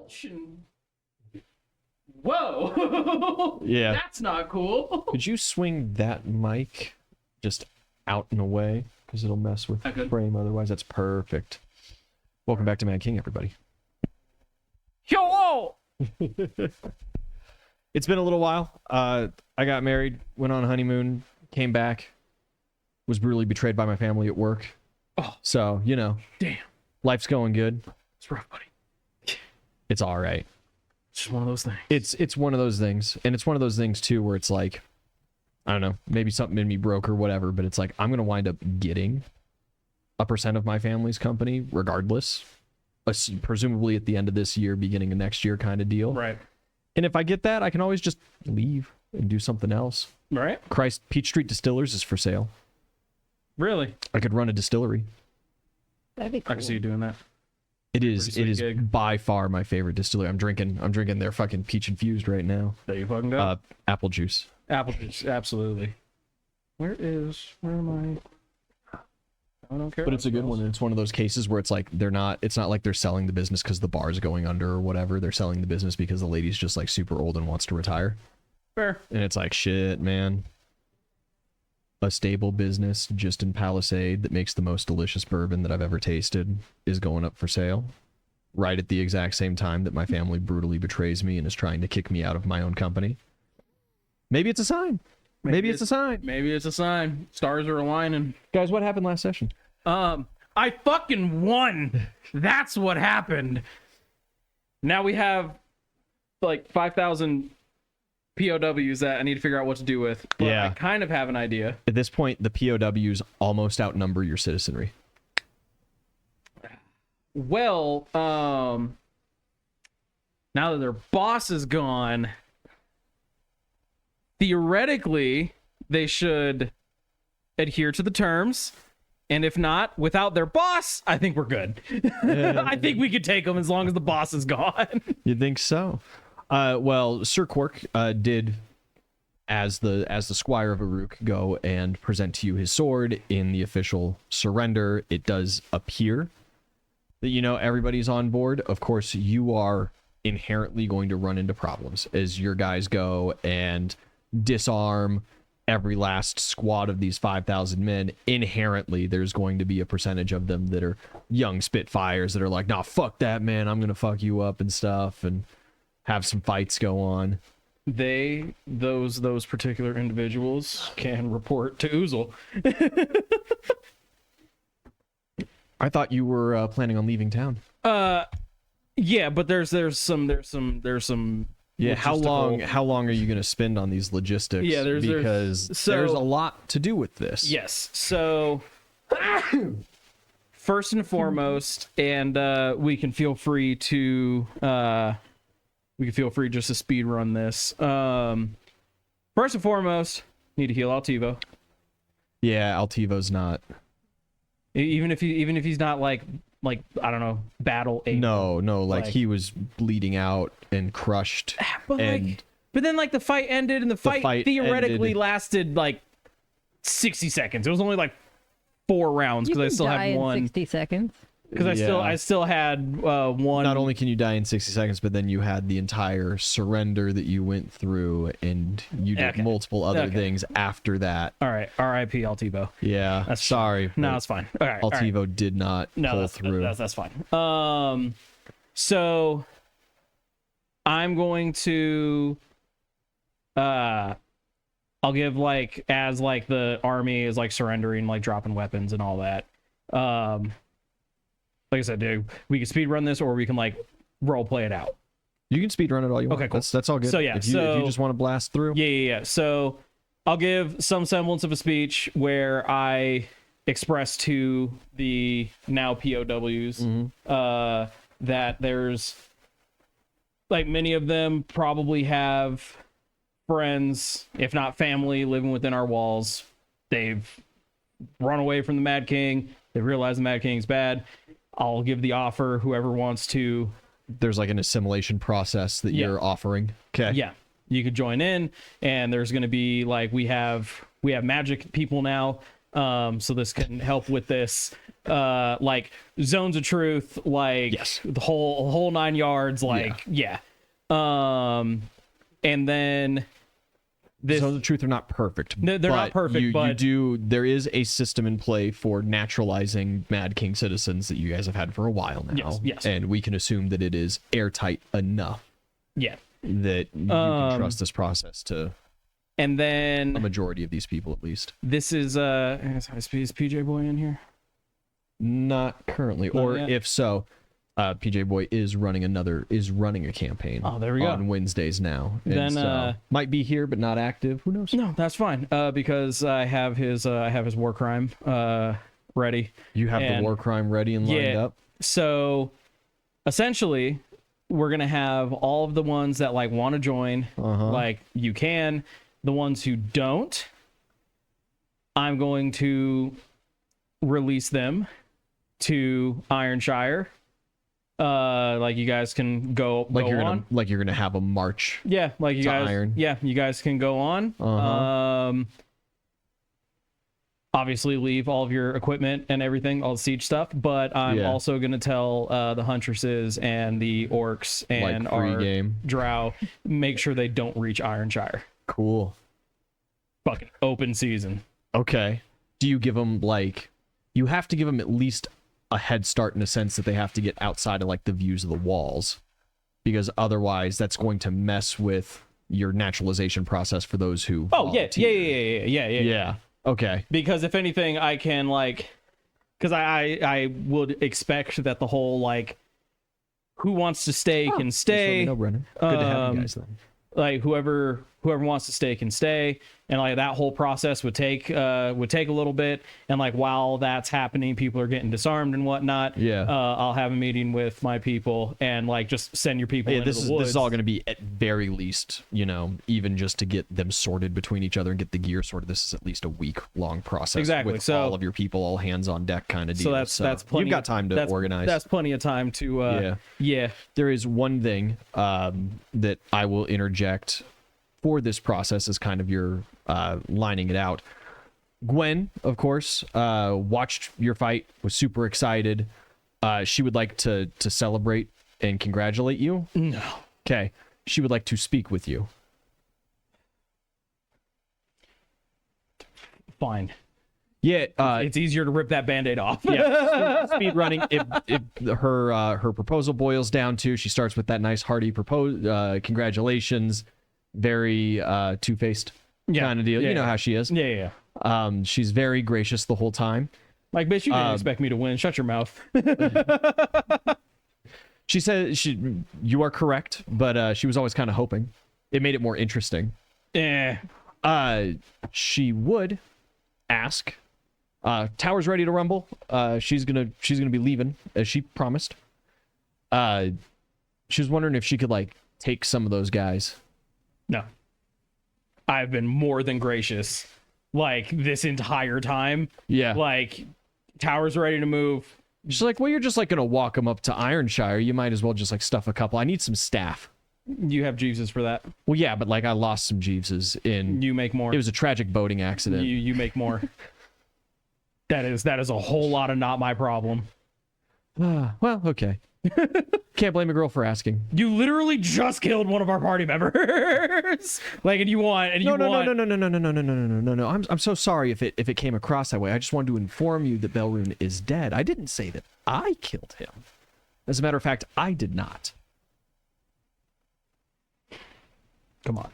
belch and... Whoa! Yeah. That's not cool. Could you swing that mic just out and away? Because it'll mess with the frame otherwise. That's perfect. Welcome back to Mad King, everybody. Yo! It's been a little while. I got married, went on a honeymoon, came back, was brutally betrayed by my family at work. Oh. So, you know. Damn. Life's going good. It's rough, buddy. It's all right. It's just one of those things. It's one of those things. And it's one of those things, too, where it's like, I don't know, maybe something in me broke or whatever, but it's like, I'm going to wind up getting a percent of my family's company regardless. Presumably at the end of this year, beginning of next year kind of deal. Right. And if I get that, I can always just leave and do something else. Right. Christ, Peach Street Distillers is for sale. Really? I could run a distillery. That'd be cool. I can see you doing that. It is by far my favorite distillery. I'm drinking their fucking peach infused right now. There you fucking go. Apple juice. Apple juice, absolutely. Where am I? I don't care. But it's a good one, and it's one of those cases where it's like it's not like they're selling the business because the bar's going under or whatever. They're selling the business because the lady's just like super old and wants to retire. Fair. And it's like, shit, man. A stable business just in Palisade that makes the most delicious bourbon that I've ever tasted is going up for sale. Right at the exact same time that my family brutally betrays me and is trying to kick me out of my own company. Maybe it's a sign. Maybe it's a sign. Maybe it's a sign. Stars are aligning. Guys, what happened last session? I fucking won. That's what happened. Now we have like 5,000 POWs that I need to figure out what to do with. But Yeah. I kind of have an idea. At this point, the POWs almost outnumber your citizenry. Well, now that their boss is gone, theoretically, they should adhere to the terms. And if not, without their boss, I think we're good. I think we could take them as long as the boss is gone. You think so? Well, Sir Quark did, as the squire of Aruk, go and present to you his sword in the official surrender. It does appear that, you know, everybody's on board. Of course, you are inherently going to run into problems as your guys go and disarm every last squad of these 5,000 men. Inherently, there's going to be a percentage of them that are young Spitfires that are like, nah, fuck that, man. I'm going to fuck you up and stuff, and have some fights go on. Those particular individuals can report to Oozle. I thought you were planning on leaving town. Yeah, but there's some Yeah, how logistical- long are you going to spend on these logistics? Yeah, there's there's a lot to do with this. Yes. So first and foremost, and we can feel free just to speed run this. First and foremost, need to heal Altivo. Yeah, Altivo's not. Even if he's not like I don't know, battle able. No, like he was bleeding out and crushed. But then the fight ended, and the fight theoretically lasted like 60 seconds. It was only like 4 rounds because I still had one. 60 seconds. Because I still had one. Not only can you die in 60 seconds, but then you had the entire surrender that you went through, and you did multiple other things after that. All right, R.I.P. Altivo. Yeah, sorry. No, it's fine. All right, Altivo did not pull through. That's fine. So I'm going to I'll give as the army is surrendering, dropping weapons and all that. Like I said, dude, we can speed run this, or we can role play it out. You can speed run it all you want. Okay, cool. That's all good. So yeah, if you just want to blast through. Yeah. So I'll give some semblance of a speech where I express to the now POWs that there's many of them probably have friends, if not family, living within our walls. They've run away from the Mad King. They realize the Mad King's bad. I'll give the offer, whoever wants to. There's an assimilation process that you're offering. Okay. Yeah. You could join in, and there's going to be we have magic people now. So this can help with this, like zones of truth, like Yes. the whole 9 yards, like yeah. And then this, Zones of truth are not perfect. No, they're not perfect, but there is a system in play for naturalizing Mad King citizens that you guys have had for a while now. Yes. And we can assume that it is airtight enough yeah. that you can trust this process to And then a majority of these people, at least. this is PJ Boy in here? Not currently, or yet. if so, PJ Boy is running a campaign. Oh, there we go. On Wednesdays now. And Then, so, might be here but not active. Who knows? No, that's fine. Because I have his war crime ready. You have And- the war crime ready and lined up. So essentially, we're gonna have all of the ones that like want to join. Like you can. The ones who don't, I'm going to release them to Ironshire. Like you guys can go on. You're gonna have a march. Yeah, like you to guys. Iron. Yeah, you guys can go on. Obviously, leave all of your equipment and everything, all the siege stuff. But I'm also gonna tell the huntresses and the orcs and Like our pre-game. drow, make sure they don't reach Ironshire. Cool. Fucking open season. Okay. Do you give them you have to give them at least a head start in a sense that they have to get outside of like the views of the walls, because otherwise that's going to mess with your naturalization process for those who Oh yeah. yeah. Okay. Because if anything, I can because I would expect that the whole like who wants to stay can stay. No, Brennan. Good to have you guys then. Like whoever wants to stay can stay, and like that whole process would take a little bit, and like while that's happening, people are getting disarmed and whatnot. I'll have a meeting with my people and like just send your people into the woods. This is all going to be at very least, even just to get them sorted between each other and get the gear sorted. This is at least a week-long process. Exactly. With So all of your people, all hands on deck kind of deal. So that's plenty. You've got time to organize. That's plenty of time to. Yeah. There is one thing that I will interject for this process as kind of your lining it out. Gwen, of course, watched your fight, was super excited. She would like to celebrate and congratulate you. No. Okay. She would like to speak with you. Fine. Yeah, It's easier to rip that Band-Aid off. speed running. If her proposal boils down to, she starts with that nice hearty congratulations, very two-faced kind of deal. You know how she is. Yeah. She's very gracious the whole time. Like, bitch, you didn't expect me to win. Shut your mouth. She said you are correct, but she was always kind of hoping. It made it more interesting. She would ask. Tower's ready to rumble. She's gonna be leaving as she promised. She was wondering if she could take some of those guys. No. I've been more than gracious this entire time. Yeah. Tower's ready to move. She's like, well, you're just gonna walk them up to Ironshire. You might as well just stuff a couple. I need some staff. You have Jeeveses for that. Well, yeah, but I lost some Jeeveses in. You make more. It was a tragic boating accident. You make more. That is a whole lot of not my problem. Well, okay. Can't blame a girl for asking. You literally just killed one of our party members. And you want. No. I'm so sorry if it came across that way. I just wanted to inform you that Belrune is dead. I didn't say that I killed him. As a matter of fact, I did not. Come on.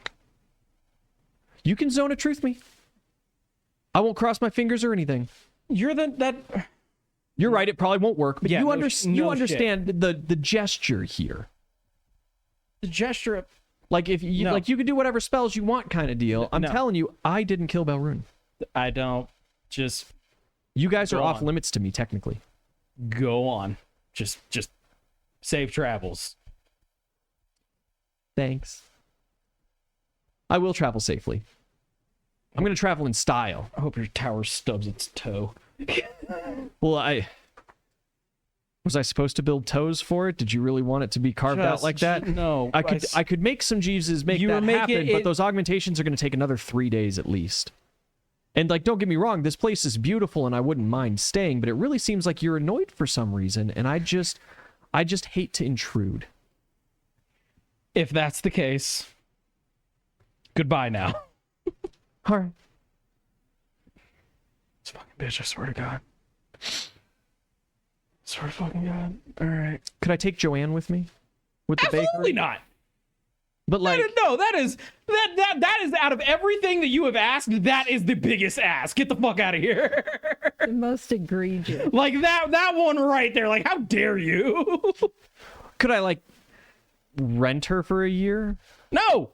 You can zone of truth me. I won't cross my fingers or anything. You're that. You're right. It probably won't work, but Yeah, you no understand the gesture here. The gesture of. If you you can do whatever spells you want, kind of deal. I'm telling you, I didn't kill Belrune. I don't. Just. You guys are Go off on. limits to me, technically. Go on. Just safe travels. Thanks. I will travel safely. I'm going to travel in style. I hope your tower stubs its toe. Well, was I supposed to build toes for it? Did you really want it to be carved out like that? No. I could make some Jeeveses make You that were making happen, but it- those augmentations are going to take another 3 days at least. And like, don't get me wrong, this place is beautiful and I wouldn't mind staying, but it really seems like you're annoyed for some reason, and I just hate to intrude. If that's the case, goodbye now. All right. This fucking bitch, I swear to God. Swear to fucking God. All right. Could I take Joanne with me? With the Absolutely bakery? not. But like, No, that is out of everything that you have asked, that is the biggest ask. Get the fuck out of here. The most egregious. Like that one right there. Like, how dare you? could I like rent her for a year? No.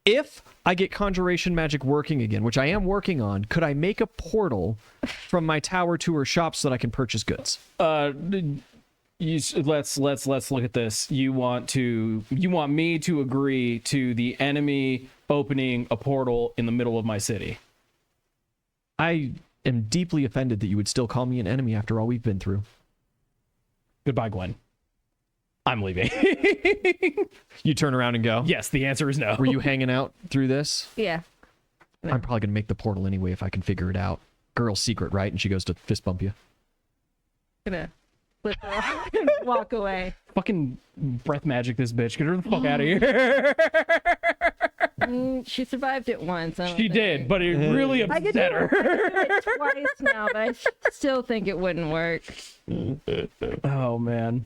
If I get conjuration magic working again, which I am working on, could I make a portal from my tower to her shop so that I can purchase goods? Let's look at this. You want me to agree to the enemy opening a portal in the middle of my city? I am deeply offended that you would still call me an enemy after all we've been through. Goodbye, Gwen. I'm leaving. You turn around and go? Yes, the answer is no. Were you hanging out through this? Yeah. I'm probably going to make the portal anyway if I can figure it out. Girl's secret, right? And she goes to fist bump you. Gonna flip her off and walk away. Fucking breath magic this bitch. Get her the fuck out of here. She survived it once. I don't She think. did, but it really I could upset do her. it twice now, but I still think it wouldn't work. Oh man.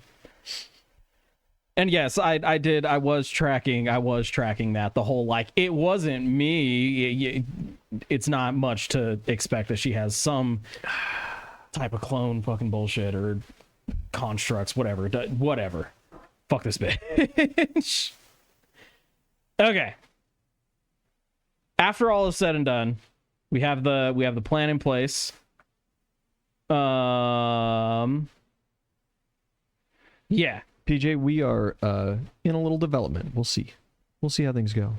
And yes, I did. I was tracking that. The whole like, it wasn't me. It's not much to expect that she has some type of clone fucking bullshit or constructs, whatever. Whatever. Fuck this bitch. Okay. After all is said and done, we have the plan in place. Yeah. PJ, we are in a little development. We'll see. We'll see how things go.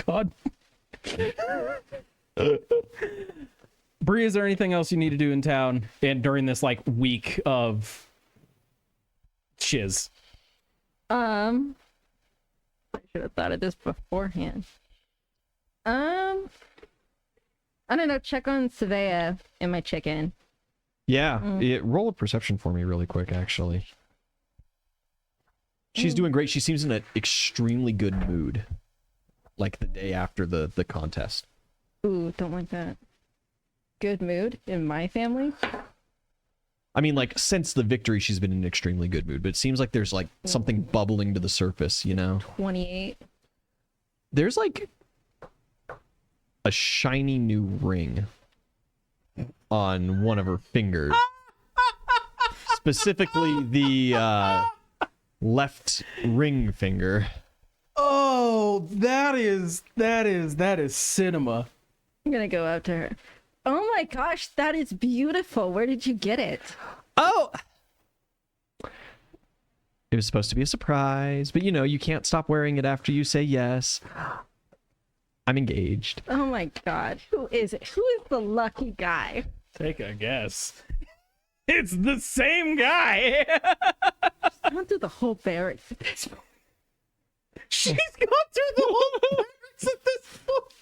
God. Bree, is there anything else you need to do in town and during this like week of shiz? I should have thought of this beforehand. I don't know. Check on Savea and my chicken. Yeah, roll a perception for me really quick, actually. She's doing great. She seems in an extremely good mood. Like the day after the contest. Ooh, don't like that. Good mood in my family. I mean, like, since the victory, she's been in an extremely good mood. But it seems like there's, like, something bubbling to the surface, you know? 28. There's, like, a shiny new ring on one of her fingers. Specifically the left ring finger. Oh, that is cinema. I'm gonna go up to her. Oh my gosh, that is beautiful. Where did you get it? Oh! It was supposed to be a surprise, but you know, you can't stop wearing it after you say yes. I'm engaged. Oh my god, who is it? Who is the lucky guy? Take a guess. It's the same guy. I went through the whole barracks at this point. She's gone through the whole barracks at this point.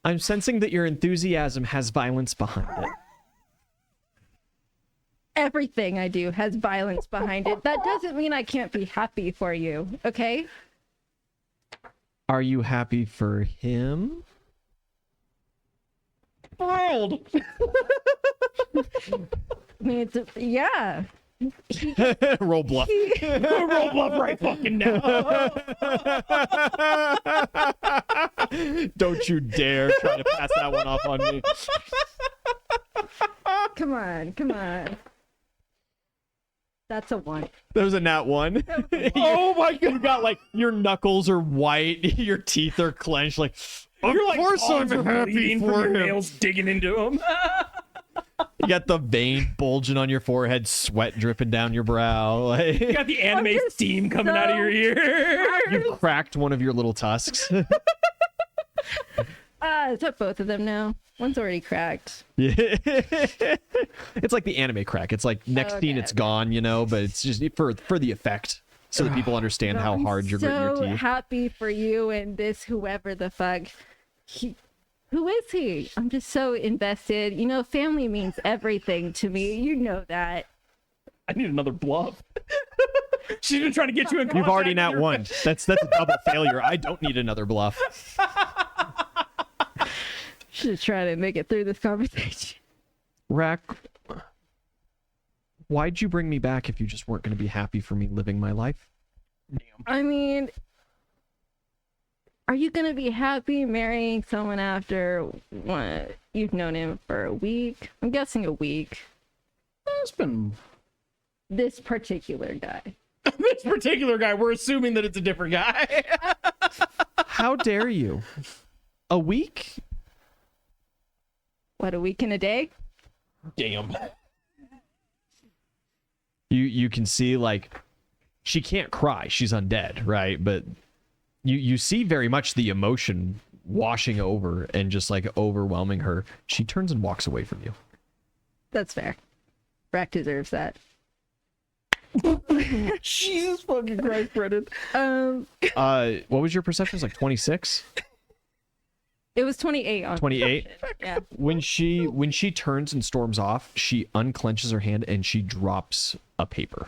I'm sensing that your enthusiasm has violence behind it. Everything I do has violence behind it. That doesn't mean I can't be happy for you, okay? Are you happy for him? World. I mean, yeah. Roll bluff. Roll bluff right fucking now. Don't you dare try to pass that one off on me. Come on, come on. That's a 1. That was a nat 1. Oh my god. You got like your knuckles are white, your teeth are clenched. Like, of You're like course I'm happy bleeding for from your him. nails digging into him. You got the vein bulging on your forehead, sweat dripping down your brow. Like, You got the anime just steam coming out of your ear. you cracked one of your little tusks. Is that both of them now? One's already cracked. Yeah. It's like the anime crack. It's like next scene Okay, it's okay. gone, you know, but it's just for the effect. so that people understand how hard you're gritting your so teeth. happy for you and this whoever the fuck. Who is he? I'm just so invested. You know, family means everything to me. You know that. I need another bluff. She's been trying to get you in contact. You've already with nat your- one. That's a double failure. I don't need another bluff. Should try to make it through this conversation. Rack, why'd you bring me back if you just weren't going to be happy for me living my life? I mean, are you gonna be happy marrying someone after what you've known him for a week? I'm guessing a week. It's been This particular guy. this particular guy. We're assuming that it's a different guy. How dare you? A week? What, a week and a day? Damn. You can see, like, she can't cry. She's undead, right? But you see very much the emotion washing over and just, like, overwhelming her. She turns and walks away from you. That's fair. Brack deserves that. Jesus fucking Christ, Brennan. What was your perception? It was like 26? It was 28 on 28? Yeah. When she turns and storms off, she unclenches her hand and she drops a paper.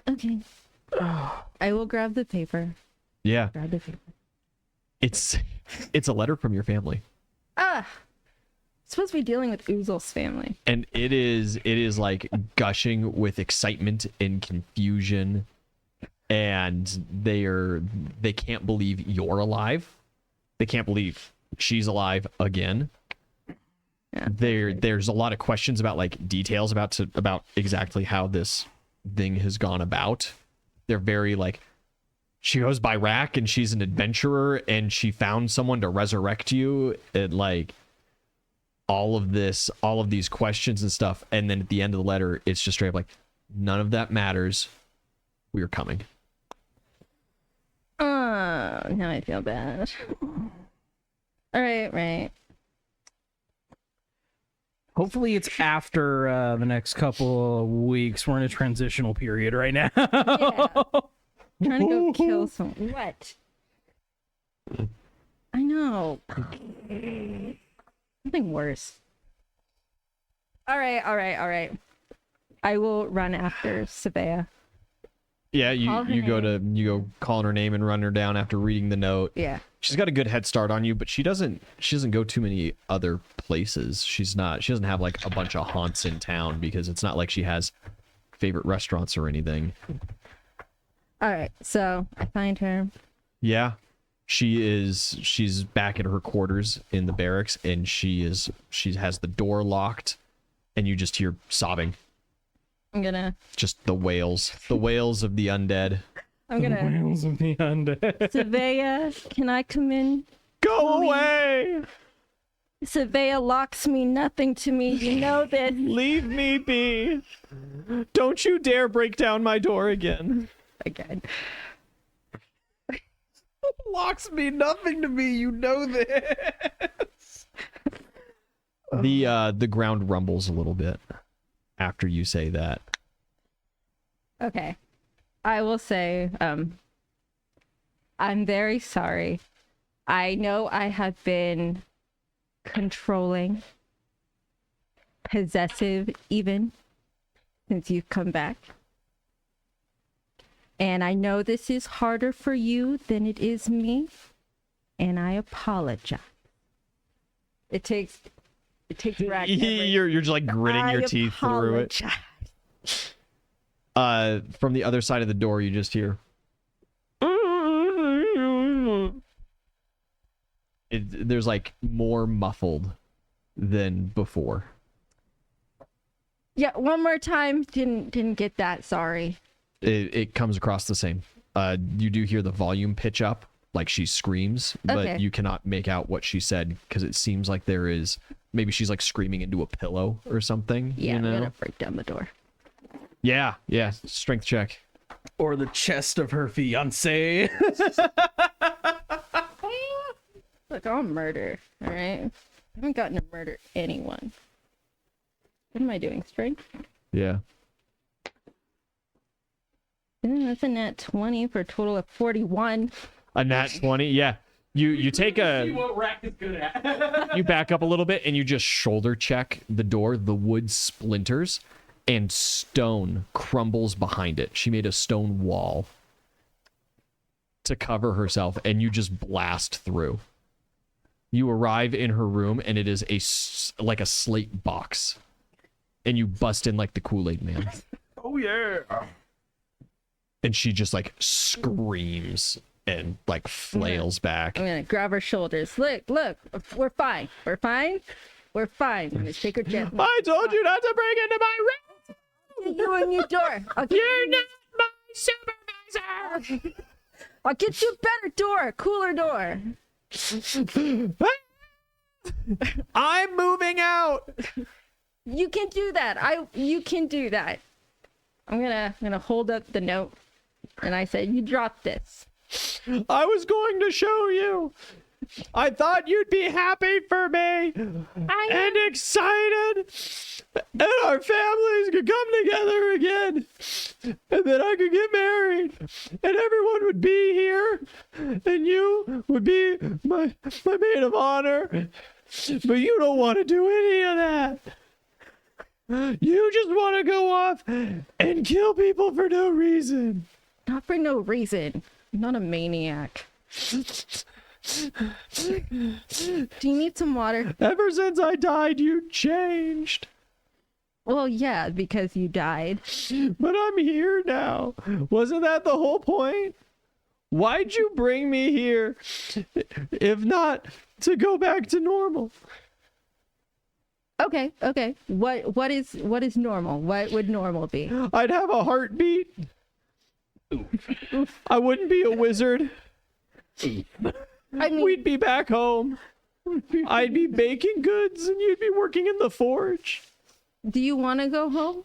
Okay. I will grab the paper. Yeah. Grab the paper. It's a letter from your family. Supposed to be dealing with Uzel's family. And it is like gushing with excitement and confusion, and they can't believe you're alive. They can't believe she's alive again. Yeah. There's a lot of questions about, like, details about exactly how this thing has gone about. They're very, like, she goes by Rack and she's an adventurer and she found someone to resurrect you, and, like, all of these questions and stuff. And then at the end of the letter, it's just straight up like, none of that matters. We are coming. Now I feel bad. All right. Hopefully it's after the next couple of weeks. We're in a transitional period right now. Yeah. Trying to go kill someone. What? I know. Something worse. All right. I will run after Sabea. Yeah, Call her you go calling her name and run her down after reading the note. Yeah. She's got a good head start on you, but she doesn't go too many other places. She doesn't have, like, a bunch of haunts in town, because it's not like she has favorite restaurants or anything. All right. So I find her. Yeah. She's back at her quarters in the barracks, and she has the door locked, and you just hear sobbing. I'm gonna. Just the wails of the undead. I'm gonna. Wheels of the undead. Sabea, can I come in? Go away! Sabea locks me nothing to me. You know this. Leave me be. Don't you dare break down my door again. Again. Locks mean nothing to me. You know this. The ground rumbles a little bit after you say that. Okay. I will say, I'm very sorry. I know I have been controlling, possessive even, since you've come back. And I know this is harder for you than it is me, and I apologize. It takes Rack You're just, like, gritting your teeth through it. From the other side of the door, you just hear. There's, like, more muffled than before. Yeah, one more time. Didn't get that. Sorry. It comes across the same. You do hear the volume pitch up, like she screams, but Okay. you cannot make out what she said, because it seems like there is, maybe she's, like, screaming into a pillow or something. Yeah, you know? I'm gonna break down the door. Yeah, strength check. Or the chest of her fiance. Look, I'll murder. All right. I haven't gotten to murder anyone. What am I doing? Strength? Yeah. That's a nat 20 for a total of 41. A nat 20, yeah. You take See what Rack is good at. you back up a little bit and you just shoulder check the door. The wood splinters and stone crumbles behind it. She made a stone wall to cover herself, and you just blast through. You arrive in her room, and it is like a slate box, and you bust in like the Kool-Aid Man. Oh yeah. And she just like screams and like flails back. I'm gonna grab her shoulders. Look, we're fine. We're fine. We're fine. I'm gonna take her gently. I told you not to break into my room. You and your door. You're not my supervisor. I'll get you a better door, cooler door. I'm moving out. You can do that. You can do that. I'm gonna hold up the note, and I said, "You dropped this." I was going to show you. I thought you'd be happy for me and excited, and our families could come together again, and then I could get married, and everyone would be here, and you would be my maid of honor. But you don't want to do any of that. You just want to go off and kill people for no reason. Not for no reason. I'm not a maniac. Do you need some water? Ever since I died, you changed. Well, yeah, because you died. But I'm here now. Wasn't that the whole point? Why'd you bring me here if not to go back to normal? Okay. What is normal? What would normal be? I'd have a heartbeat. I wouldn't be a wizard. I mean, We'd be back home. I'd be baking goods and you'd be working in the forge. do you want to go home?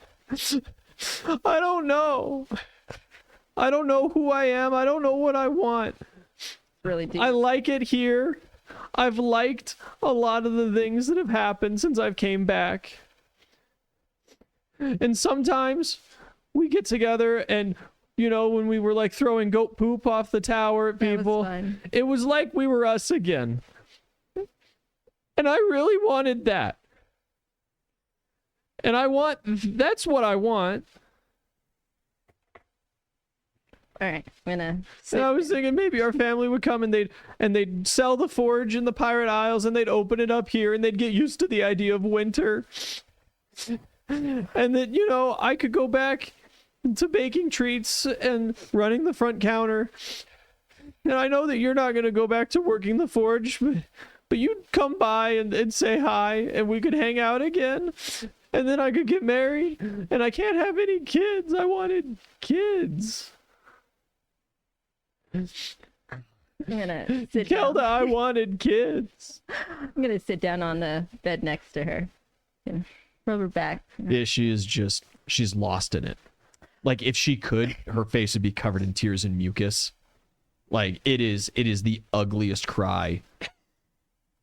I don't know. I don't know who I am. I don't know what I want. Really do. I like it here. I've liked a lot of the things that have happened since I've came back. And sometimes we get together and, you know, when we were like throwing goat poop off the tower at That was people, fun. it was like we were us again. And I really wanted that. And that's what I want. All right, I'm gonna sit. And I was thinking maybe our family would come and they'd sell the forge in the Pirate Isles and they'd open it up here and they'd get used to the idea of winter. And that, you know, I could go back to baking treats and running the front counter. And I know that you're not going to go back to working the forge, but you'd come by and say hi and we could hang out again. And then I could get married and I can't have any kids. I wanted kids. I'm gonna sit Kelda, down. I wanted kids. I'm gonna sit down on the bed next to her. Gonna rub her back. Yeah, she's lost in it. Like if she could, her face would be covered in tears and mucus. Like it is the ugliest cry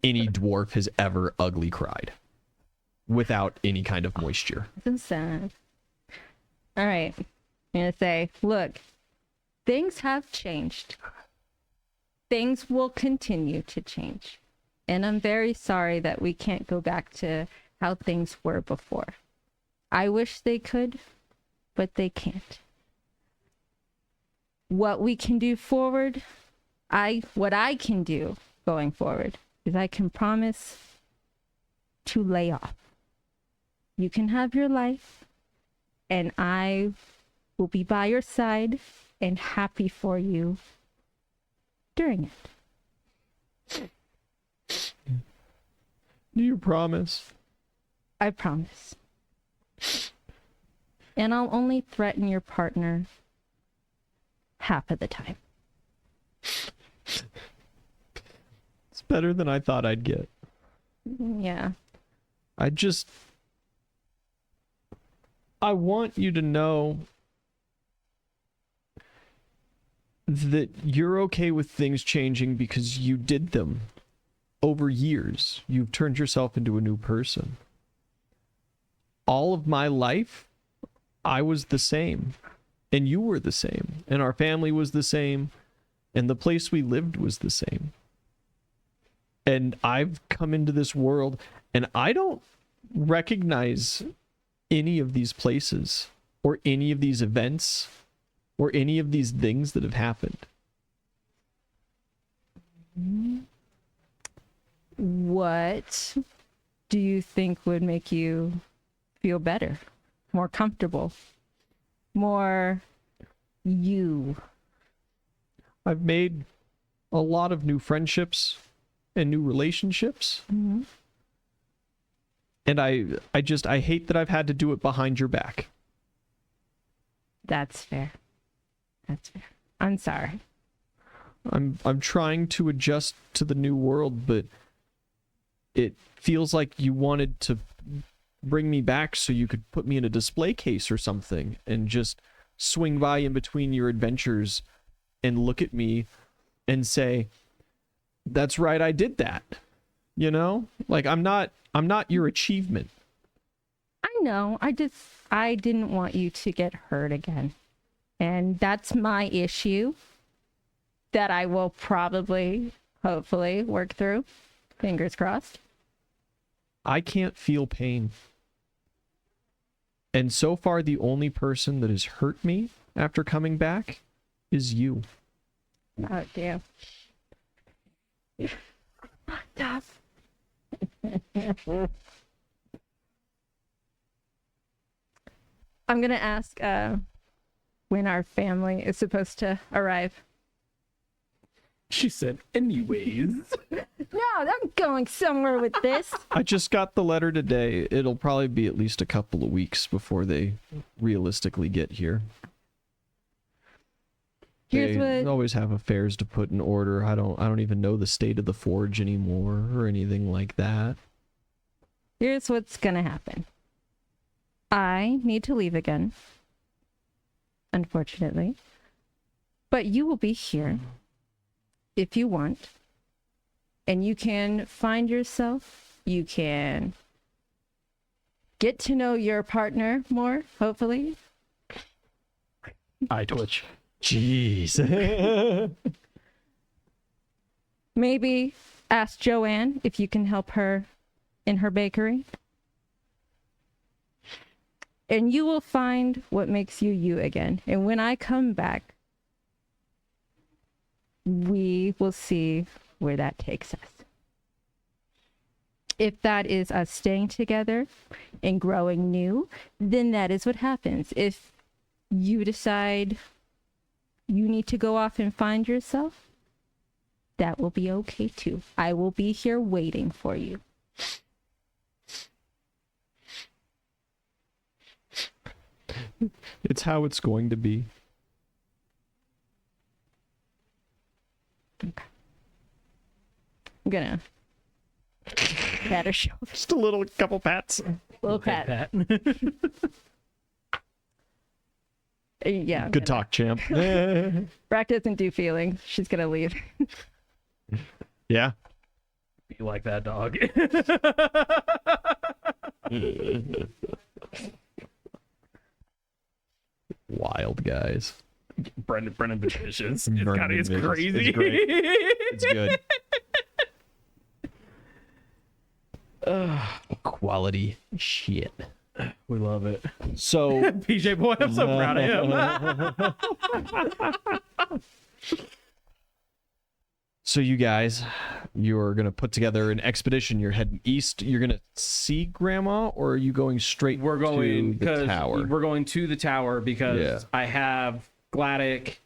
any dwarf has ever ugly cried without any kind of moisture. So sad. All right. I'm gonna say, look, things have changed. Things will continue to change. And I'm very sorry that we can't go back to how things were before. I wish they could, but they can't. What we can do forward, what I can do going forward is I can promise to lay off. You can have your life, and I will be by your side and happy for you during it. Do you promise? I promise. And I'll only threaten your partner half of the time. It's better than I thought I'd get. Yeah. I want you to know that you're okay with things changing because you did them over years. You've turned yourself into a new person. All of my life, I was the same. And you were the same. And our family was the same. And the place we lived was the same. And I've come into this world and I don't recognize any of these places or any of these events or any of these things that have happened. What do you think would make you feel better, more comfortable, more you? I've made a lot of new friendships and new relationships. Mm-hmm. And I hate that I've had to do it behind your back. That's fair. That's fair. I'm sorry. I'm trying to adjust to the new world, but it feels like you wanted to bring me back so you could put me in a display case or something and just swing by in between your adventures and look at me and say, that's right, I did that. You know? Like I'm not your achievement. I know. I didn't want you to get hurt again. And that's my issue that I will probably, hopefully, work through. Fingers crossed. I can't feel pain. And so far, the only person that has hurt me after coming back is you. Oh, damn. Tough. I'm going to ask when our family is supposed to arrive. She said, anyways. No, I'm going somewhere with this. I just got the letter today. It'll probably be at least a couple of weeks before they realistically get here. Here's They what always have affairs to put in order. I don't even know the state of the forge anymore or anything like that. Here's what's gonna happen. I need to leave again, unfortunately. But you will be here if you want. And you can find yourself. You can get to know your partner more, hopefully. I twitch. Jeez. Maybe ask Joanne if you can help her in her bakery. And you will find what makes you you again. And when I come back, we will see where that takes us. If that is us staying together and growing new, then that is what happens. If you decide you need to go off and find yourself, that will be okay too. I will be here waiting for you. It's how it's going to be. Okay. I'm gonna pat her shoulder. Just a couple pats. Little pat. Yeah. Good talk, champ. Brack doesn't do feelings. She's gonna leave. Yeah. Be like that dog. Wild guys. Brendan Vicious. Brendan It's Vicious. crazy. It's great. It's good. Quality shit. We love it. So PJ Boy, I'm so proud of him. So you guys, you're going to put together an expedition. You're heading east. You're going to see Grandma, or are you going straight We're going to the tower? We're going to the tower because I have Gladdick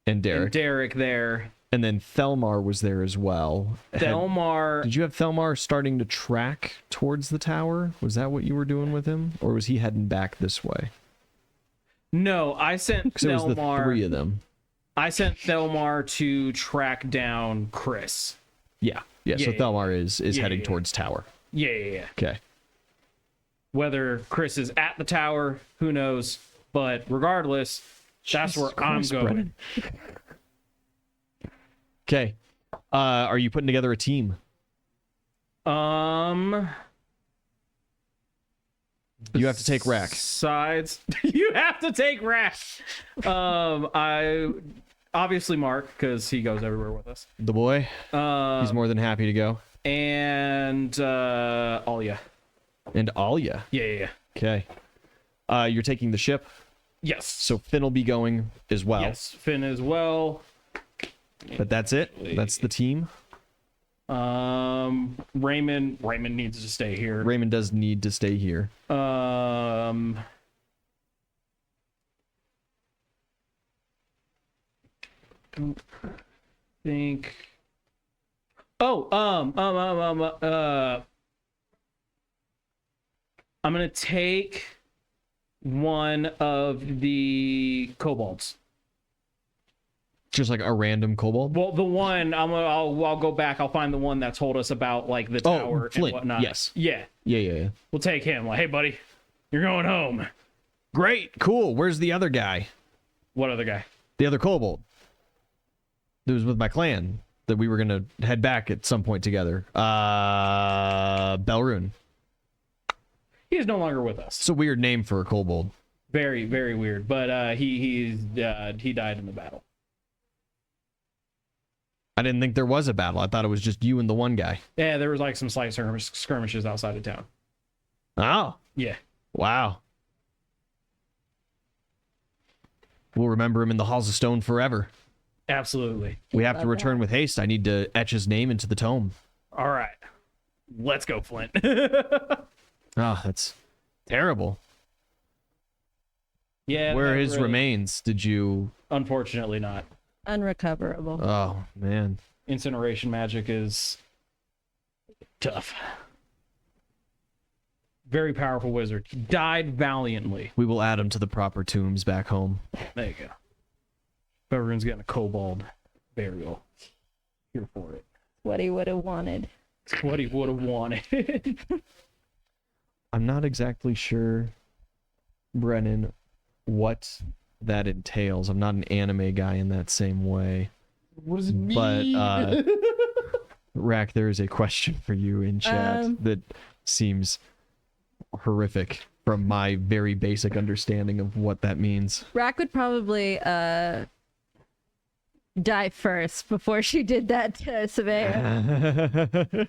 And Derek. and Derek there. And then Thelmar was there as well. Thelmar. Did you have Thelmar starting to track towards the tower? Was that what you were doing with him? Or was he heading back this way? No, I sent Because it was the Thelmar. three of them. I sent Thelmar to track down Chris. Yeah. So Yeah. Thelmar is heading Yeah. towards tower. Yeah. Okay. Whether Chris is at the tower, who knows? But regardless, that's where I'm Jesus going. Brennan. Okay. Are you putting together a team? You have to take Rack. Sides. You have to take Rack. I obviously Mark, because he goes everywhere with us. The boy. He's more than happy to go. And Alia. And Alia. Yeah. Okay. You're taking the ship. Yes. So Finn will be going as well. Yes, Finn as well. But that's it. That's the team. Raymond needs to stay here. Raymond does need to stay here. Don't think. Oh, I'm gonna take one of the kobolds. Just like a random kobold? Well, the one I'll go back. I'll find the one that told us about like the tower Flint, and whatnot. yes. Yeah. Yeah. We'll take him. Like, hey, buddy, you're going home. Great. Cool. Where's the other guy? What other guy? The other kobold. That was with my clan that we were going to head back at some point together. Belrune. He is no longer with us. It's a weird name for a kobold. Very, very weird. But he died in the battle. I didn't think there was a battle. I thought it was just you and the one guy. Yeah, there was like some slight skirmishes outside of town. Oh. Yeah. Wow. We'll remember him in the Halls of Stone forever. Absolutely. We have to return with haste. I need to etch his name into the tome. All right. Let's go, Flint. Oh, that's terrible. Yeah. Where are his really... remains? Did you... Unfortunately not. Unrecoverable. Oh, man. Incineration magic is tough. Very powerful wizard. He died valiantly. We will add him to the proper tombs back home. There you go. Everyone's getting a kobold burial. Here for it. What he would have wanted. What he would have wanted. I'm not exactly sure, Brennan, what that entails. I'm not an anime guy in that same way. What does it mean? But, Rack, there is a question for you in chat that seems horrific from my very basic understanding of what that means. Rack would probably die first before she did that to Savannah.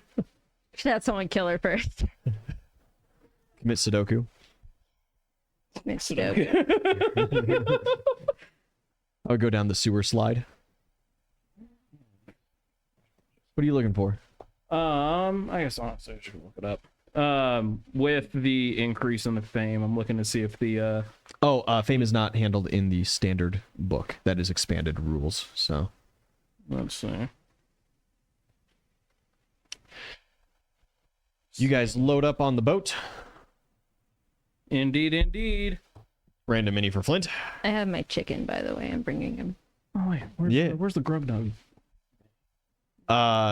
She'd have someone kill her first. Commit Sudoku. I would go down the sewer slide. What are you looking for? I guess honestly I should look it up. With the increase in the fame, I'm looking to see if the fame is not handled in the standard book. That is expanded rules. So let's see. You guys load up on the boat. Indeed. Random mini for Flint. I have my chicken, by the way. I'm bringing him. Oh wait, where's the grub dog?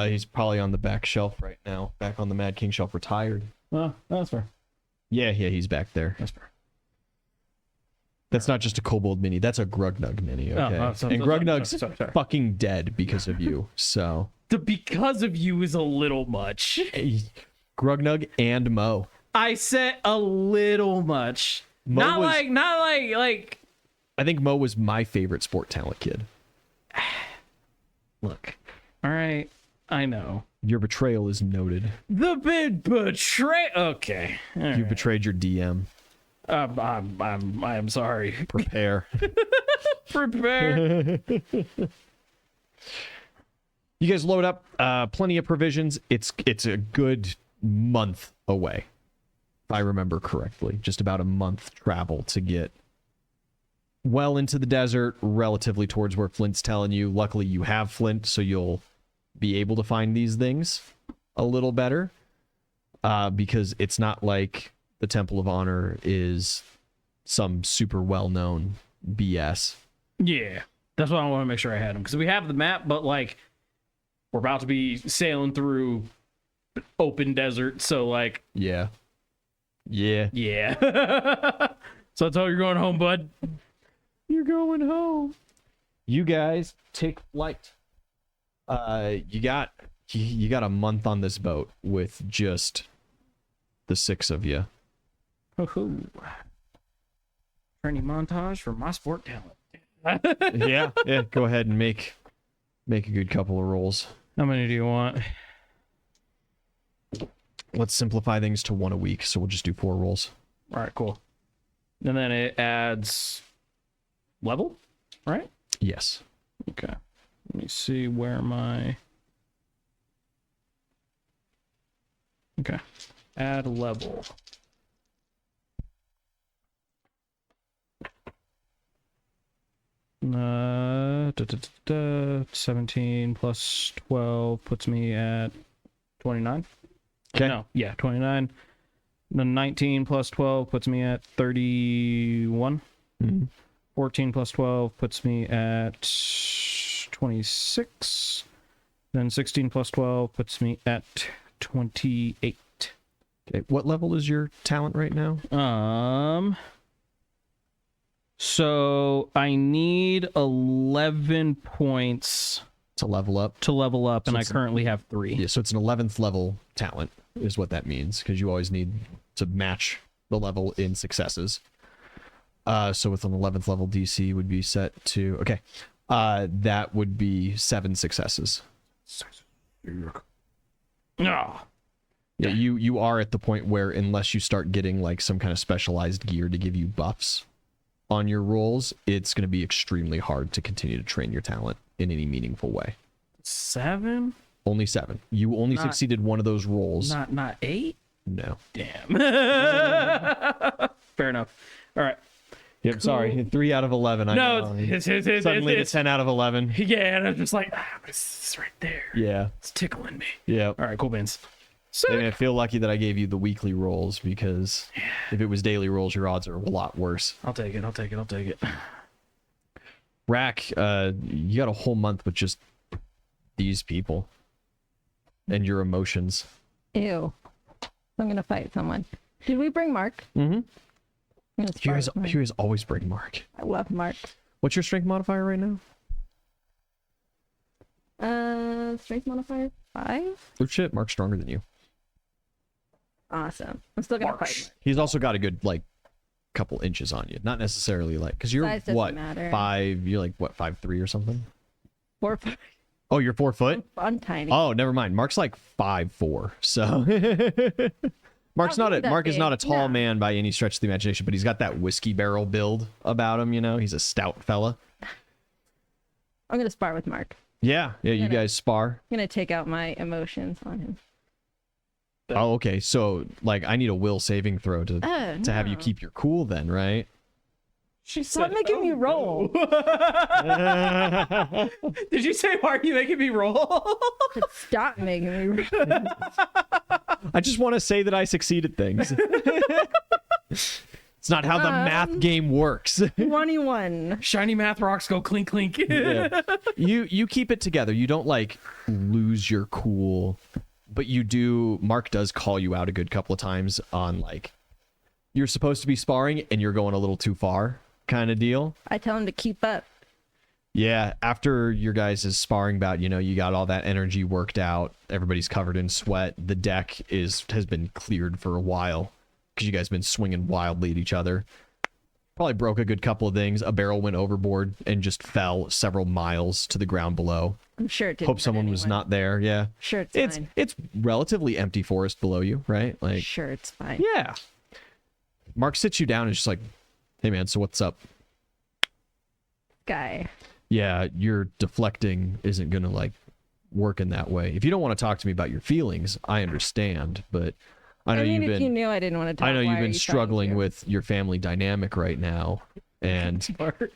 He's probably on the back shelf right now. Back on the Mad King shelf, retired. Oh, that's fair. Yeah, he's back there. That's fair. That's not just a kobold mini. That's a Grugnug mini, okay? And Grugnug's fucking dead because of you, so... The because of you is a little much. Grugnug and Mo. I said a little much. Not like... I think Mo was my favorite sport talent kid. Look. All right. I know. Your betrayal is noted. The big betray... Okay. You betrayed your DM. I'm sorry. Prepare. Prepare. You guys load up. Plenty of provisions. It's a good month away, if I remember correctly. Just about a month travel to get well into the desert, relatively towards where Flint's telling you. Luckily, you have Flint, so you'll be able to find these things a little better. Because it's not like the Temple of Honor is some super well-known BS. Yeah. That's why I want to make sure I had them. Because we have the map, but, like, we're about to be sailing through open desert, so, like... Yeah. So that's how you're going home, bud. You're going home. You guys take flight. You got a month on this boat with just the 6 of you. Ho-ho. Training montage for my sport talent. Yeah. Go ahead and make a good couple of rolls. How many do you want? Let's simplify things to 1 a week, so we'll just do 4 rolls. All right, cool. And then it adds level, right? Yes. Okay. Let me see where my... Okay. Add level. Da, da, da, da, 17 plus 12 puts me at 29. Okay. No, yeah, 29. The 19 plus 12 puts me at 31. 14 plus 12 puts me at 26. Then 16 plus 12 puts me at 28. Okay. What level is your talent right now? So I need 11 points To level up. and I currently have 3. Yeah, so it's an 11th level talent is what that means, because you always need to match the level in successes. So with an 11th level DC would be set to, okay, that would be 7 successes. Ah. Yeah, you are at the point where unless you start getting like some kind of specialized gear to give you buffs on your rolls, it's going to be extremely hard to continue to train your talent in any meaningful way. 7? Only 7. You only succeeded one of those rolls. Not 8? No. Damn. Fair enough. All right. Yep, cool. Sorry. 3 out of 11. I know. It's Suddenly it's 10 out of 11. Yeah, and I'm just like, but it's right there. Yeah. It's tickling me. Yeah. All right, cool beans. I mean, I feel lucky that I gave you the weekly rolls, because if it was daily rolls, your odds are a lot worse. I'll take it. Rack, you got a whole month with just these people and your emotions. Ew. I'm gonna fight someone. Did we bring Mark? Mm-hmm. You guys always bring Mark. I love Mark. What's your strength modifier right now? Strength modifier 5. Oh shit, Mark's stronger than you. Awesome. I'm still gonna fight Mark. He's also got a good like couple inches on you. Not necessarily like, because you're Size doesn't what matter. 5? You're like what 5'3" or something? 4 foot. Oh, you're 4 foot. I'm tiny. Oh, never mind. Mark's like 5'4". So Mark is not a tall man by any stretch of the imagination, but he's got that whiskey barrel build about him. You know, he's a stout fella. I'm gonna spar with Mark. Yeah. You guys spar. I'm gonna take out my emotions on him. Oh, okay. So, like, I need a will saving throw to have you keep your cool, then, right? Stop making me roll. Did you say, why are you making me roll? Stop making me roll. I just want to say that I succeed at things. It's not how the math game works. 21. Shiny math rocks go clink clink. Yeah. You keep it together. You don't like lose your cool, but you do. Mark does call you out a good couple of times on like, you're supposed to be sparring and you're going a little too far kind of deal. I tell him to keep up. Yeah, after your guys' sparring bout, you got all that energy worked out. Everybody's covered in sweat. The deck has been cleared for a while because you guys have been swinging wildly at each other. Probably broke a good couple of things. A barrel went overboard and just fell several miles to the ground below. I'm sure it didn't. Hope someone was not there. Yeah. Sure, it's fine. It's relatively empty forest below you, right? Like, sure, it's fine. Yeah. Mark sits you down and is just like, "Hey man, so what's up?" Guy. Yeah, your deflecting isn't gonna like work in that way. If you don't want to talk to me about your feelings, I understand, but I know you've been. If you knew I didn't want to talk. I know why you've are been you struggling with your family dynamic right now, and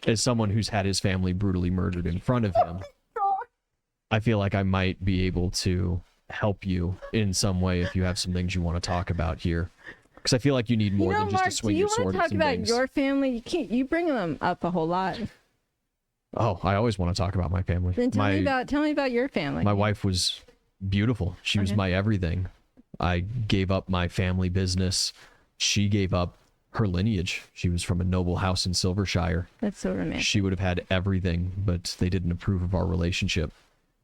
as someone who's had his family brutally murdered in front of him, I feel like I might be able to help you in some way if you have some things you want to talk about here. Because I feel like you need more than just Mark, to swing your sword at some do you want to talk things. about your family? You can't. You bring them up a whole lot. Oh, I always want to talk about my family. Then tell me about your family. My wife was beautiful. She was my everything. I gave up my family business. She gave up her lineage. She was from a noble house in Silvershire. That's so romantic. She would have had everything, but they didn't approve of our relationship.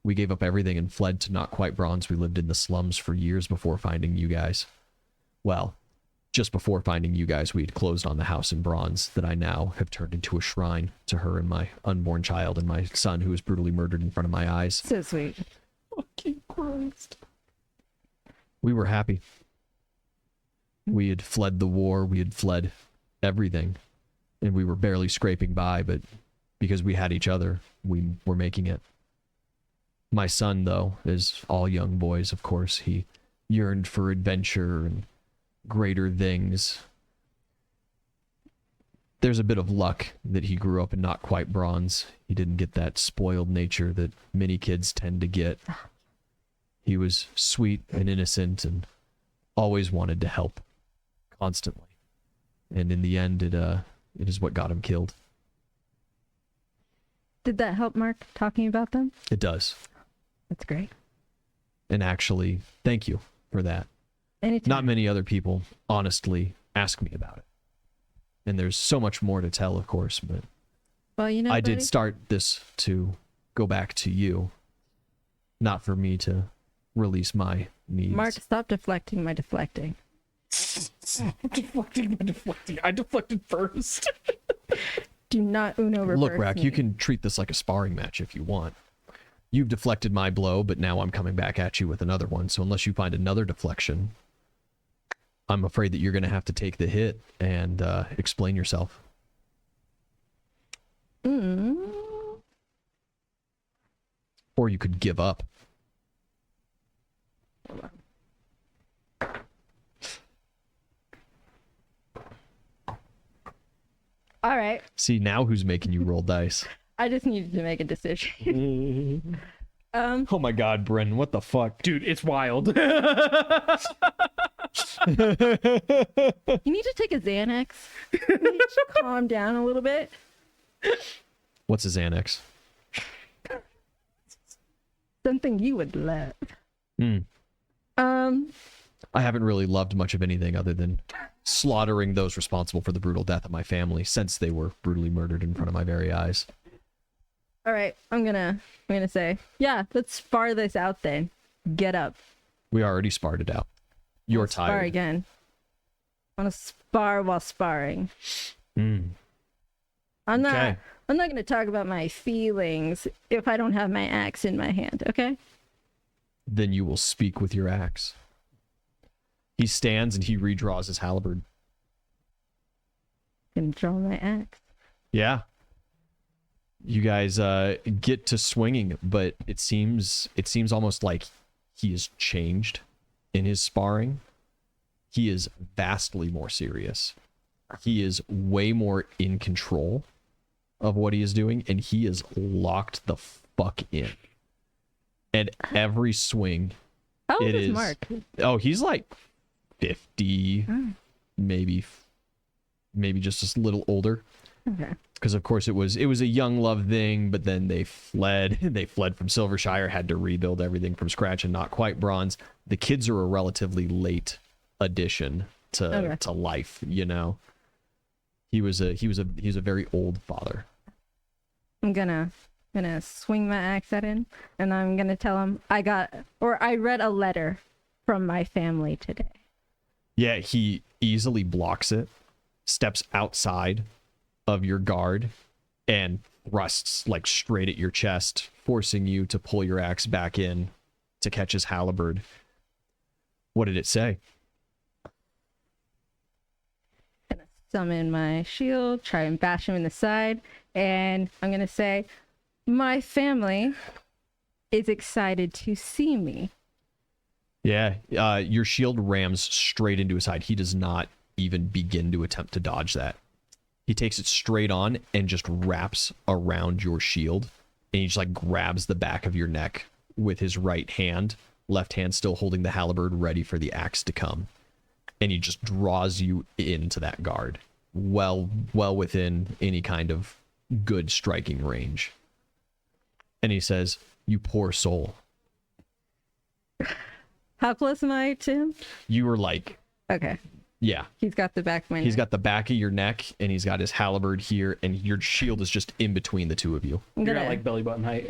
We gave up everything and fled to Not Quite Bronze. We lived in the slums for years before finding you guys. Well, just before finding you guys, we had closed on the house in bronze that I now have turned into a shrine to her and my unborn child and my son who was brutally murdered in front of my eyes. So sweet. Fucking Christ. We were happy. We had fled the war. We had fled everything. And we were barely scraping by, but because we had each other, we were making it. My son, though, as all young boys, of course, he yearned for adventure and greater things. There's a bit of luck that he grew up in not quite bronze. He didn't get that spoiled nature that many kids tend to get. He was sweet and innocent and always wanted to help, constantly. And in the end, it is what got him killed. Did that help, Mark, talking about them? It does. That's great. And actually, thank you for that. Anytime. Not many other people honestly ask me about it. And there's so much more to tell, of course, but Well, you know, I buddy, did start this to go back to you, not for me to release my needs. Mark, stop deflecting my deflecting. Deflecting. I deflected first. Do not Uno reverse Look, Rack, me. you can treat this like a sparring match if you want. You've deflected my blow, but now I'm coming back at you with another one. So unless you find another deflection, I'm afraid that you're going to have to take the hit and explain yourself. Or you could give up. All right. See, now who's making you roll dice? I just needed to make a decision. Oh my god, Bren, what the fuck? Dude, it's wild. You need to take a Xanax. You need to calm down a little bit. What's his Xanax? Something you would love. I haven't really loved much of anything other than slaughtering those responsible for the brutal death of my family since they were brutally murdered in front of my very eyes. All right, I'm gonna say, yeah, let's spar this out then. Get up. We already sparred it out. You're Spar tired. again. I want to spar while sparring. I'm not. Okay. I'm not gonna talk about my feelings if I don't have my axe in my hand. Okay. Then you will speak with your axe. He stands and he redraws his halberd. Gonna draw my axe. Yeah. You guys get to swinging, but it seems almost like he has changed in his sparring. He is vastly more serious. He is way more in control of what he is doing, and he is locked the fuck in. And every swing, How old it is is Mark? Oh, he's like 50, maybe just a little older. Okay. Because of course it was a young love thing, but then they fled. They fled from Silvershire, had to rebuild everything from scratch, and not quite bronze. The kids are a relatively late addition to life. You know, he was a very old father. I'm gonna swing my axe at him, and I'm gonna tell him I read a letter from my family today. Yeah, he easily blocks it, steps outside of your guard, and thrusts like straight at your chest, forcing you to pull your axe back in to catch his halberd. What did it say? Gonna summon my shield, try and bash him in the side, and I'm gonna say, my family is excited to see me. Yeah, your shield rams straight into his side. He does not even begin to attempt to dodge that. He takes it straight on and just wraps around your shield, and he just like grabs the back of your neck with his right hand, left hand still holding the halberd ready for the axe to come. And he just draws you into that guard, well within any kind of good striking range. And he says, "You poor soul." How close am I to him? You were like Okay. Yeah. He's got the back of my He's neck. got the back of your neck, and he's got his halberd here, and your shield is just in between the two of you. I'm You're gonna, at like belly button height.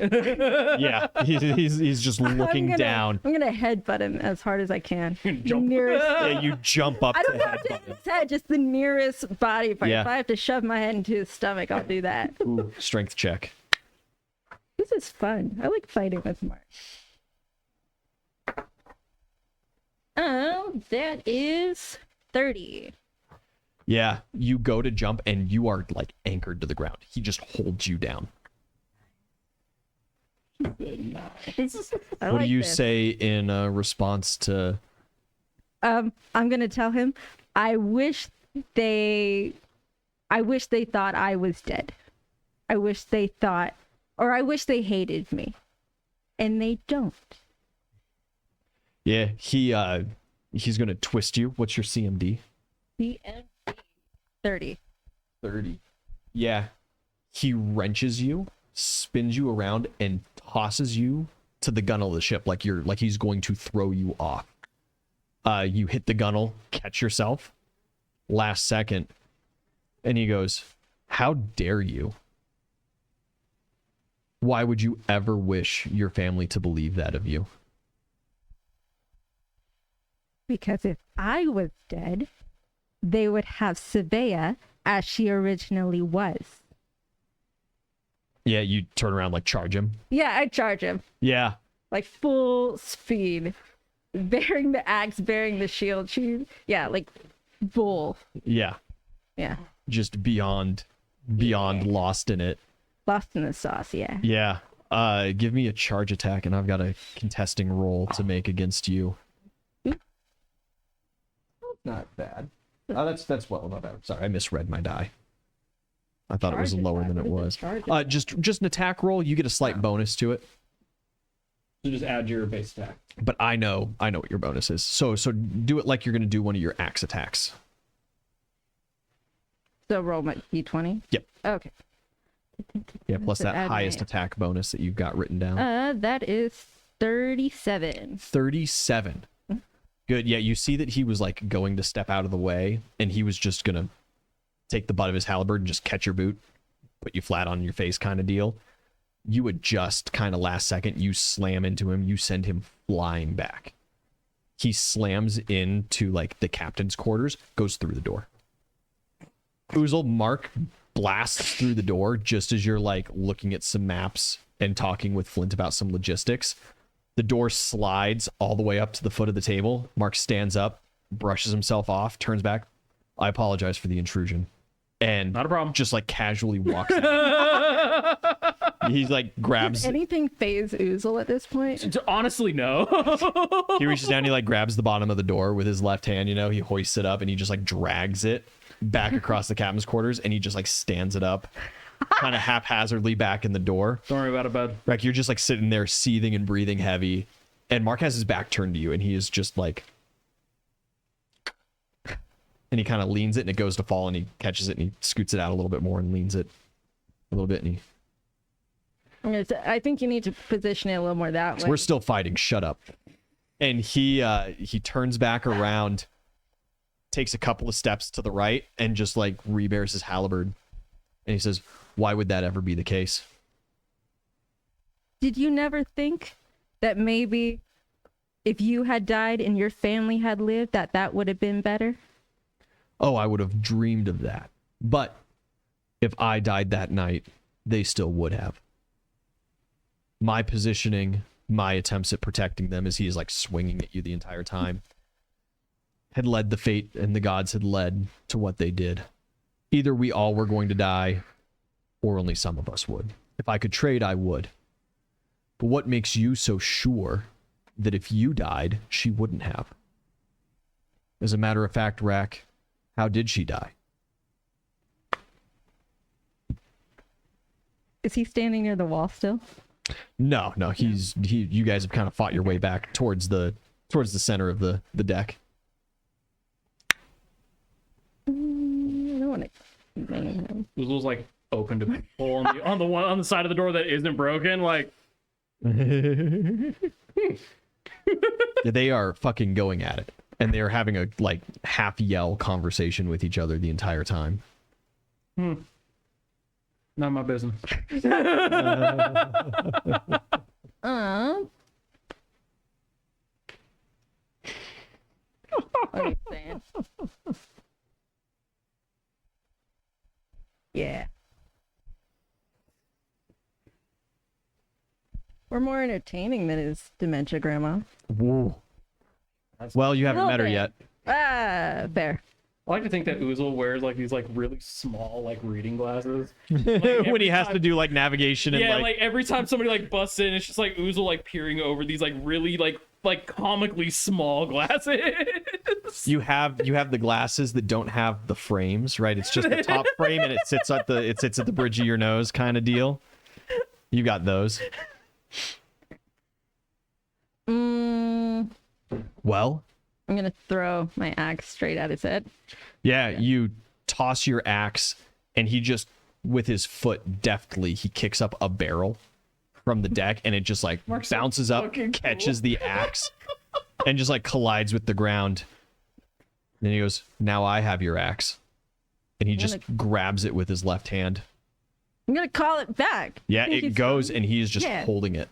Yeah, he's just looking down. I'm gonna headbutt him as hard as I can. Jump. Nearest. Yeah, you jump up I to don't have to headbutt hit him. his head, just the nearest body part. Yeah. If I have to shove my head into his stomach, I'll do that. Ooh, strength check. This is fun. I like fighting with Mark. Oh, that is 30. Yeah, you go to jump, and you are like anchored to the ground. He just holds you down. I What like do you this. say in response to? I'm gonna tell him. I wish they thought I was dead. I wish they thought, or I wish they hated me, and they don't. Yeah, he's gonna twist you. What's your CMD? CMC 30. 30. Yeah, he wrenches you, spins you around, and tosses you to the gunnel of the ship like he's going to throw you off. You hit the gunnel, catch yourself, last second, and he goes, "How dare you? Why would you ever wish your family to believe that of you?" Because if I was dead, they would have Sabea as she originally was. Yeah, you turn around, like, charge him. Yeah, I charge him. Yeah. Like full speed. Bearing the axe, bearing the shield. Yeah, like bull. Yeah. Yeah. Just beyond lost in it. Lost in the sauce, yeah. Yeah. Give me a charge attack, and I've got a contesting roll to make against you. Not bad. Oh, that's well not bad. Sorry, I misread my die. I thought it was Charge lower attack? than it What is was. a charge Just an attack roll. You get a slight bonus to it, So just add your base attack. but I know what your bonus is. So do it like you're gonna do one of your axe attacks. So roll my d20? Yep. Okay. Yeah, plus So that add my- highest attack bonus that you've got written down. That is 37. 37. Good. Yeah, you see that he was like going to step out of the way, and he was just gonna take the butt of his halberd and just catch your boot, put you flat on your face kind of deal. You adjust kind of last second, you slam into him, you send him flying back. He slams into like the captain's quarters, goes through the door. Oozle, Mark blasts through the door just as you're like looking at some maps and talking with Flint about some logistics. The door slides all the way up to the foot of the table. Mark stands up, brushes himself off, turns back. "I apologize for the intrusion." And Not a problem. just like casually walks out. He's like grabs, Anything phase Oozle at this point? Honestly, no. he reaches down, he like grabs the bottom of the door with his left hand, he hoists it up and he just like drags it back across the captain's quarters, and he just like stands it up kind of haphazardly back in the door. Don't worry about it, bud. Like you're just like sitting there seething and breathing heavy, and Mark has his back turned to you, and he is just like, and he kind of leans it, and it goes to fall, and he catches it, and he scoots it out a little bit more and leans it a little bit, and I think you need to position it a little more that way. we're still fighting. Shut up. And he turns back around, takes a couple of steps to the right, and just like rebears his halberd, and he says, "Why would that ever be the case?" Did you never think that maybe if you had died and your family had lived, that would have been better? Oh, I would have dreamed of that. But if I died that night, they still would have. My positioning, my attempts at protecting them as he is like swinging at you the entire time, had led the fate, and the gods had led to what they did. Either we all were going to die, or only some of us would. If I could trade, I would. But what makes you so sure that if you died, she wouldn't have? As a matter of fact, Rack, how did she die? Is he standing near the wall still? No, you guys have kind of fought your way back towards the center of the deck. I don't want to name him. Oozle's like open to pull on the side of the door that isn't broken. Like, Yeah, they are fucking going at it. And they're having a like half yell conversation with each other the entire time. Not my business. What are you saying? Yeah. We're more entertaining than his dementia grandma. Whoa. Well, you haven't Little met her bit. yet. Ah, fair. I like to think that Oozle wears like these like really small like reading glasses. When he has to do like navigation and Yeah, like like every time somebody like busts in, it's just like Oozle like peering over these like really like comically small glasses. you have the glasses that don't have the frames, right? It's just the top frame and it sits at the bridge of your nose kind of deal. You got those. Well, I'm gonna throw my axe straight at his head. yeah, you toss your axe and he just with his foot deftly he kicks up a barrel from the deck and it just like bounces up, catches the axe and just like collides with the ground. Then he goes, "Now I have your axe." And he just grabs it with his left hand. I'm gonna call it back. Yeah, I think it he's goes fine. and he is just Yeah. holding it.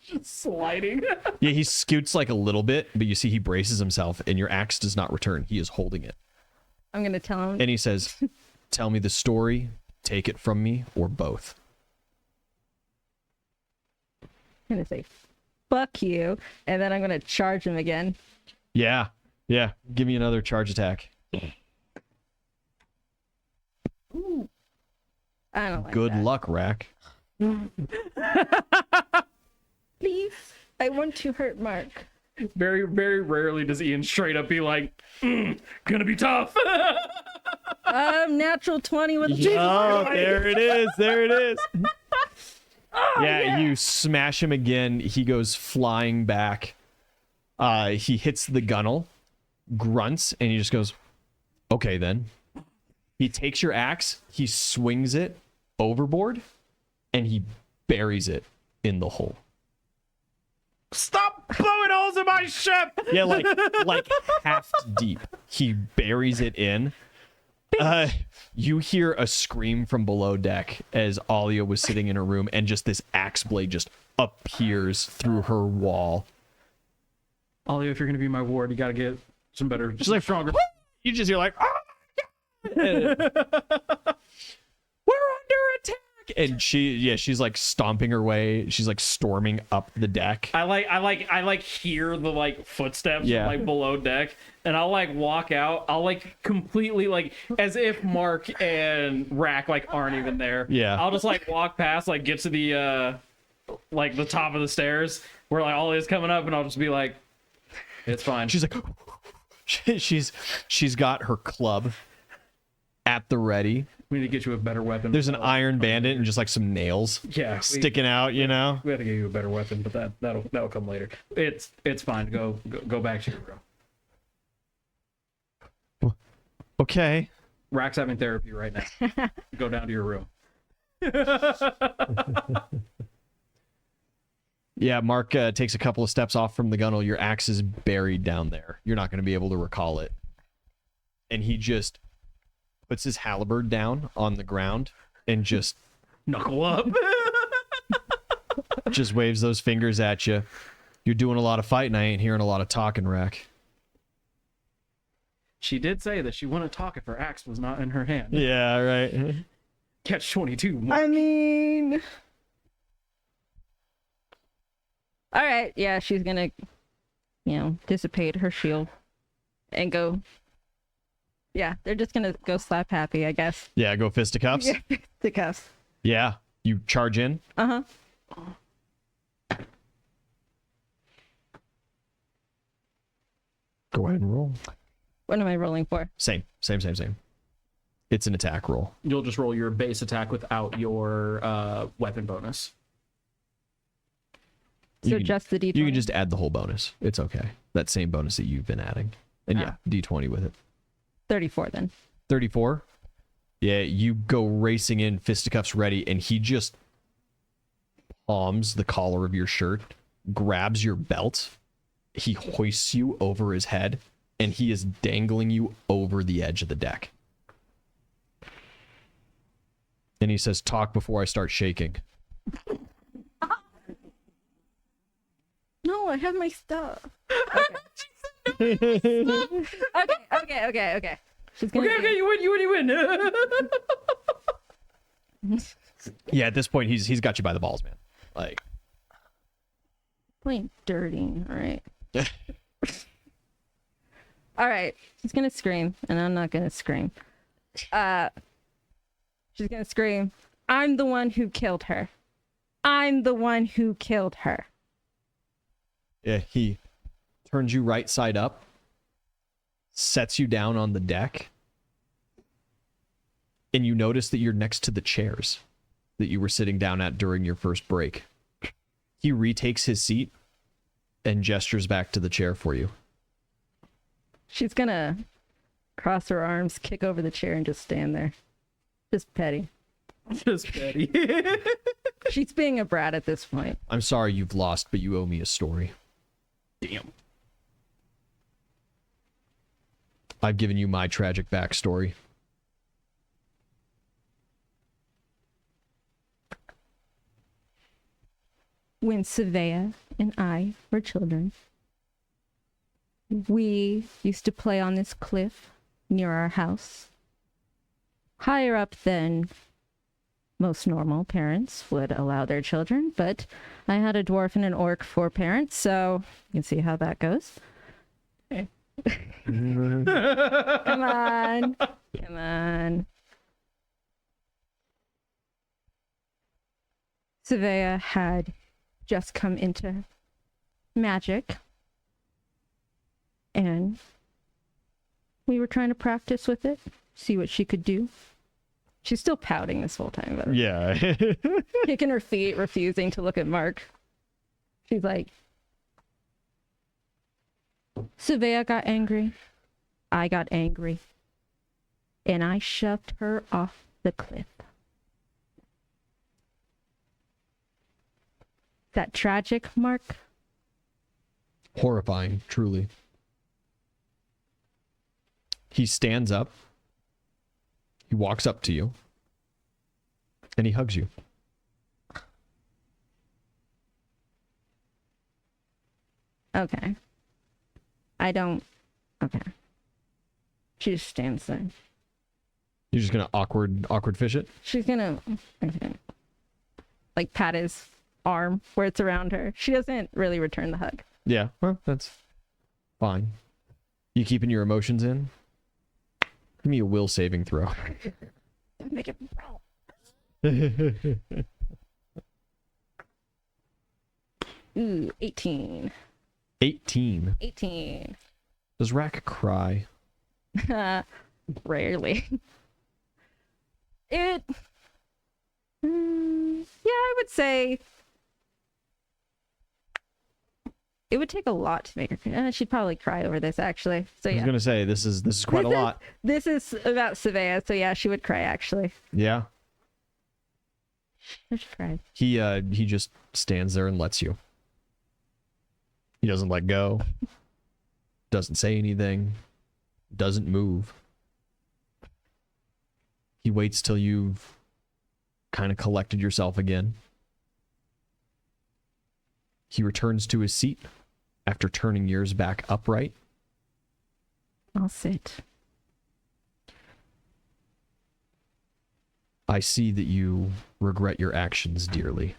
Just sliding. Yeah, he scoots like a little bit, but you see he braces himself and your axe does not return. He is holding it. I'm gonna tell him. And he says, "Tell me the story, take it from me, or both." I'm gonna say, "Fuck you," and then I'm gonna charge him again. Yeah. Give me another charge attack. Ooh. I don't like Good that. luck, Rack. Please, I want to hurt Mark. Very, very rarely does Ian straight up be like, gonna be tough. Natural 20 with a Oh, there it is. There it is. Yeah, you smash him again. He goes flying back. He hits the gunnel, grunts, and he just goes, "Okay, then." He takes your axe, he swings it overboard, and he buries it in the hole. Stop blowing holes in my ship. Yeah, like half deep. He buries it in. You hear a scream from below deck as Alia was sitting in her room, and just this axe blade just appears through her wall. Ollie, if you're gonna be my ward, you gotta get some better. She's like, stronger. You just hear like, "Oh my God." We're under attack. And she's like stomping her way. She's like storming up the deck. I hear the like footsteps Yeah. from, like below deck, and I'll like walk out. I'll like completely like as if Mark and Rack like aren't even there. Yeah. I'll just like walk past, like get to the like the top of the stairs where like all is coming up, and I'll just be like, "It's fine." She's like, she's got her club at the ready. We need to get you a better weapon. There's an iron bandit and just like some nails Yeah, sticking out, you know? We have to get you a better weapon, but that'll come later. It's fine. Go back to your room. Okay. Rack's having therapy right now. Go down to your room. Yeah, Mark takes a couple of steps off from the gunnel. Your axe is buried down there. You're not going to be able to recall it. And he just puts his halberd down on the ground and just Knuckle up. just waves those fingers at you. You're doing a lot of fighting. I ain't hearing a lot of talking, Rack. She did say that she wouldn't talk if her axe was not in her hand. Yeah, right. Catch 22. I mean, all right, yeah, she's gonna, dissipate her shield and go. Yeah, they're just gonna go slap happy, I guess. Yeah, go fisticuffs. Yeah, the cuffs. Yeah, you charge in. Uh huh. Go ahead and roll. What am I rolling for? Same. It's an attack roll. You'll just roll your base attack without your weapon bonus. So You can- just the D20. You can just add the whole bonus. It's okay. That same bonus that you've been adding. And yeah, D20 with it. 34 then. 34. Yeah, you go racing in, fisticuffs ready, and he just palms the collar of your shirt, grabs your belt, he hoists you over his head, and he is dangling you over the edge of the deck. And he says, "Talk before I start shaking." No, I have my stuff. Okay. Okay. She's gonna you win. Yeah, at this point, he's got you by the balls, man. Like, playing dirty. All right. All right. She's gonna scream, and I'm not gonna scream. She's gonna scream, "I'm the one who killed her. I'm the one who killed her." yeah, he turns you right side up, sets you down on the deck, and you notice that you're next to the chairs that you were sitting down at during your first break. He retakes his seat and gestures back to the chair for you. She's gonna cross her arms, kick over the chair, and just stand there. Just petty. Just petty. She's being a brat at this point. "I'm sorry you've lost, but you owe me a story. Damn. I've given you my tragic backstory. When Savea and I were children, we used to play on this cliff near our house, higher up than most normal parents would allow their children, but I had a dwarf and an orc for parents, so you can see how that goes. Hey. Come on. Come on. Savea had just come into magic, and we were trying to practice with it, see what she could do. She's still pouting this whole time, but Yeah. kicking her feet, refusing to look at Mark. She's like, Savea got angry. I got angry. And I shoved her off the cliff. Is that tragic, Mark? Horrifying, truly. He stands up. He walks up to you. And he hugs you. Okay. Okay. She just stands there. You're just gonna awkward fish it? She's gonna, okay, like, pat his arm where it's around her. She doesn't really return the hug. Yeah, well, that's fine. You keeping your emotions in? Give me a will saving throw. Make it roll. 18. 18. 18. Does Rack cry? Rarely. Yeah, I would say it would take a lot to make her cry. She'd probably cry over this, actually. So I was yeah, gonna say this is quite a lot. this is about Savea, so yeah, she would cry, actually. Yeah. She cried. He just stands there and lets you. He doesn't let go. Doesn't say anything. Doesn't move. He waits till you've kind of collected yourself again. He returns to his seat after turning yours back upright. I'll sit. I see that you regret your actions dearly.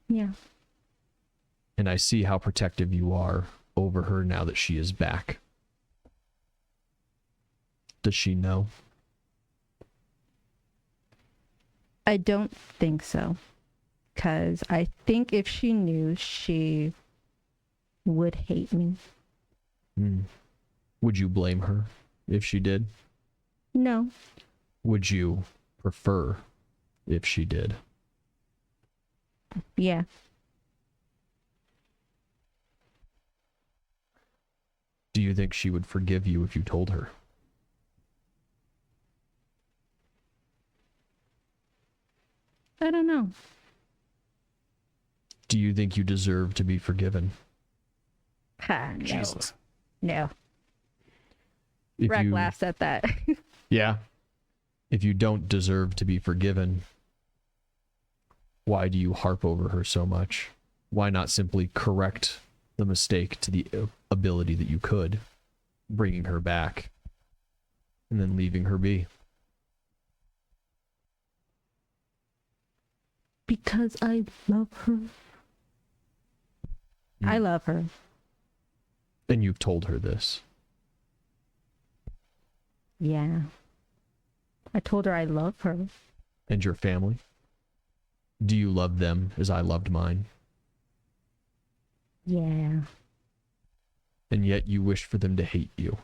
Yeah. And I see how protective you are over her now that she is back. Does she know? I don't think so. Because I think if she knew, she would hate me. Would you blame her if she did? No. Would you prefer if she did? Yeah. Do you think she would forgive you if you told her? I don't know. Do you think you deserve to be forgiven? Ha, no. Jesus. No. If Rack you, laughs at that. Yeah. If you don't deserve to be forgiven, why do you harp over her so much? Why not simply correct the mistake to the ability that you could, bringing her back, and then leaving her be? Because I love her. I love her. And you've told her this. Yeah. I told her I love her. And your family? Do you love them as I loved mine? Yeah. And yet you wish for them to hate you.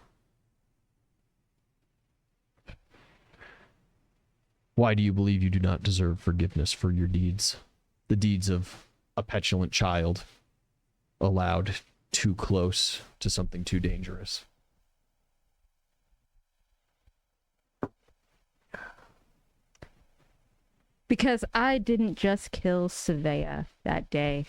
Why do you believe you do not deserve forgiveness for your deeds? The deeds of a petulant child allowed too close to something too dangerous. Because I didn't just kill Savea that day.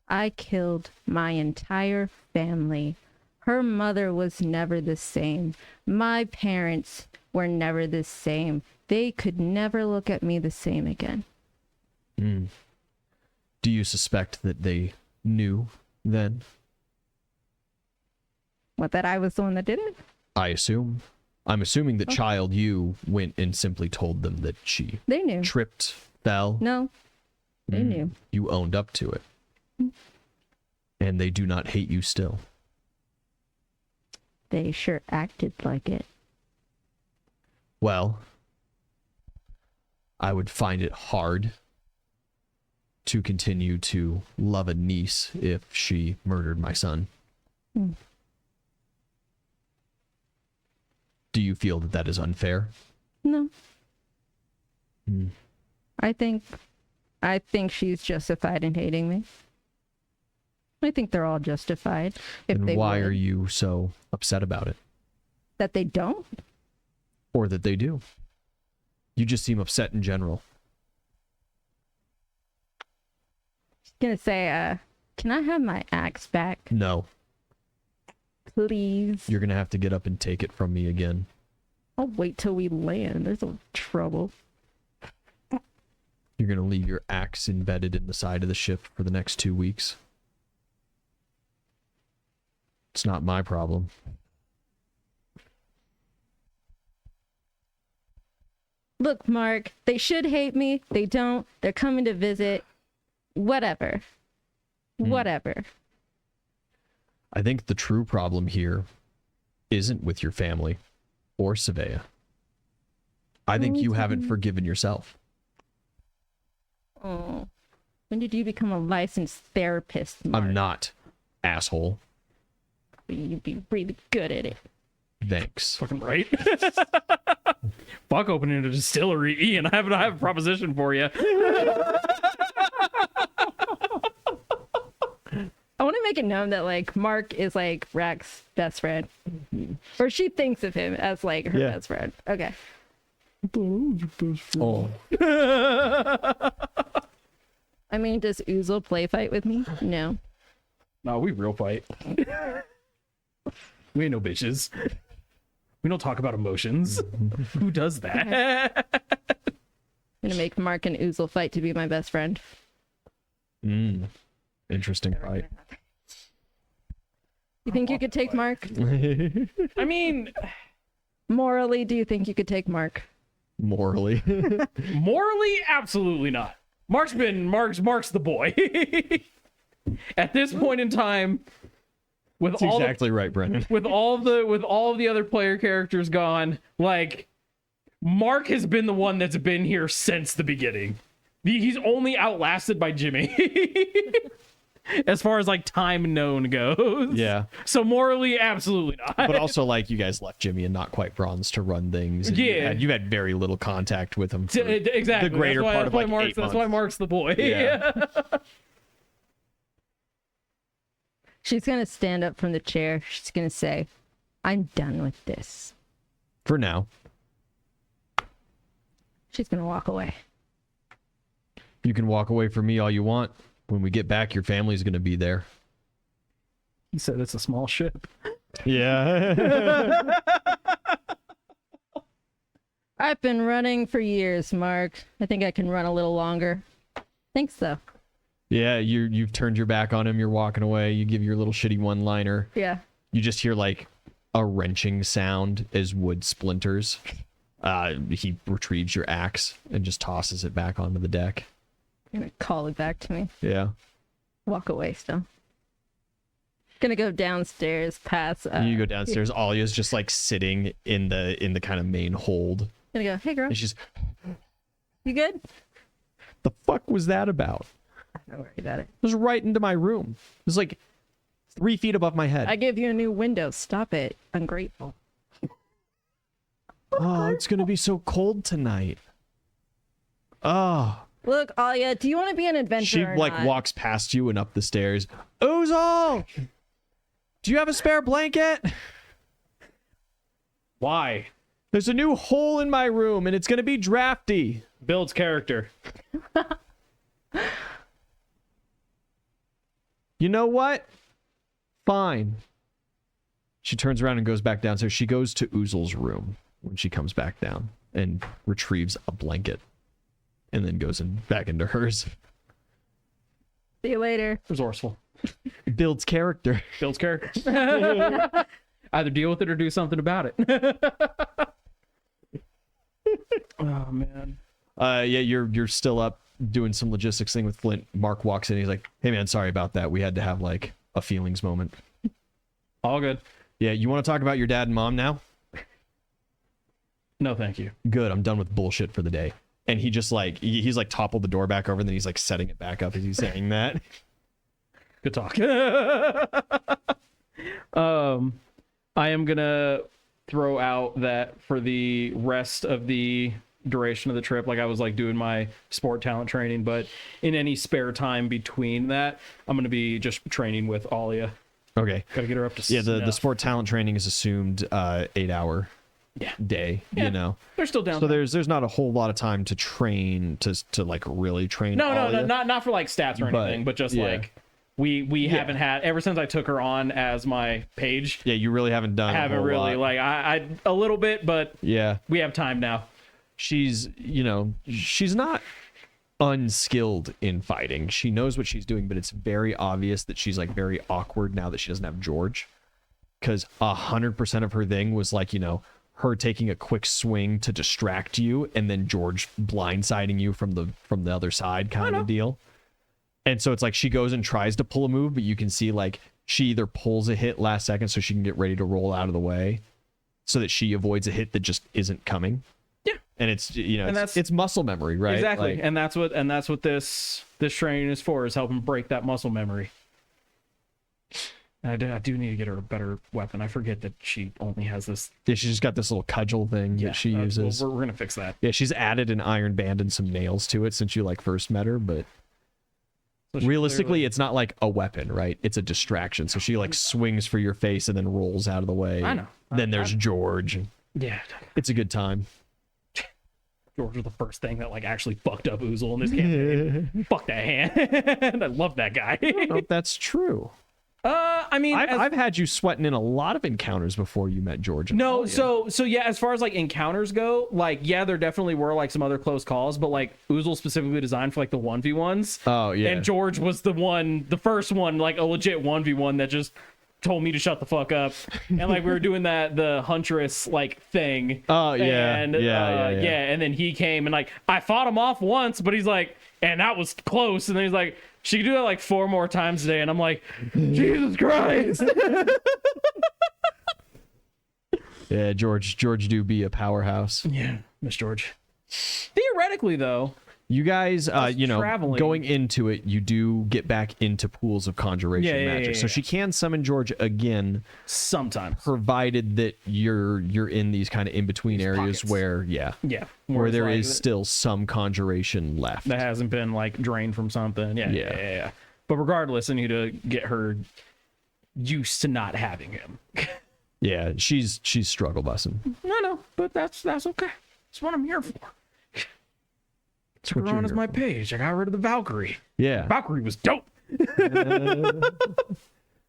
I killed my entire family. Her mother was never the same. My parents were never the same. They could never look at me the same again. Do you suspect that they knew then? What, that I was the one that did it? I assume. I'm assuming that child you went and simply told them that she They knew. tripped, fell. No, they knew. You owned up to it. And they do not hate you still. They sure acted like it. Well, I would find it hard to continue to love a niece if she murdered my son. Do you feel that that is unfair? No. I think she's justified in hating me. I think they're all justified. If And they why would. are you so upset about it? That they don't? Or that they do? You just seem upset in general. She's gonna say, can I have my axe back, No, please? you're going to have to get up and take it from me again. I'll wait till we land. There's no trouble. You're going to leave your axe embedded in the side of the ship for the next 2 weeks. It's not my problem. Look, Mark, they should hate me. They don't. They're coming to visit. Whatever. Whatever. I think the true problem here isn't with your family or Savea. I think you haven't forgiven yourself. Oh. When did you become a licensed therapist, Mark? I'm not, asshole. You'd be really good at it. Thanks. Fucking right. Fuck opening a distillery, Ian. I have a proposition for you. I want to make it known that, like, Mark is, like, Rack's best friend. Or she thinks of him as, like, her best friend. Okay. Oh, I mean, does Oozle play fight with me? No. No, we real fight. We ain't no bitches. We don't talk about emotions. Who does that? I'm gonna make Mark and Oozle fight to be my best friend. interesting fight. You think you could take Mark? I mean, Morally, do you think you could take Mark? Morally. morally, absolutely not. Mark's the boy. At this point in time, with That's all exactly right, Brennan. with all of the other player characters gone, like, Mark has been the one that's been here since the beginning. He's only outlasted by Jimmy. As far as, like, time known goes. Yeah. So morally, absolutely not. But also, like, you guys left Jimmy and Not Quite Bronze to run things. And Yeah. you had very little contact with him. For Exactly. The greater part of, like, 8 That's months. why Mark's the boy. Yeah. She's gonna stand up from the chair. She's gonna say, I'm done with this. For now. She's gonna walk away. You can walk away from me all you want. When we get back, your family's gonna be there. He said it's a small ship. Yeah. I've been running for years, Mark. I think I can run a little longer. Think so. Yeah, you've turned your back on him. You're walking away. You give your little shitty one-liner. Yeah. You just hear like a wrenching sound as wood splinters. He retrieves your axe and just tosses it back onto the deck. Gonna call it back to me. Yeah. Walk away still. Gonna go downstairs past. You go downstairs. Alia's just like sitting in the kind of main hold. Gonna go, hey girl, And she's, you good? the fuck was that about? Don't worry about it. It was right into my room. It was like 3 feet above my head. I gave you a new window. Stop it. Ungrateful. Oh, it's gonna be so cold tonight. Oh. Look, Alia, do you want to be an adventurer? She or like not? walks past you and up the stairs. Oozle! Do you have a spare blanket? Why? There's a new hole in my room and it's gonna be drafty. Builds character. You know what? Fine. She turns around and goes back downstairs. She goes to Oozle's room when she comes back down and retrieves a blanket and then goes back into hers. See you later. Resourceful. Builds character. Builds character. Either deal with it or do something about it. Oh man. Yeah, you're still up doing some logistics thing with Flint. Mark walks in. He's like, "Hey man, sorry about that. We had to have like a feelings moment." All good. Yeah, you want to talk about your dad and mom now? No, thank you. Good. I'm done with bullshit for the day. And he just like he's like toppled the door back over, and then he's like setting it back up as he's saying that. Good talk. I am gonna throw out that for the rest of the duration of the trip, like I was like doing my sport talent training, but in any spare time between that, I'm gonna be just training with Alia. Okay. Gotta get her up to Yeah, the snuff. sport talent training is assumed 8-hour Yeah. day, Yeah. you know. They're still down. So there's not a whole lot of time to train to like really train. no, Alia. not for like stats or But, anything, but just yeah. like we haven't had ever since I took her on as my page. Yeah, you really haven't done. I haven't a whole really lot. like I a little bit, but Yeah, we have time now. she's she's not unskilled in fighting. She knows what she's doing, but it's very obvious that she's like very awkward now that she doesn't have George, because 100% of her thing was like her taking a quick swing to distract you and then George blindsiding you from the other side kind of deal. And so it's like she goes and tries to pull a move, but you can see like she either pulls a hit last second so she can get ready to roll out of the way so that she avoids a hit that just isn't coming. Yeah. And it's And it's muscle memory, right? Exactly. Like, And that's what this training is for, is helping break that muscle memory. I do need to get her a better weapon. I forget that she only has this. yeah, she's just got this little cudgel thing that she uses. We're gonna fix that. Yeah, she's added an iron band and some nails to it since you like first met her, but So she realistically clearly- it's not like a weapon, right? It's a distraction. So she like swings for your face and then rolls out of the way. I know. Then there's George. Yeah. It's a good time. George was the first thing that like actually fucked up Oozle in this campaign. Fuck that hand. I love that guy. I don't know if that's true. I mean, I've had you sweating in a lot of encounters before you met George. and no, Alia. so yeah, as far as like encounters go, like yeah, there definitely were like some other close calls, but like Oozle specifically designed for like the 1v1s. Oh yeah. And George was the first one, like a legit 1v1 that just told me to shut the fuck up. And like we were doing the Huntress like thing. Oh yeah. And yeah. and then he came and like I fought him off once, but he's like, and that was close. And then he's like, she could do that like 4 more times today, and I'm like, Jesus Christ. Yeah, George do be a powerhouse. Yeah, Miss George. Theoretically, though, You guys, traveling. going into it, you do get back into pools of conjuration magic. So she can summon George again, sometimes. provided that you're in these kind of in between areas pockets. where Yeah. where it's there like, is still some conjuration left. that hasn't been like drained from something. Yeah. Yeah. But regardless, I need to get her used to not having him. Yeah, she's struggle bussing. No, but that's okay. That's what I'm here for. Took her on as my page. I got rid of the Valkyrie. Yeah. Valkyrie was dope.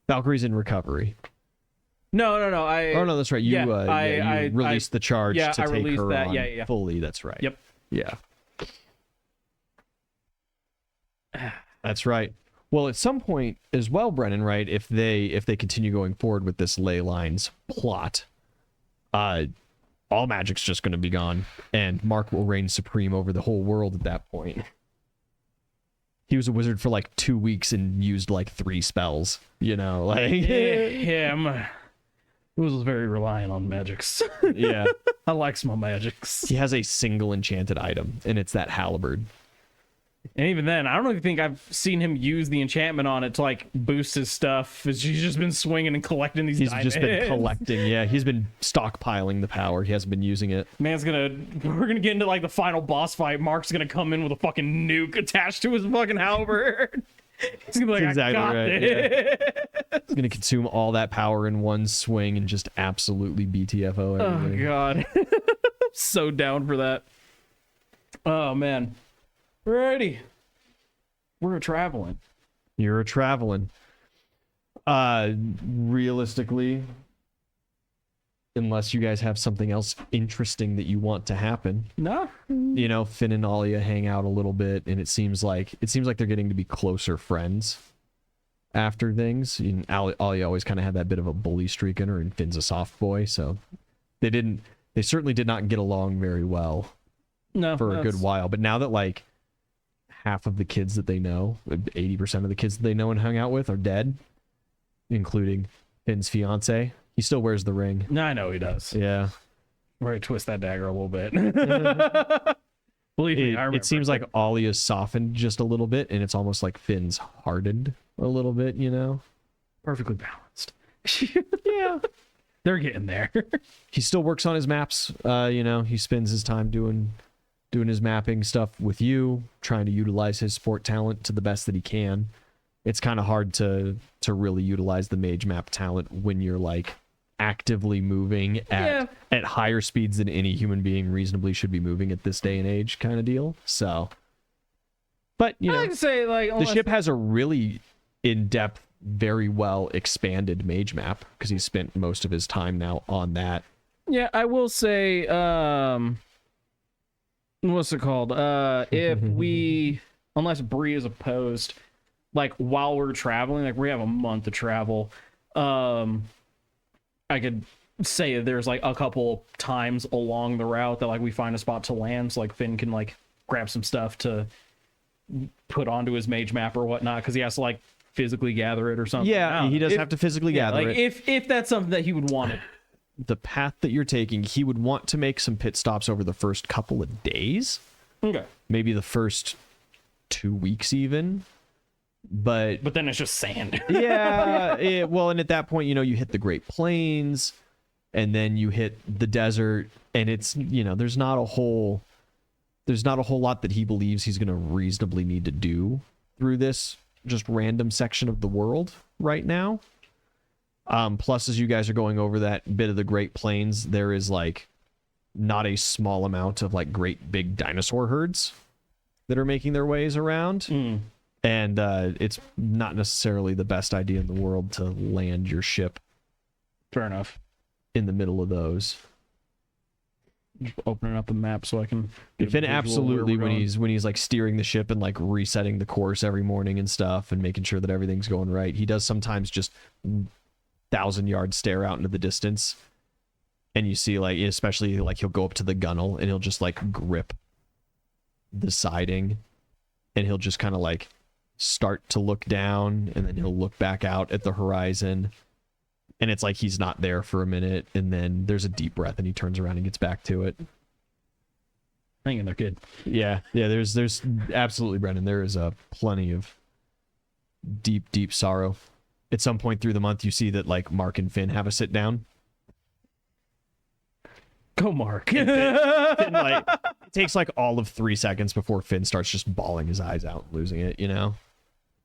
Valkyrie's in recovery. No. Oh no, that's right. You you released the charge to take her on fully. That's right. Yep. Yeah. That's right. Well, at some point as well, Brennan, right? If they continue going forward with this ley lines plot, all magic's just going to be gone, and Mark will reign supreme over the whole world at that point. He was a wizard for like 2 weeks and used like 3 spells. You know, like yeah. He was very reliant on magics. Yeah. I likes my magics. He has a single enchanted item, and it's that halberd. And even then, I don't even think I've seen him use the enchantment on it to like boost his stuff. He's just been swinging and collecting these diamonds. He's just been collecting. Yeah, he's been stockpiling the power. He hasn't been using it. We're gonna get into like the final boss fight. Mark's gonna come in with a fucking nuke attached to his fucking halberd. He's gonna be like, exactly I got it. Yeah. He's gonna consume all that power in one swing and just absolutely BTFO everything. Oh god. I'm so down for that. Oh man. Alrighty. We're traveling. You're a traveling. Realistically, unless you guys have something else interesting that you want to happen. No. You know, Finn and Alia hang out a little bit, and it seems like they're getting to be closer friends after things. You know, Alia always kind of had that bit of a bully streak in her, and Finn's a soft boy, so they certainly did not get along very well for a good while. But now that like half of the kids that they know, 80% of the kids that they know and hung out with are dead, including Finn's fiance. He still wears the ring. No, I know he does. Yeah. We're gonna twist that dagger a little bit. Believe me, I remember. It seems like Alia's softened just a little bit, and it's almost like Finn's hardened a little bit, you know? Perfectly balanced. Yeah. They're getting there. He still works on his maps. You know, he spends his time doing his mapping stuff with you, trying to utilize his sport talent to the best that he can. It's kind of hard to really utilize the mage map talent when you're like actively moving at higher speeds than any human being reasonably should be moving at this day and age, kind of deal. So, but you know, I'd say like the ship has a really in-depth, very well expanded mage map because he's spent most of his time now on that. Yeah, I will say, what's it called? If we, unless Bree is opposed, like while we're traveling, like we have a month to travel, I could say there's like a couple times along the route that like we find a spot to land, so like Finn can like grab some stuff to put onto his mage map or whatnot, because he has to like physically gather it or something. Yeah, he does have to physically gather like it. If that's something that he would want. The path that you're taking, he would want to make some pit stops over the first couple of days. Okay. Maybe the first 2 weeks even. But then it's just sand. Yeah. Well, and at that point, you know, you hit the Great Plains and then you hit the desert, and it's, you know, there's not a whole lot that he believes he's going to reasonably need to do through this just random section of the world right now. Plus, as you guys are going over that bit of the Great Plains, there is like not a small amount of like great big dinosaur herds that are making their ways around. And it's not necessarily the best idea in the world to land your ship. Fair enough. In the middle of those. Just opening up the map so I can. Finn absolutely, when he's like steering the ship and like resetting the course every morning and stuff and making sure that everything's going right, he does sometimes just 1,000-yard stare out into the distance, and you see like, especially like he'll go up to the gunnel and he'll just like grip the siding, and he'll just kind of like start to look down, and then he'll look back out at the horizon, and it's like he's not there for a minute, and then there's a deep breath and he turns around and gets back to it. Hang in there, kid. Yeah, there's absolutely, Brendan, there is a plenty of deep sorrow. At some point through the month, you see that like Mark and Finn have a sit down. Go, Mark. Finn, like, it takes like all of 3 seconds before Finn starts just bawling his eyes out, losing it, you know?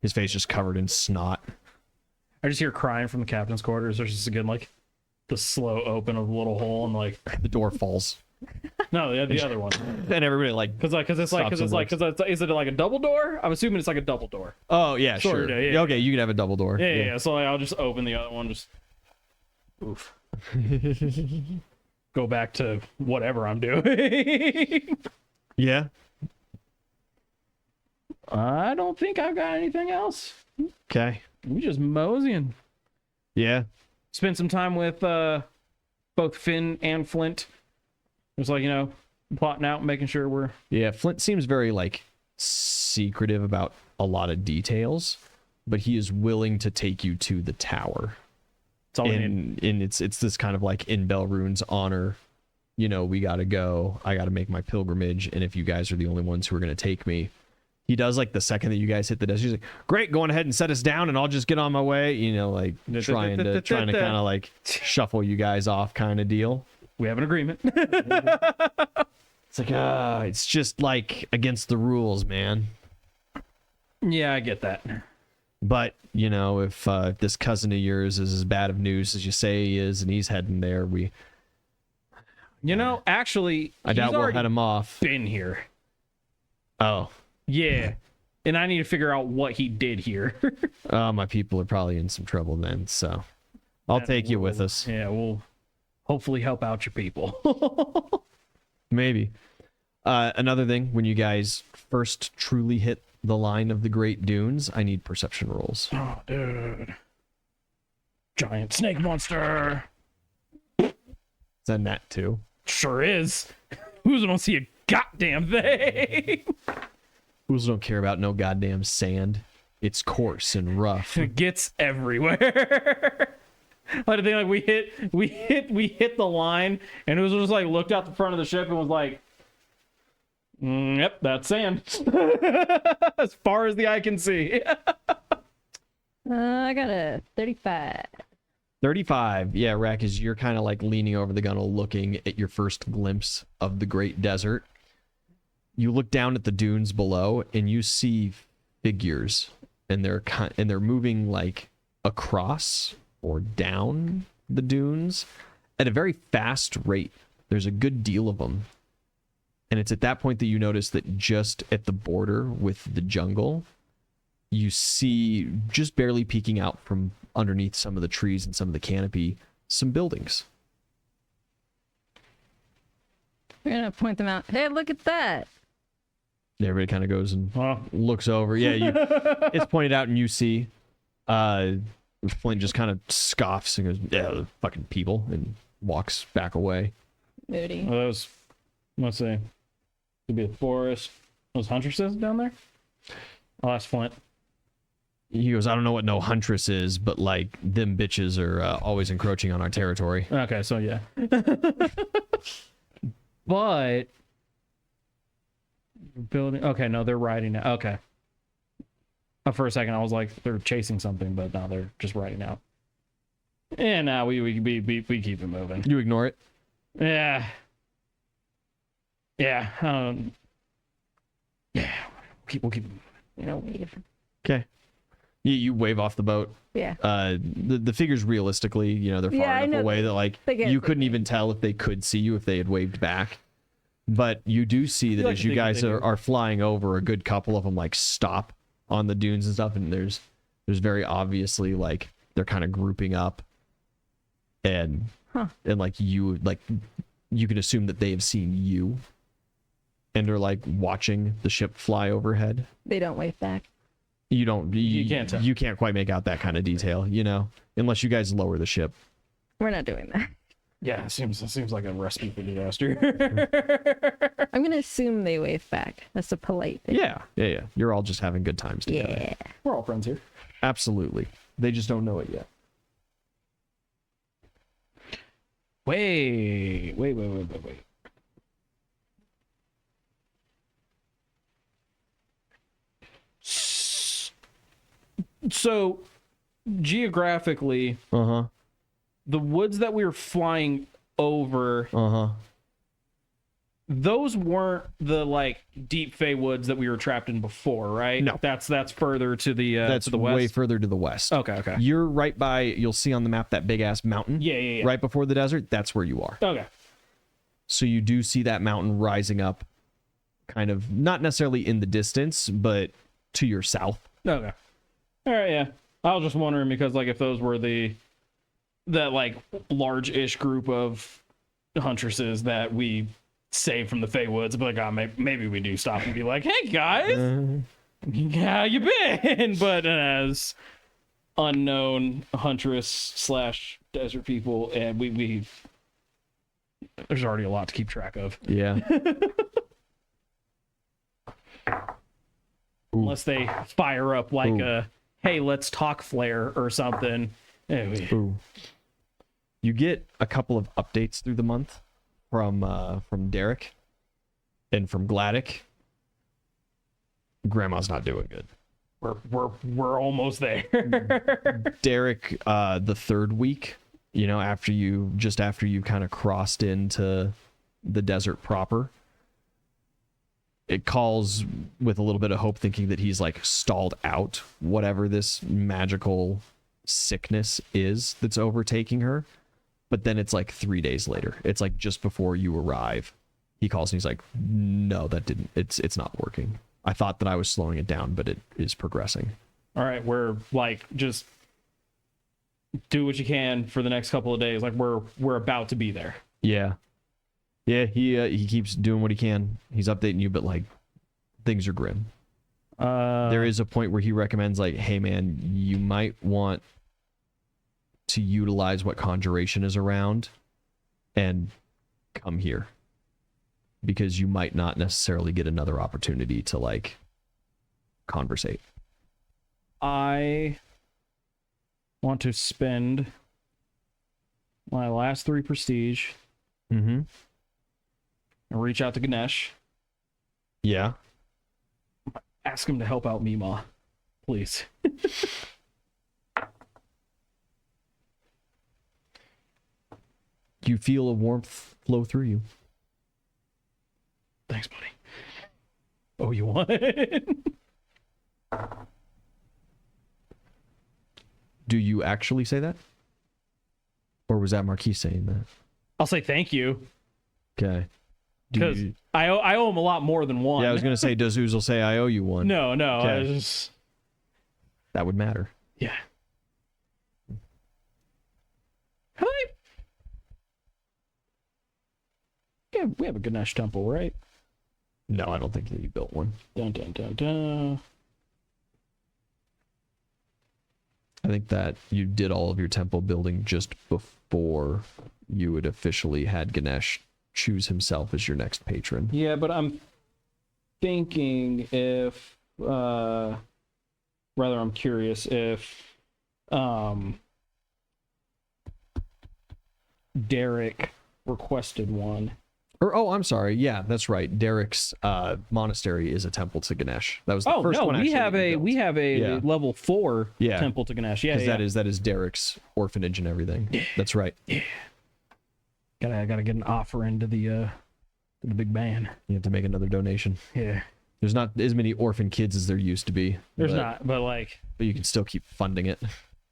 His face just covered in snot. I just hear crying from the captain's quarters. There's just again like the slow open of the little hole, and like the door falls. No, the other one. And everybody like, Because is it like a double door? I'm assuming it's like a double door. oh yeah, Sort sure. of, yeah. Okay, you can have a double door. Yeah. So like, I'll just open the other one. Just oof. Go back to whatever I'm doing. Yeah. I don't think I've got anything else. Okay. We just moseying. Yeah. Spend some time with both Finn and Flint. Just like, plotting out, making sure we're... Yeah, Flint seems very like secretive about a lot of details, but he is willing to take you to the tower. It's all we need. And it's this kind of like in Belrune's honor, we gotta go. I gotta make my pilgrimage, and if you guys are the only ones who are gonna take me, he does like the second that you guys hit the desert, he's like, "Great, go on ahead and set us down, and I'll just get on my way." Like trying to kind of like shuffle you guys off, kind of deal. We have an agreement. It's like, it's just like against the rules, man. Yeah, I get that. But if this cousin of yours is as bad of news as you say he is, and he's heading there, actually, I doubt we'll head him off. Been here. Oh. Yeah. And I need to figure out what he did here. My people are probably in some trouble then, so I'll take you with us. Yeah, we'll hopefully help out your people. Maybe. Another thing, when you guys first truly hit the line of the Great Dunes, I need perception rolls. Oh, dude. Giant snake monster. Is that nat 2? Sure is. Who's gonna see a goddamn thing? Fools don't care about no goddamn sand. It's coarse and rough. It gets everywhere. I think like we hit the line, and it was just like looked out the front of the ship and was like, yep, that's sand. As far as the eye can see. I got a 35. 35. Yeah, Rack, as you're kind of like leaning over the gunwale looking at your first glimpse of the Great Desert. You look down at the dunes below and you see figures, and they're moving like across or down the dunes at a very fast rate. There's a good deal of them. And it's at that point that you notice that just at the border with the jungle, you see, just barely peeking out from underneath some of the trees and some of the canopy, some buildings. We're going to point them out. Hey, look at that. Everybody kind of goes and looks over. Yeah, it's pointed out, and you see Flint just kind of scoffs and goes, "Yeah, fucking people," and walks back away. Moody. Well, those, let's see, could be the forest. Those huntresses down there? I'll ask Flint. He goes, "I don't know what no huntress is, but like them bitches are always encroaching on our territory." Okay, so yeah. But building. Okay, no, they're riding now. Okay. For a second, I was like, they're chasing something, but no, they're just riding out. And now we keep it moving. You ignore it. Yeah. Yeah. Yeah. We'll keep it moving. Okay. You wave off the boat. Yeah. The figures realistically, they're far enough away that like you couldn't even tell if they could see you if they had waved back. But you do see that as you guys are flying over, a good couple of them like stop on the dunes and stuff, and there's very obviously like they're kind of grouping up, and like you can assume that they have seen you, and are like watching the ship fly overhead. They don't wave back. You don't. You can't tell. You can't quite make out that kind of detail, unless you guys lower the ship. We're not doing that. Yeah, it seems like a recipe for disaster. I'm gonna assume they wave back. That's a polite thing. Yeah. You're all just having good times together. Yeah. We're all friends here. Absolutely. They just don't know it yet. Wait. So, geographically, the woods that we were flying over, those weren't the like deep Fey woods that we were trapped in before, right? No, that's further to the that's to the west. Way further to the west. Okay. You're right by. You'll see on the map that big ass mountain. Yeah. Right before the desert. That's where you are. Okay. So you do see that mountain rising up, kind of not necessarily in the distance, but to your south. Okay. All right, yeah. I was just wondering because, like, if those were that like large-ish group of huntresses that we saved from the Feywoods, but like, maybe we do stop and be like, "Hey guys, how you been?" But as unknown huntress slash desert people, and we there's already a lot to keep track of. Yeah. Unless they fire up like a "Hey, let's talk" flare or something. Anyway. Ooh. You get a couple of updates through the month from Derek and from Gladdick. Grandma's not doing good. We're almost there. Derek, the third week, after you kind of crossed into the desert proper, it calls with a little bit of hope, thinking that he's like stalled out whatever this magical sickness is that's overtaking her. But then it's like 3 days later. It's like just before you arrive. He calls and he's like, "No, that didn't. It's not working. I thought that I was slowing it down, but it is progressing." All right, we're like, just do what you can for the next couple of days. Like we're about to be there. Yeah. He keeps doing what he can. He's updating you, but like things are grim. There is a point where he recommends like, "Hey man, you might want to utilize what conjuration is around and come here, because you might not necessarily get another opportunity to like conversate." I want to spend my last 3 prestige Mm-hmm. and reach out to Ganesh. Yeah. Ask him to help out Mima, please. You feel a warmth flow through you. Thanks, buddy. Oh, you want it? Do you actually say that? Or was that Marquis saying that? I'll say thank you. Okay. Because I owe him a lot more than one. Yeah, I was going to say, does Oozle say I owe you one? No. Okay. I just... That would matter. Yeah. Hi. Yeah, we have a Ganesh temple, right? No, I don't think that you built one. Dun, dun, dun, dun. I think that you did all of your temple building just before you had officially had Ganesh choose himself as your next patron. Yeah, but I'm thinking if... rather, I'm curious if... Derek requested one. I'm sorry. Yeah, that's right. Derek's monastery is a temple to Ganesh. That was the first one. We have actually that you built. a level 4 Yeah. temple to Ganesh. Yeah, Because that is Derek's orphanage and everything. Yeah. That's right. Yeah. Gotta get an offer into the big man. You have to make another donation. Yeah. There's not as many orphan kids as there used to be. There's not, but you can still keep funding it.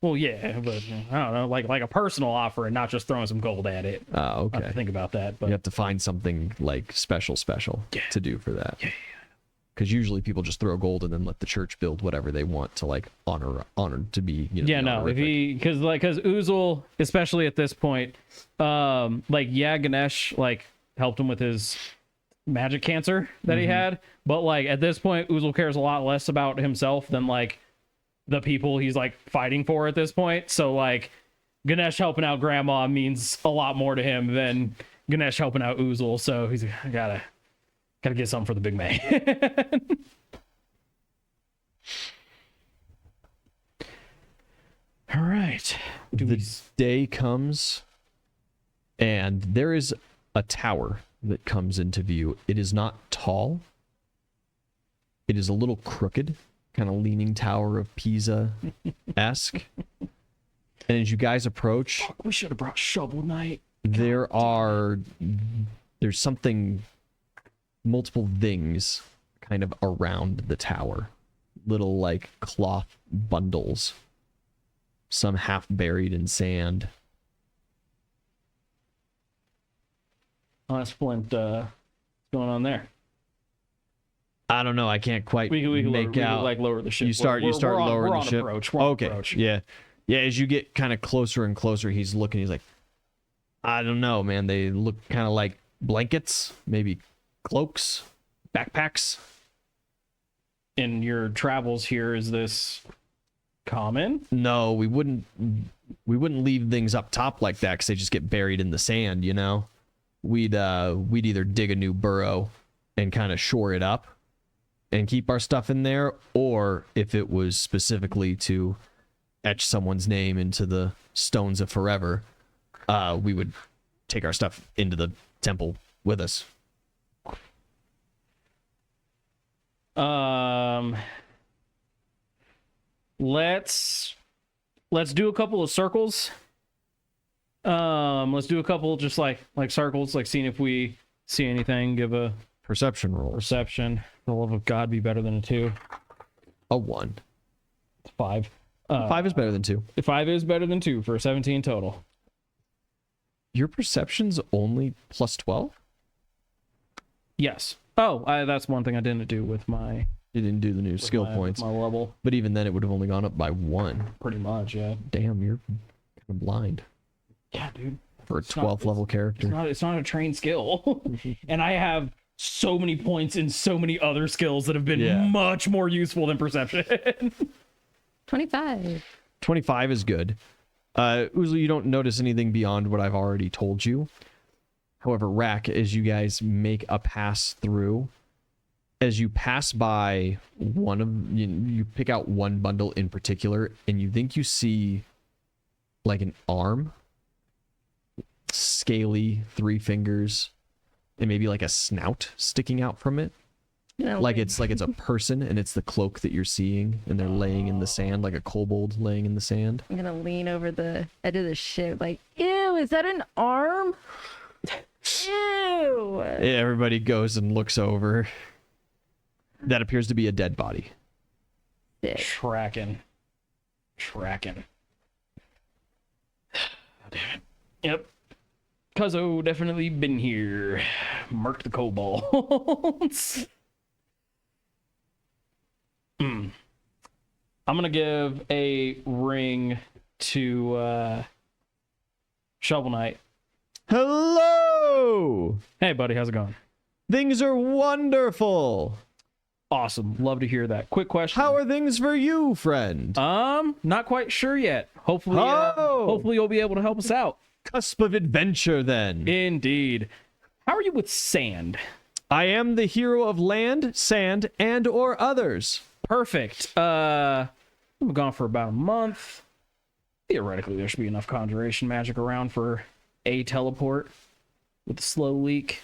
Well, yeah, but I don't know, like a personal offer and not just throwing some gold at it. Oh, okay. I have to think about that, but You have to find something like special to do for that. Yeah. Because usually people just throw gold and then let the church build whatever they want to like honor to be. Yeah, no, if because Oozle, especially at this point, Ganesh helped him with his magic cancer that he had, but at this point, Oozle cares a lot less about himself than the people he's fighting for at this point. So Ganesh helping out Grandma means a lot more to him than Ganesh helping out Oozle. So he's gotta get something for the big man. All right. The day comes, and there is a tower that comes into view. It is not tall. It is a little crooked, kind of leaning tower of Pisa-esque. And as you guys approach, we should have brought Shovel Knight. There's something, multiple things kind of around the tower. Little cloth bundles. Some half buried in sand. Splint, what's going on there? I don't know. I can't quite We make out. like lower the ship. You start lowering the ship. Approach. We're on Okay. approach. Yeah. Yeah. As you get kind of closer and closer, he's looking. He's like, I don't know, man. They look kind of like blankets, maybe cloaks, backpacks. In your travels here, is this common? No, we wouldn't leave things up top like that because they just get buried in the sand. You know, we'd either dig a new burrow and kind of shore it up and keep our stuff in there, or if it was specifically to etch someone's name into the stones of forever, we would take our stuff into the temple with us. Let's do a couple of circles. Let's do a couple just like circles, like seeing if we see anything. Give a Perception roll. perception. For the love of God, be better than a 2. A 1. 5. 5 is better than 2. 5 is better than 2 for a 17 total. Your perception's only plus 12? Yes. Oh, that's one thing I didn't do with my You didn't do the new skill points. My level. But even then, it would have only gone up by 1. Pretty much, yeah. Damn, you're kind of blind Yeah, dude. for a 12th level character. It's not a trained skill. And I have so many points in so many other skills that have been much more useful than perception. 25. 25 is good. Usually you don't notice anything beyond what I've already told you. However, Rack, as you guys make a pass through, as you pass by one of you pick out one bundle in particular, and you think you see like an arm, scaly, 3 fingers, and maybe like a snout sticking out from it. Like it's a person, and it's the cloak that you're seeing, and they're laying in the sand like a kobold laying in the sand. I'm gonna lean over the edge of the ship, like, ew, is that an arm? Ew. Everybody goes and looks over. That appears to be a dead body. Sick. Tracking. Damn it. Yep. Cuzzo definitely been here. Mark the kobolds. I'm gonna give a ring to Shovel Knight. Hello! Hey buddy, how's it going? Things are wonderful! Awesome. Love to hear that. Quick question. How are things for you, friend? Not quite sure yet. Hopefully, Oh! hopefully you'll be able to help us out. Cusp of adventure, then. Indeed. How are you with sand? I am the hero of land, sand, and or others. Perfect. I'm gone for about a month. Theoretically, there should be enough conjuration magic around for a teleport with a slow leak.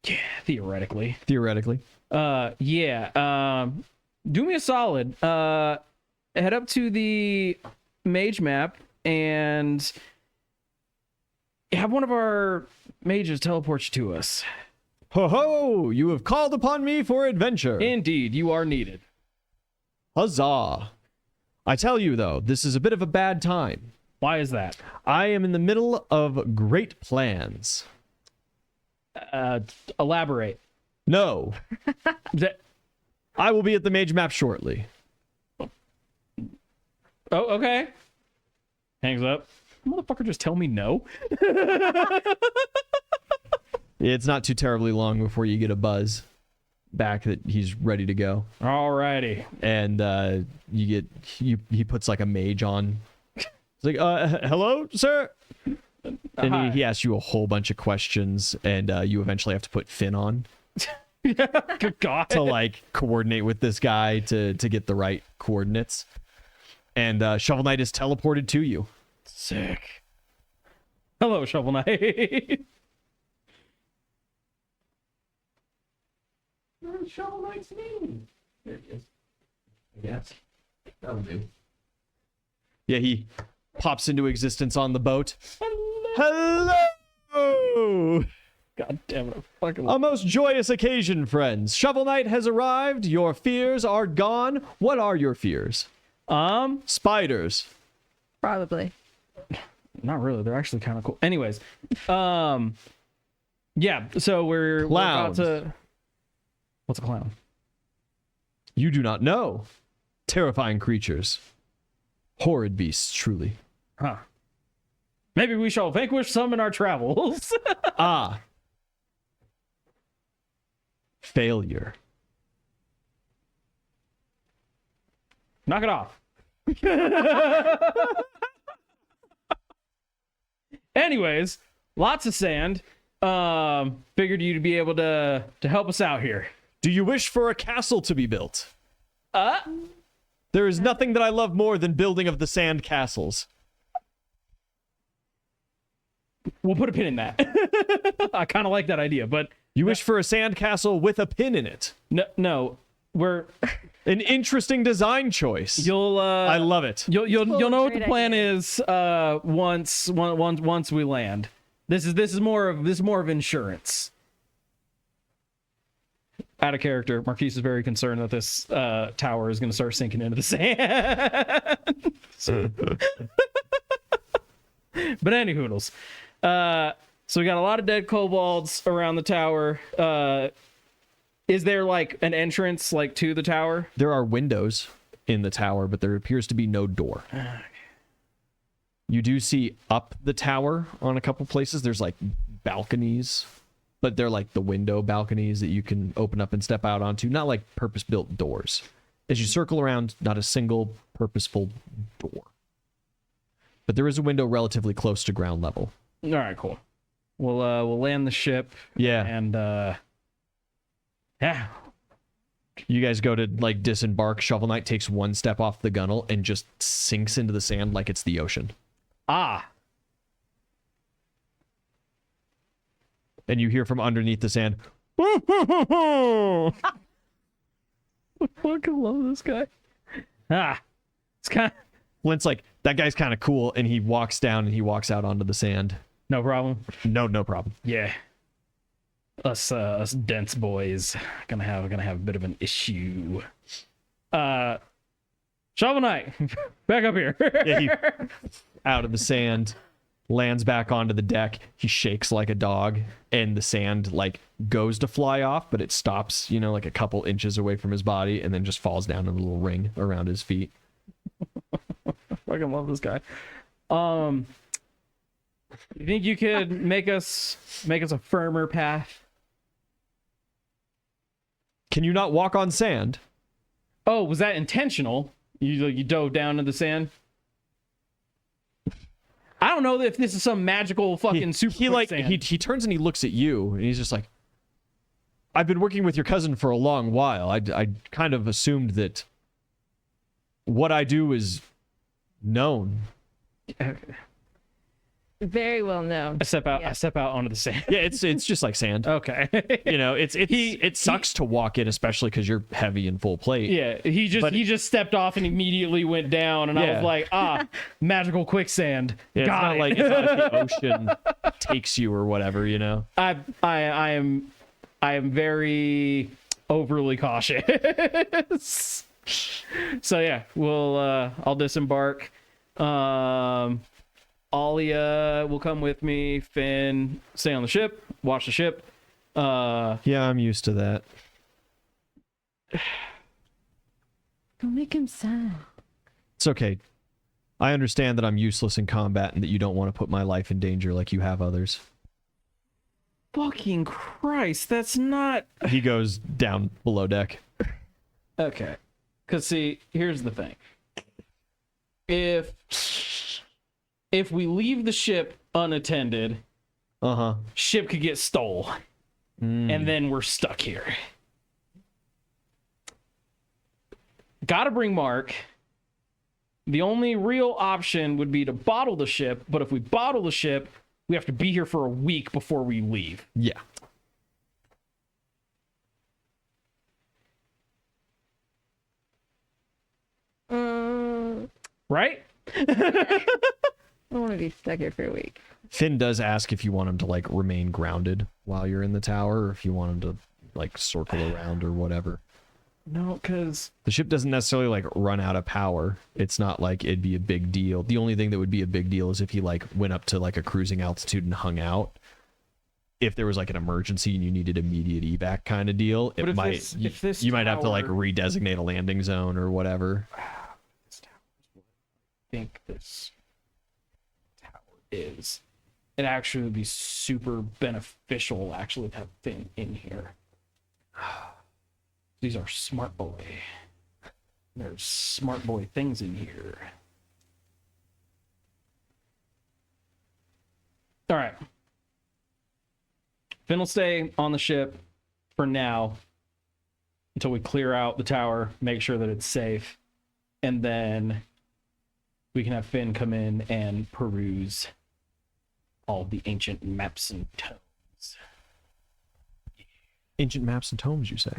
Yeah, theoretically. Yeah. Do me a solid. Head up to the mage map and have one of our mages teleport you to us. Ho ho! You have called upon me for adventure. Indeed, you are needed. Huzzah! I tell you, though, this is a bit of a bad time. Why is that? I am in the middle of great plans. Elaborate. No. I will be at the mage map shortly. Oh, okay. Hangs up. Motherfucker, just tell me no. It's not too terribly long before you get a buzz back that he's ready to go. Alrighty. And he puts like a mage on. It's like, hello, sir? And he asks you a whole bunch of questions, and you eventually have to put Finn on. Good God. To like coordinate with this guy to get the right coordinates. And Shovel Knight is teleported to you. Sick. Hello, Shovel Knight. Where's Shovel Knight's name? There it is. I guess. That'll do. Yeah, he pops into existence on the boat. Hello! God damn it. Fucking... A most joyous occasion, friends. Shovel Knight has arrived. Your fears are gone. What are your fears? Spiders. Probably. not really. They're actually kind of cool. Anyways, yeah. So we're Clowns. about to. What's a clown? You do not know. Terrifying creatures. Horrid beasts, truly. Huh. Maybe we shall vanquish some in our travels. Ah. Failure. Knock it off. Anyways, lots of sand. Figured you'd be able to help us out here. Do you wish for a castle to be built? There is nothing that I love more than building of the sand castles. We'll put a pin in that. I kind of like that idea, but You wish for a sand castle with a pin in it. no, we're An interesting design choice. you'll I love it. you'll know what the Great plan idea. is once we land. This is more of insurance. Out of character, Marquise is very concerned that this tower is going to start sinking into the sand. But anywhoodles. So we got a lot of dead kobolds around the tower. Is there like an entrance like to the tower? There are windows in the tower, but there appears to be no door. You do see up the tower on a couple places. There's like balconies, but they're like the window balconies that you can open up and step out onto, not like purpose-built doors. As you circle around, not a single purposeful door. But there is a window relatively close to ground level. All right, cool. We'll land the ship. Yeah. And yeah. You guys go to like disembark. Shovel Knight takes one step off the gunnel and just sinks into the sand like it's the ocean. Ah. And you hear from underneath the sand, I Fucking love this guy. Ah. It's kind of Flint's like, that guy's kind of cool, and he walks down and he walks out onto the sand. no problem. No problem. Yeah. Us dense boys gonna have a bit of an issue. Shovel Knight, back up here. Yeah, he out of the sand, lands back onto the deck. He shakes like a dog, and the sand like goes to fly off, but it stops, like a couple inches away from his body, and then just falls down in a little ring around his feet. Fucking love this guy. You think you could make us a firmer path? Can you not walk on sand? Oh, was that intentional? You dove down into the sand? I don't know if this is some magical fucking super he like quicksand. he turns and he looks at you, and he's just like, I've been working with your cousin for a long while. I kind of assumed that what I do is known. Very well known. I step out. Yeah. I step out onto the sand. Yeah, it's just like sand. Okay. It sucks to walk in, especially because you're heavy and full plate. Yeah, he just stepped off and immediately went down, and I Yeah. was like, magical quicksand. Yeah, it's Got not it. like the ocean takes you or whatever, I am very overly cautious. So yeah, I'll disembark. Alia will come with me. Finn, stay on the ship. Watch the ship. Yeah, I'm used to that. Don't make him sad. It's okay. I understand that I'm useless in combat and that you don't want to put my life in danger like you have others. Fucking Christ, that's not He goes down below deck. okay. Cause see, here's the thing. If we leave the ship unattended, ship could get stole, and then we're stuck here. Gotta bring Mark. The only real option would be to bottle the ship, but if we bottle the ship, we have to be here for a week before we leave. Yeah. Right? I don't want to be stuck here for a week. Finn does ask if you want him to like remain grounded while you're in the tower, or if you want him to like circle around or whatever. No, because The ship doesn't necessarily like run out of power. It's not like it'd be a big deal. The only thing that would be a big deal is if he like went up to like a cruising altitude and hung out. If there was like an emergency and you needed immediate evac kind of deal, But it if might this- if this you might have to like tower- redesignate a landing zone or whatever. I think this tower is. It actually would be super beneficial actually to have Finn in here. These are smart boy. There's smart boy things in here. All right. Finn will stay on the ship for now until we clear out the tower, make sure that it's safe, and then we can have Finn come in and peruse all the ancient maps and tomes. Ancient maps and tomes, you say?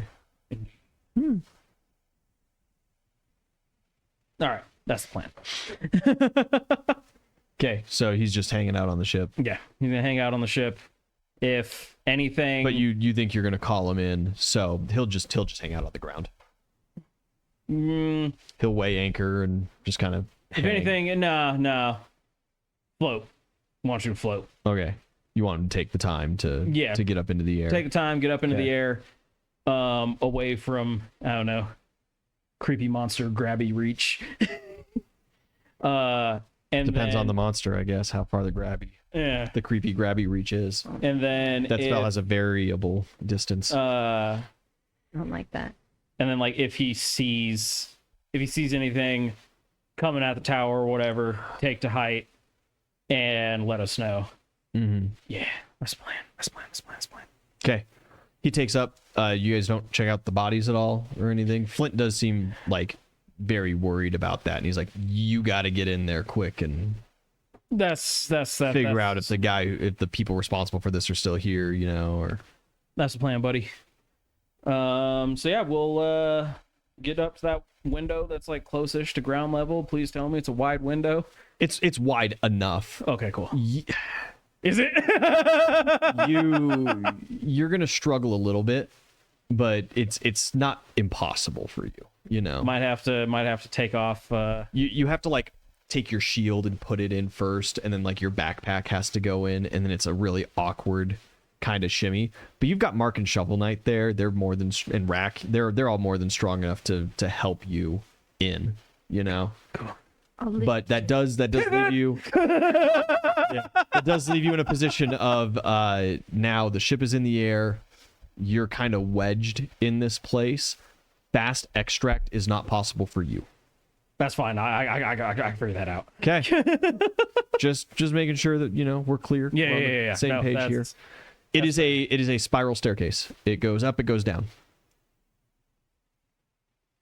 All right, that's the plan. Okay, so he's just hanging out on the ship. Yeah, he's gonna hang out on the ship. If anything, But you think you're gonna call him in, so he'll just hang out on the ground. mm, He'll weigh anchor and just kind of. if anything, no, float. I want you to float. Okay, you want him to take the time to Yeah. to get up into the air. Take the time, get up into Okay. the air, away from I don't know, creepy monster grabby reach. And Depends then, on the monster, I guess, how far yeah, the creepy grabby reach is. and then That spell has a variable distance. I don't like that. and then like if he sees anything coming at the tower or whatever, take to height and let us know. Mm-hmm. Yeah, that's the plan. That's the plan. That's the plan. That's the plan. Okay. He takes up. You guys don't check out the bodies at all or anything. Flint does seem like very worried about that, and he's like, "You got to get in there quick and That's figure out if the people responsible for this are still here, you know, or." That's the plan, buddy. So yeah, we'll get up to that window that's like closest to ground level. Please tell me it's a wide window. It's wide enough. Okay, cool. Is it? You're gonna struggle a little bit, but it's not impossible for you. You know, might have to take off. you have to like take your shield and put it in first, and then like your backpack has to go in, and then it's a really awkward kind of shimmy. But you've got Mark and Shovel Knight there. They're more than and Rack. They're all more than strong enough to help you in. You know. But that does leave you. Yeah, that does leave you in a position of now the ship is in the air. You're kind of wedged in this place. Fast extract is not possible for you. That's fine. I can figure that out. Okay. just making sure that we're clear. Yeah, We're on the yeah. Same No, page here. It is a spiral staircase. It goes up, it goes down.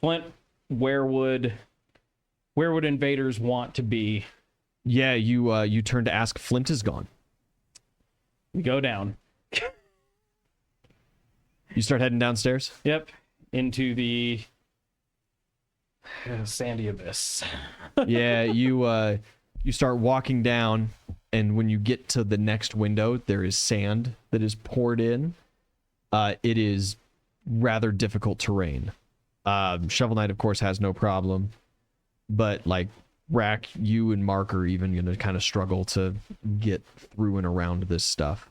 Flint, where would invaders want to be? Yeah, you turn to ask. Flint is gone. We go down. You start heading downstairs. Yep. Into the sandy abyss. Yeah, you start walking down, and when you get to the next window, there is sand that is poured in. It is rather difficult terrain. Shovel Knight, of course, has no problem, but like Rack, you and Mark are even going to kind of struggle to get through and around this stuff.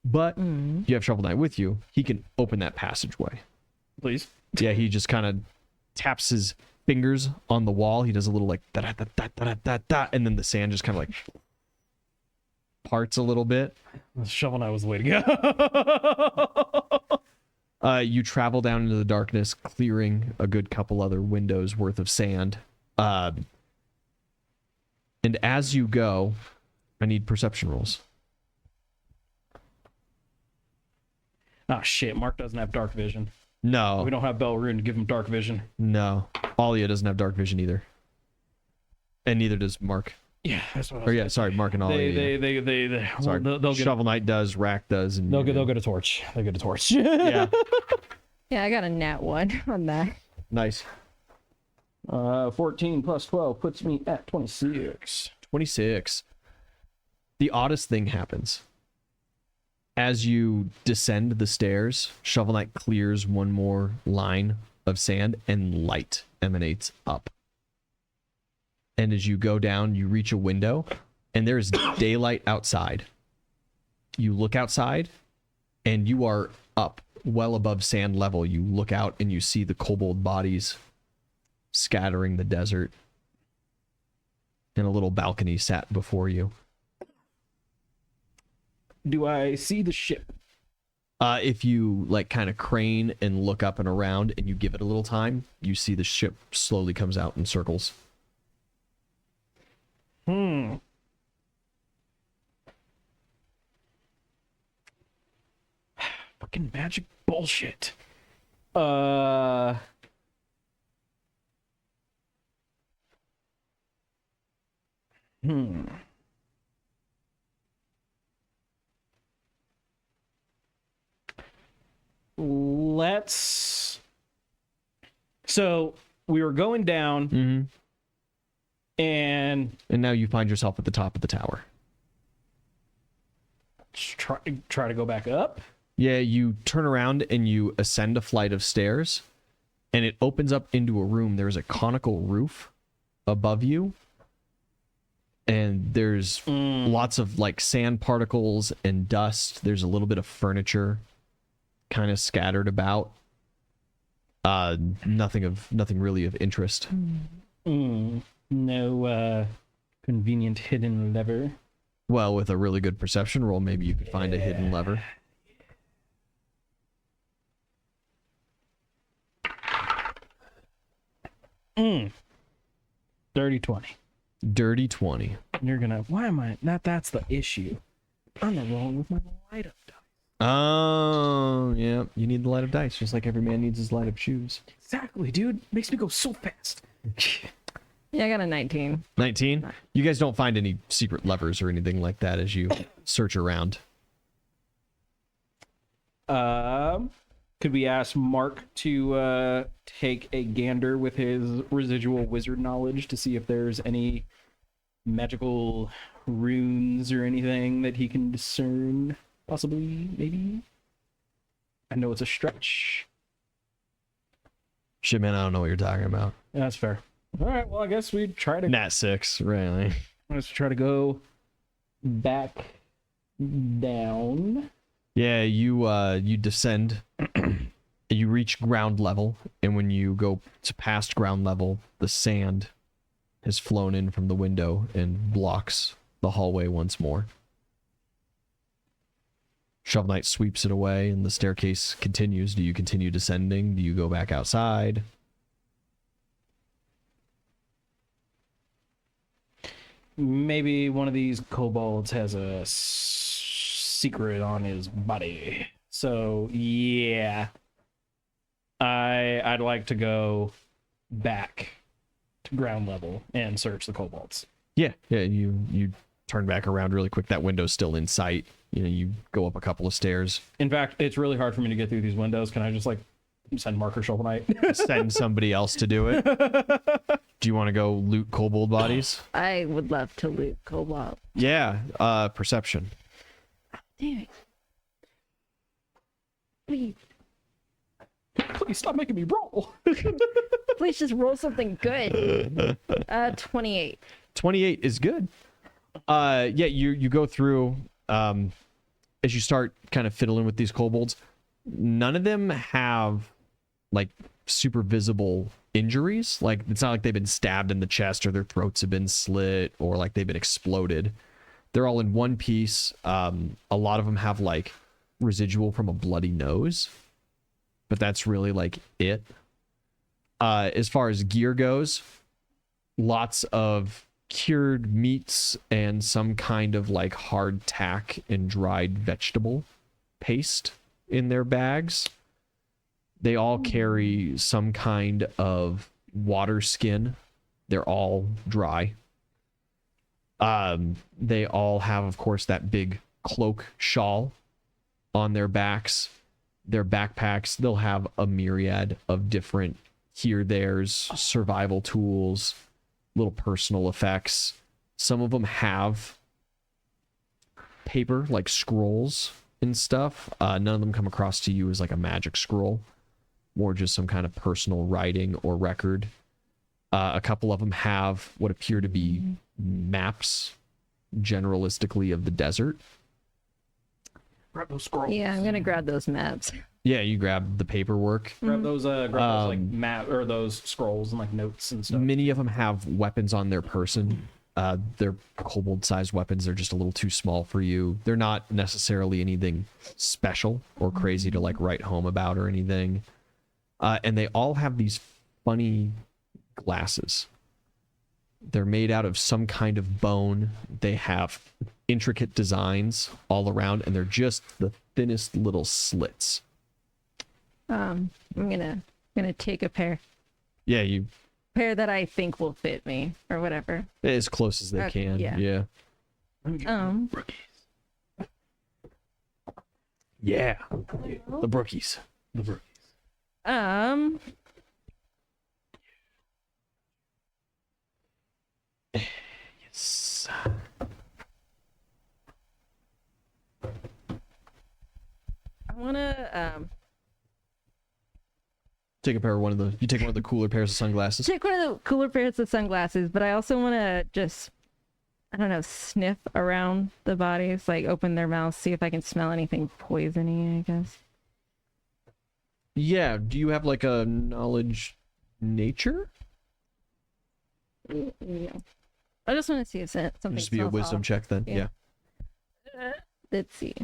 But you have Shovel Knight with you. He can open that passageway. Please. Yeah, he just kind of taps his fingers on the wall. He does a little like da da da da da da da, and then the sand just kind of like parts a little bit. Shovel Knight was the way to go. You travel down into the darkness, clearing a good couple other windows worth of sand. And as you go, I need perception rolls. Oh shit, Mark doesn't have dark vision. No, We don't have Belrune to give him dark vision. no. Alia doesn't have dark vision either, and neither does Mark. Yeah, that's what I Or was yeah, sorry, Mark and Alia. they Sorry, they'll get Shovel Knight does, Rack does, and they'll get a torch. They'll get a torch. yeah, Yeah, I got a nat 1 on that. nice. 14 plus 12 puts me at 26. 26. The oddest thing happens. As you descend the stairs, Shovel Knight clears one more line of sand, and light emanates up. And as you go down, you reach a window, and there's daylight outside. You look outside, and you are up well above sand level. You look out, and you see the kobold bodies scattering the desert. And a little balcony sat before you. Do I see the ship? If you like kind of crane and look up and around and you give it a little time, you see the ship slowly comes out in circles. Fucking magic bullshit. Let's. So we were going down, and now you find yourself at the top of the tower. try to go back up. Yeah, you turn around and you ascend a flight of stairs, and it opens up into a room. There's a conical roof above you, and there's lots of like sand particles and dust. There's a little bit of furniture kind of scattered about. Nothing really of interest. No convenient hidden lever. Well, with a really good perception roll, maybe you could find a hidden lever. Dirty 20. Dirty 20. You're gonna. Why am I? That's the issue. I'm wrong with my light up die. Oh, yeah. You need the light of dice, just like every man needs his light of shoes. Exactly, dude. Makes me go so fast. Yeah, I got a 19. 19? You guys don't find any secret levers or anything like that as you search around. Could we ask Mark to take a gander with his residual wizard knowledge to see if there's any magical runes or anything that he can discern? Possibly, maybe? I know it's a stretch. Shit, man, I don't know what you're talking about. Yeah, that's fair. All right, well, I guess we try to... Nat 6, really. Let's try to go back down. Yeah, you descend. You reach ground level, and when you go to past ground level, the sand has flown in from the window and blocks the hallway once more. Shovel Knight sweeps it away, and the staircase continues. Do you continue descending? Do you go back outside? Maybe one of these kobolds has a secret on his body. So, yeah. I'd like to go back to ground level and search the kobolds. Yeah, you turn back around really quick. That window's still in sight. You go up a couple of stairs. In fact, it's really hard for me to get through these windows. Can I just, send Mark or Shovel Knight? Send somebody else to do it. Do you want to go loot kobold bodies? I would love to loot kobold. Yeah, perception. Damn it. Please. Please stop making me roll. Please just roll something good. 28. 28 is good. Yeah, you go through, as you start kind of fiddling with these kobolds, none of them have super visible injuries. It's not like they've been stabbed in the chest or their throats have been slit or they've been exploded. They're all in one piece. A lot of them have residual from a bloody nose, but that's really it. As far as gear goes, lots of cured meats and some kind of hard tack and dried vegetable paste in their bags. They all carry some kind of water skin. They're all dry. They all have, of course, that big cloak shawl on their backs. Their backpacks, they'll have a myriad of different there's survival tools, little personal effects. Some of them have paper, scrolls and stuff. None of them come across to you as a magic scroll. more just some kind of personal writing or record. A couple of them have what appear to be maps, generalistically, of the desert. Grab those scrolls. Yeah, I'm gonna grab those maps. Yeah, you grab the paperwork. Grab those like map or those scrolls and like notes and stuff. Many of them have weapons on their person. They're kobold-sized weapons. They're just a little too small for you. They're not necessarily anything special or crazy to like write home about or anything. And they all have these funny glasses. They're made out of some kind of bone. They have intricate designs all around, and they're just the thinnest little slits. I'm gonna take a pair Yeah, you that I think will fit me or whatever. as close as they Okay, can. yeah. Yeah. Yeah. The brookies. The brookies. Yes. I wanna Take a pair of one of the. You take one of the cooler pairs of sunglasses. take one of the cooler pairs of sunglasses, but I also wanna just, I don't know, sniff around the bodies, like open their mouths, see if I can smell anything poisony, I guess. Yeah. Do you have like a knowledge nature? Yeah. I just want to see if something Just be a smells wisdom off. check then. Yeah. Yeah. Let's see.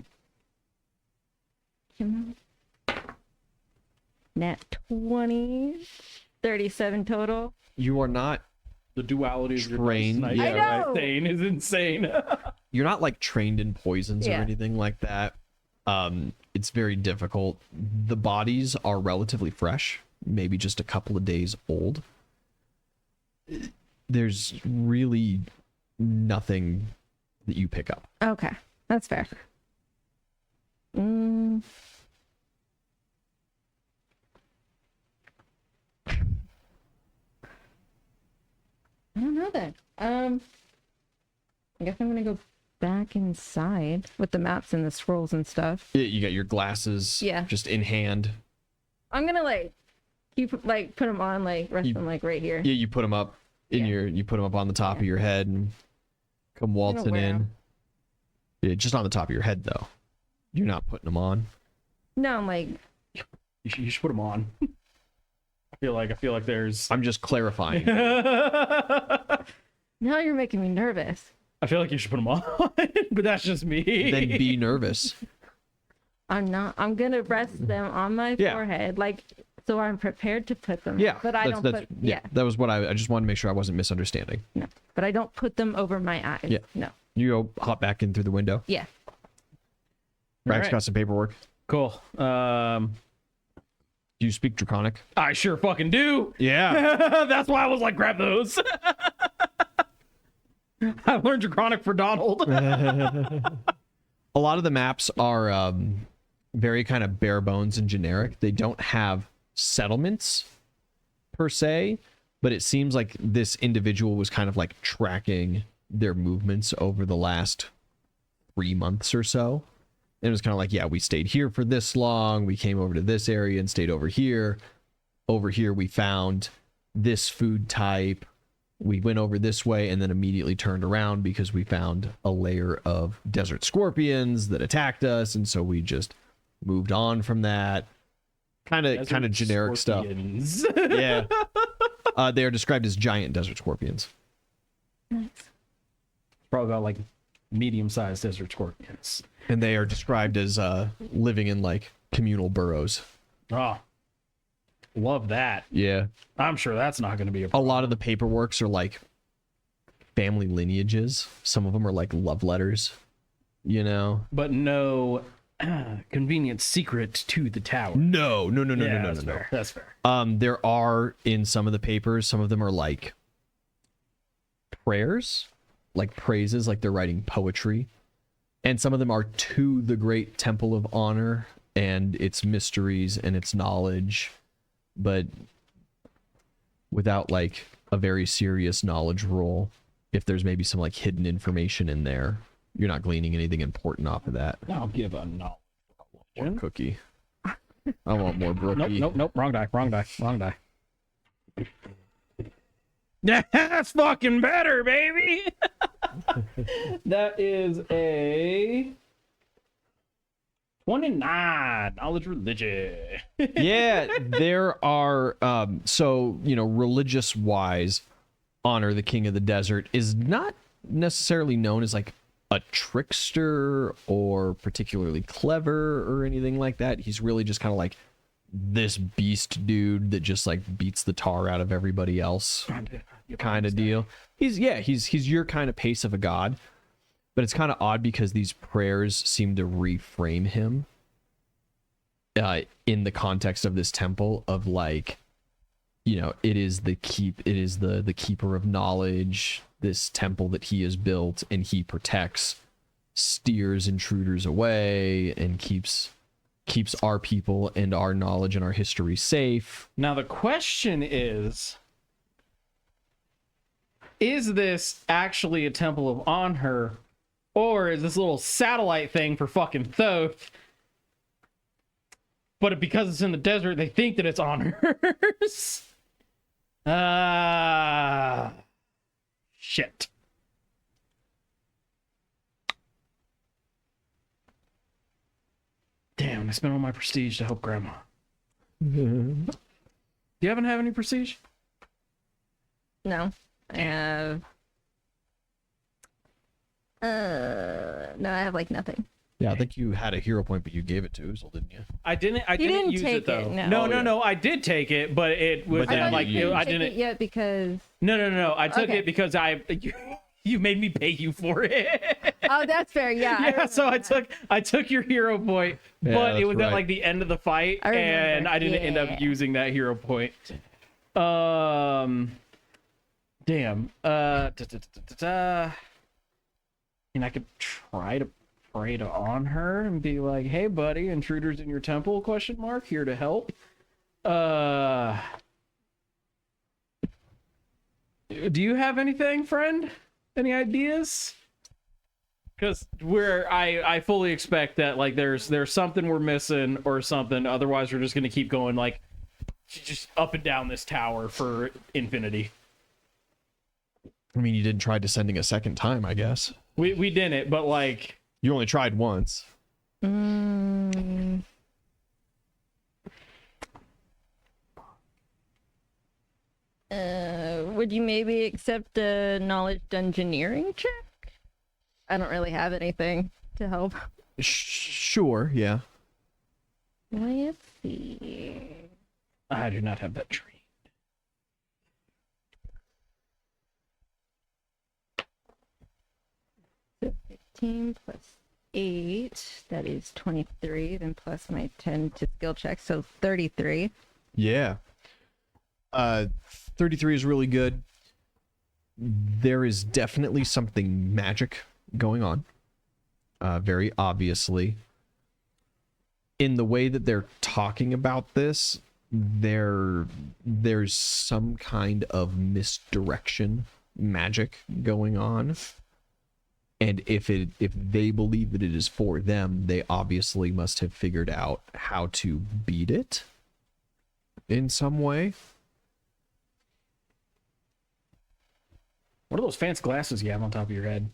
Nat 20, 37 total. You are not. The duality of your Trained, dice yeah. night I know. insane is insane. You're not like trained in poisons or Yeah. anything like that. It's very difficult. The bodies are relatively fresh, maybe just a couple of days old. There's really nothing that you pick up. Okay, that's fair. Mm. I don't know then. I guess I'm gonna go back inside with the maps and the scrolls and stuff. You got your glasses, Yeah. just in hand. I'm gonna like keep like put them on, like rest them like right here. Yeah, you put them up in Yeah. you put them up on the top of your head and come waltzing wear in. 'em. Yeah, just on the top of your head though. You're not putting them on. No, I'm like, You should put them on. I feel like there's. I'm just clarifying. now you're making me nervous. I feel like you should put them on, but that's just me. Then be nervous. I'm not. I'm gonna rest them on my Yeah. forehead, like so I'm prepared to put them. Yeah, but I don't put. Yeah, That was what I just wanted to make sure I wasn't misunderstanding. no, but I don't put them over my eyes. Yeah. No. You go hop back in through the window. Yeah. Rack's right. got some paperwork. Cool. Do you speak Draconic? I sure fucking do. Yeah. That's why I was like, grab those. I learned Draconic for Donald. A lot of the maps are very kind of bare bones and generic. They don't have settlements per se, but it seems like this individual was kind of like tracking their movements over the last 3 months or so. And it was kind of like, yeah, we stayed here for this long. We came over to this area and stayed over here. Over here, we found this food type. We went over this way and then immediately turned around because we found a layer of desert scorpions that attacked us. And so we just moved on from that. Kind of generic Scorpions. stuff. Yeah. They are described as giant desert scorpions. Nice. Probably about like medium-sized desert scorpions. And they are described as living in like communal burrows. Oh, love that. Yeah. I'm sure that's not going to be a A problem. lot of the paperworks are like family lineages. Some of them are like love letters, you know? But no convenient secret to the tower. No. That's fair. That's fair. There are in some of the papers, some of them are like prayers, like praises, like they're writing poetry. And some of them are to the great temple of honor and its mysteries and its knowledge, but without like a very serious knowledge roll. If there's maybe some like hidden information in there, you're not gleaning anything important off of that. I'll give a knowledge. One cookie. I want more Brookie. Nope. Wrong die. That's fucking better, baby. That is a 29 knowledge religion. Yeah, there are so religious wise, Anhur, the king of the desert, is not necessarily known as like a trickster or particularly clever or anything like that. He's really just kind of like this beast dude that just like beats the tar out of everybody else kind of deal. He's your kind of pace of a god. But it's kind of odd because these prayers seem to reframe him in the context of this temple of like, it is the keeper of knowledge, this temple that he has built, and he protects, steers intruders away, and keeps our people and our knowledge and our history safe. Now the question is this actually a temple of Anhur? Or is this little satellite thing for fucking Thoth? But because it's in the desert, they think that it's Anhur's. Shit. Damn, I spent all my prestige to help Grandma. Do you haven't have any prestige? No. I have... no, I have like nothing. Yeah, I think you had a hero point, but you gave it to Uzel, didn't you? I didn't use take it though. it, no. no. No, I did take it, but it was But then like you- I Take didn't. it yet because... No. I took Okay. it because you made me pay you for it. Oh, that's fair. Yeah. Yeah, so I took your hero point, Yeah, but it that's was right. at like the end of the fight, I remember, and I didn't end yeah. up using that hero point. Damn. And I could try to pray to Anhur and be like, "Hey, buddy, intruders in your temple? ? Here to help." Do you have anything, friend? Any ideas? Because I fully expect that like there's something we're missing or something. Otherwise, we're just gonna keep going like just up and down this tower for infinity. I mean, you didn't try descending a second time, I guess. We didn't, but like You only tried once. Would you maybe accept a knowledge engineering check? I don't really have anything to help. Sure, yeah. Let's see. I do not have that tree. So 15 plus 8, that is 23, then plus my 10 to skill check, so 33. Yeah. 33 is really good. There is definitely something magic going on. Very obviously. In the way that they're talking about this, there's some kind of misdirection magic going on. And if they believe that it is for them, they obviously must have figured out how to beat it in some way. What are those fancy glasses you have on top of your head?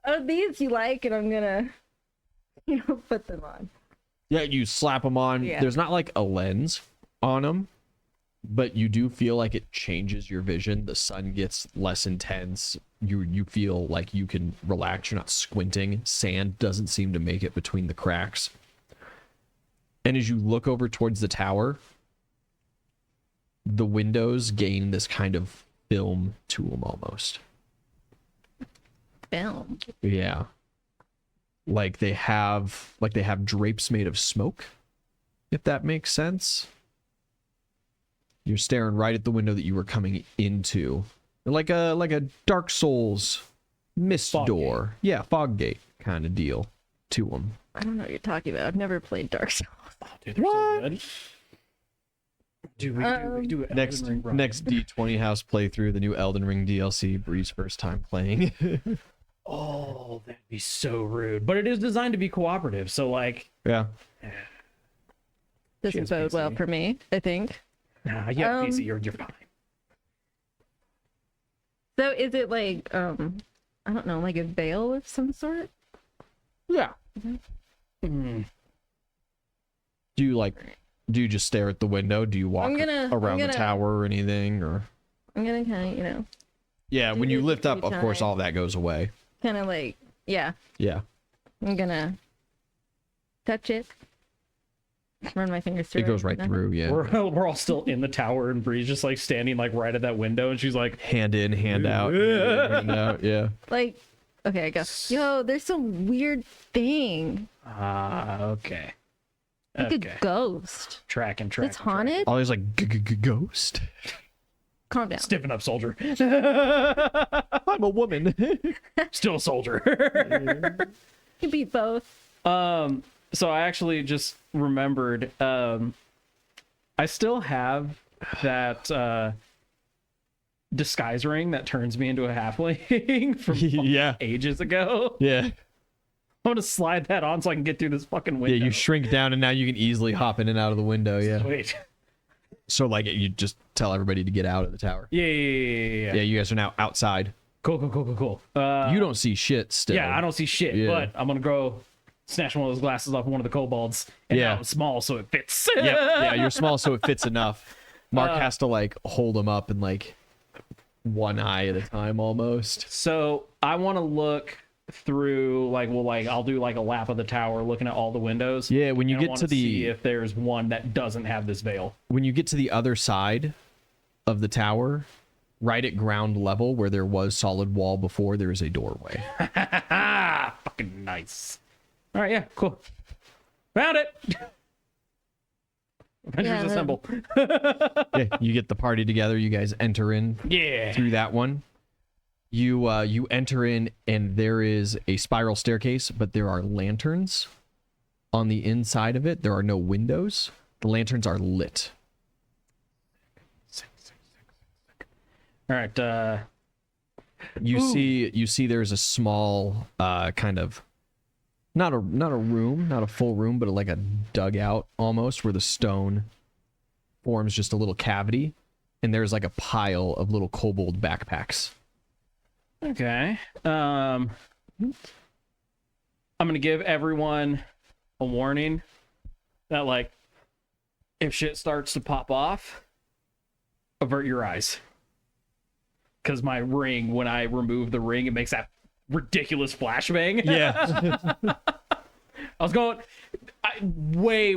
Oh, these you like, and I'm gonna, put them on. Yeah, you slap them on. Yeah. There's not like a lens on them, but you do feel like it changes your vision. The sun gets less intense. You feel like you can relax. You're not squinting. Sand doesn't seem to make it between the cracks. And as you look over towards the tower, the windows gain this kind of film to them almost. Film. Yeah. Like they have drapes made of smoke, if that makes sense. You're staring right at the window that you were coming into. Like a Dark Souls mist Fog door. Yeah, fog gate kind of deal to them. I don't know what you're talking about. I've never played Dark Souls. Oh, dude, they're so good. Dude, we could do it. Next D20 house playthrough, the new Elden Ring DLC, Bree's first time playing. Oh, that'd be so rude. But it is designed to be cooperative, so like, Yeah. Doesn't has bode well PC. for me, I think. nah, you have PC, you're fine. So is it like, I don't know, like a veil of some sort? Yeah. Mm. Do you just stare at the window? Do you walk around the tower or anything? Or I'm gonna kind of, you know, yeah, do when you this lift a up, few of course, times. all that goes away. kind of like, yeah, Yeah. I'm gonna touch it. Run my fingers through It goes right Nothing. through, yeah. We're all still in the tower, and Bree's just like standing like right at that window, and she's like, Hand in, hand out. Hand out, yeah. Like, okay, I go, yo, there's some weird thing. okay. Like Okay. a ghost. Tracking. It's haunted? Oh, there's like ghost. Calm down. Stiffen up, soldier. I'm a woman. Still a soldier. You beat both. So I actually just remembered, I still have that disguise ring that turns me into a halfling from Yeah. ages ago. Yeah. I'm gonna slide that on so I can get through this fucking window. Yeah, you shrink down and now you can easily hop in and out of the window, yeah. Wait. So like you just tell everybody to get out of the tower. Yeah. Yeah, you guys are now outside. Cool. You don't see shit still. Yeah, I don't see shit, Yeah. but I'm gonna go snatch one of those glasses off one of the kobolds, and Yeah. now it's small so it fits. Yep. Yeah, you're small so it fits enough. Mark has to like hold them up and like one eye at a time almost. So I want to look through I'll do like a lap of the tower looking at all the windows. Yeah, when you and I get wanna to see the if there's one that doesn't have this veil. when you get to the other side of the tower, right at ground level where there was solid wall before, there is a doorway. Fucking nice. All right, yeah, cool. Found it. Avengers Yeah, assemble. Yeah, you get the party together, you guys enter in Yeah. through that one. You enter in and there is a spiral staircase, but there are lanterns on the inside of it. There are no windows. The lanterns are lit. All right. You Ooh. see there's a small kind of not a room, not a full room, but like a dugout almost where the stone forms just a little cavity and there's like a pile of little kobold backpacks. Okay. I'm gonna give everyone a warning that like if shit starts to pop off, avert your eyes. Cause my ring, when I remove the ring, it makes that ridiculous flashbang. Yeah. I was going way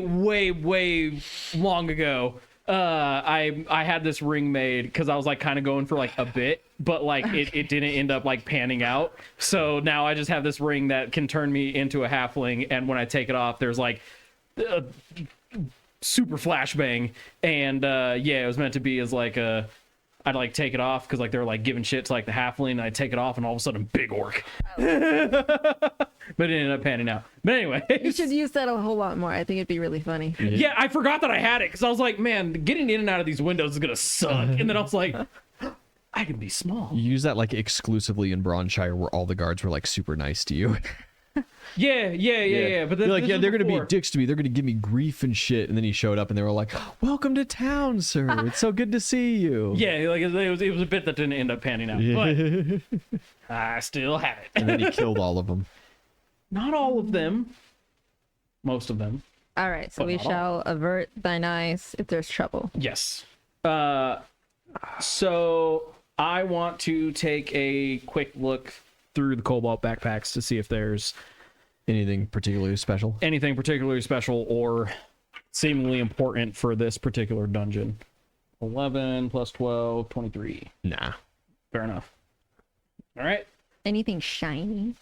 long ago. I had this ring made because I was like kind of going for like a bit, but like it didn't end up like panning out. So now I just have this ring that can turn me into a halfling, and when I take it off, there's like a super flashbang. And yeah, it was meant to be as like a I'd like take it off because like they're like giving shit to like the halfling, and I take it off, and all of a sudden big orc. But it ended up panning out. But anyway, You should use that a whole lot more. I think it'd be really funny. yeah, I forgot that I had it because I was like, man, getting in and out of these windows is gonna suck. And then I was like, I can be small. You use that like exclusively in Bronshire where all the guards were like super nice to you. Yeah. But then, You're like, this yeah, was they're gonna be before. dicks to me. They're gonna give me grief and shit. And then he showed up and they were like, welcome to town, sir. It's so good to see you. Yeah, like it was a bit that didn't end up panning out, but I still have it. And then he killed all of them. Not all of them, most of them. All right, so But we not all. shall avert thine eyes if there's trouble. Yes. So I want to take a quick look through the cobalt backpacks to see if there's Anything particularly special? anything particularly special or seemingly important for this particular dungeon. 11 plus 12, 23. Nah. Fair enough. All right. Anything shiny?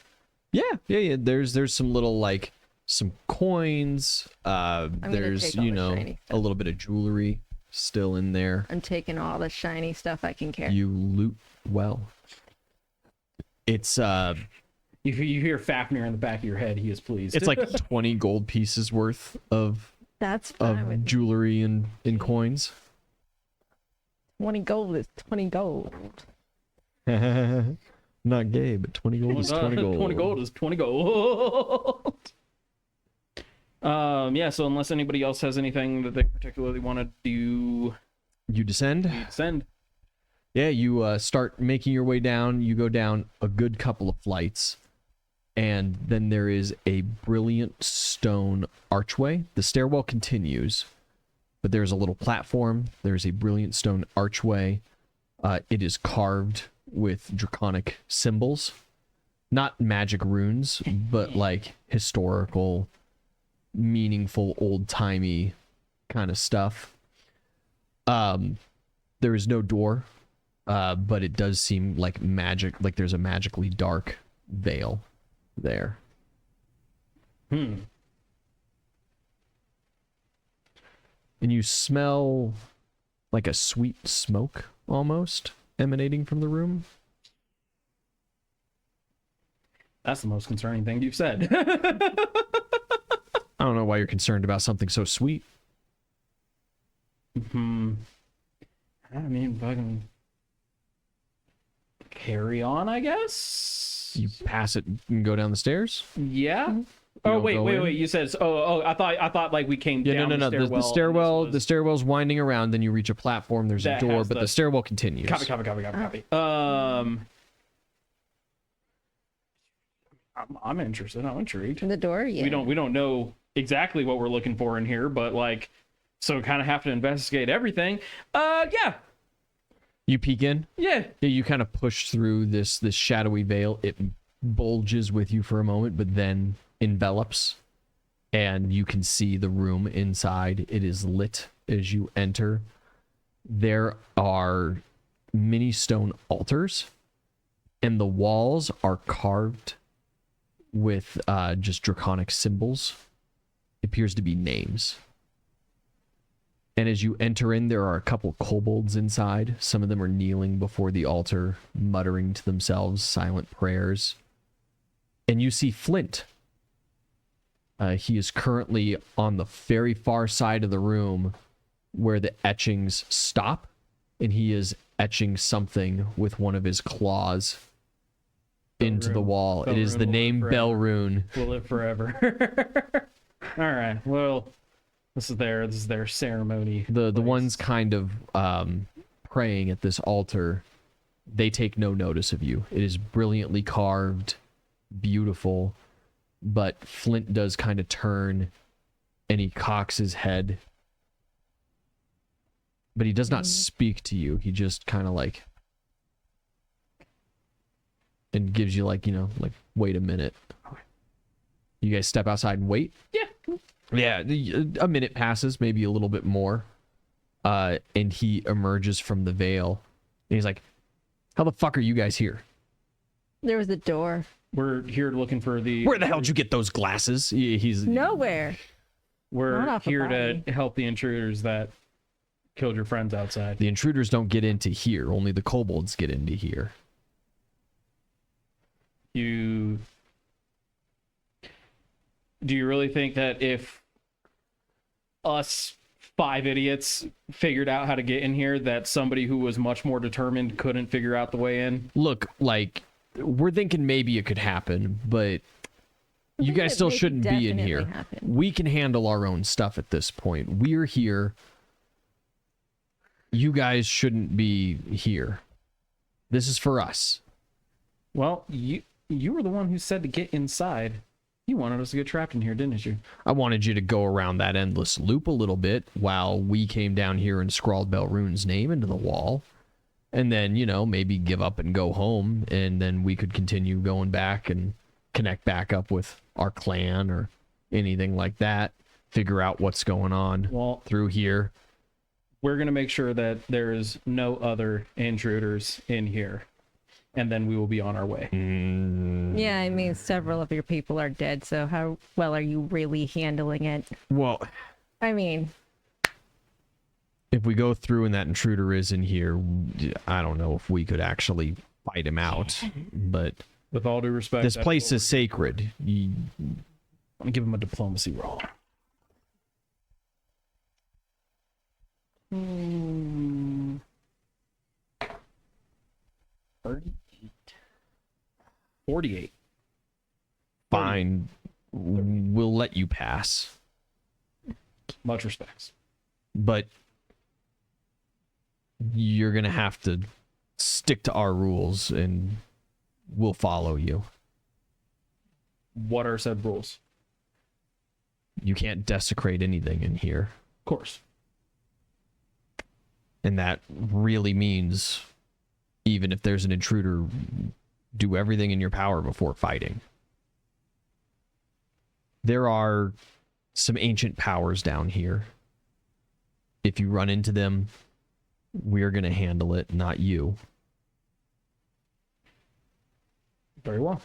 Yeah. There's some little like some coins. gonna There's take all the shiny a stuff. little bit of jewelry still in there. I'm taking all the shiny stuff I can carry. You loot well. It's If you hear Fafnir in the back of your head, he is pleased. it's like 20 gold pieces worth of That's fine with jewelry and coins. 20 gold is 20 gold. Not gay, but 20 gold is 20 gold. 20 gold is 20 gold. Yeah, so unless anybody else has anything that they particularly want to do, You descend? we descend. Yeah, you start making your way down. You go down a good couple of flights, and then there is a brilliant stone archway. The stairwell continues, but there's a little platform. There's a brilliant stone archway. It is carved with draconic symbols. Not magic runes, but like historical, meaningful, old-timey kind of stuff. There is no door, but it does seem like magic, like there's a magically dark veil there. Hmm. And you smell like a sweet smoke almost emanating from the room. That's the most concerning thing you've said. I don't know why you're concerned about something so sweet. I mean, fucking carry on, I guess. You pass it and go down the stairs? Yeah. Oh don't wait, go wait, in? wait. You said I thought like we came Yeah, down no. the stairwell. The stairwell, and this the was- stairwell's winding around, then you reach a platform, there's a That door, has but the- the stairwell continues. Copy. I'm interested. I'm intrigued. The door, yeah. We don't know exactly what we're looking for in here, but like, so kind of have to investigate everything. Yeah. You peek in? Yeah. Yeah, you kind of push through this shadowy veil. It bulges with you for a moment, but then envelops, and you can see the room inside. It is lit as you enter. There are many stone altars, and the walls are carved with just draconic symbols. It appears to be names. And as you enter in, there are a couple kobolds inside. Some of them are kneeling before the altar, muttering to themselves silent prayers. And you see Flint. He is currently on the very far side of the room where the etchings stop, and he is etching something with one of his claws into the wall. It is the name Belrune. We'll live forever. All right. Well, this is their ceremony. The ones kind of praying at this altar, they take no notice of you. It is brilliantly carved, beautiful, but Flint does kind of turn and he cocks his head, but he does not speak to you. He just kind of like, and gives you like, wait a minute. You guys step outside and wait? Yeah, a minute passes, maybe a little bit more, and he emerges from the veil, and he's like, how the fuck are you guys here? There was a door. We're here looking for the. Where the hell did you get those glasses? He's Nowhere. Not We're off a here to body. help the intruders that killed your friends outside. The intruders don't get into here. Only the kobolds get into here. Do you really think that if us 5 idiots figured out how to get in here, that somebody who was much more determined couldn't figure out the way in? Look, like, we're thinking maybe it could happen, but you think guys it still maybe shouldn't be in definitely here. happened. We can handle our own stuff at this point. We're here. You guys shouldn't be here. This is for us. Well, you were the one who said to get inside. You wanted us to get trapped in here, didn't you? I wanted you to go around that endless loop a little bit while we came down here and scrawled Belrune's name into the wall. And then, maybe give up and go home, and then we could continue going back and connect back up with our clan or anything like that. Figure out what's going on Well, through here. we're going to make sure that there's no other intruders in here. And then we will be on our way. Yeah, I mean, several of your people are dead, so how well are you really handling it? Well, I mean, if we go through and that intruder is in here, I don't know if we could actually fight him out. But With all due respect, this that's place what is sacred. I'm gonna give him a diplomacy roll. Hmm. 38. 48. Fine. We'll let you pass. Much respects. But you're going to have to stick to our rules and we'll follow you. What are said rules? You can't desecrate anything in here. Of course. And that really means, even if there's an intruder, do everything in your power before fighting. There are some ancient powers down here. If you run into them, we're going to handle it, not you. Very well.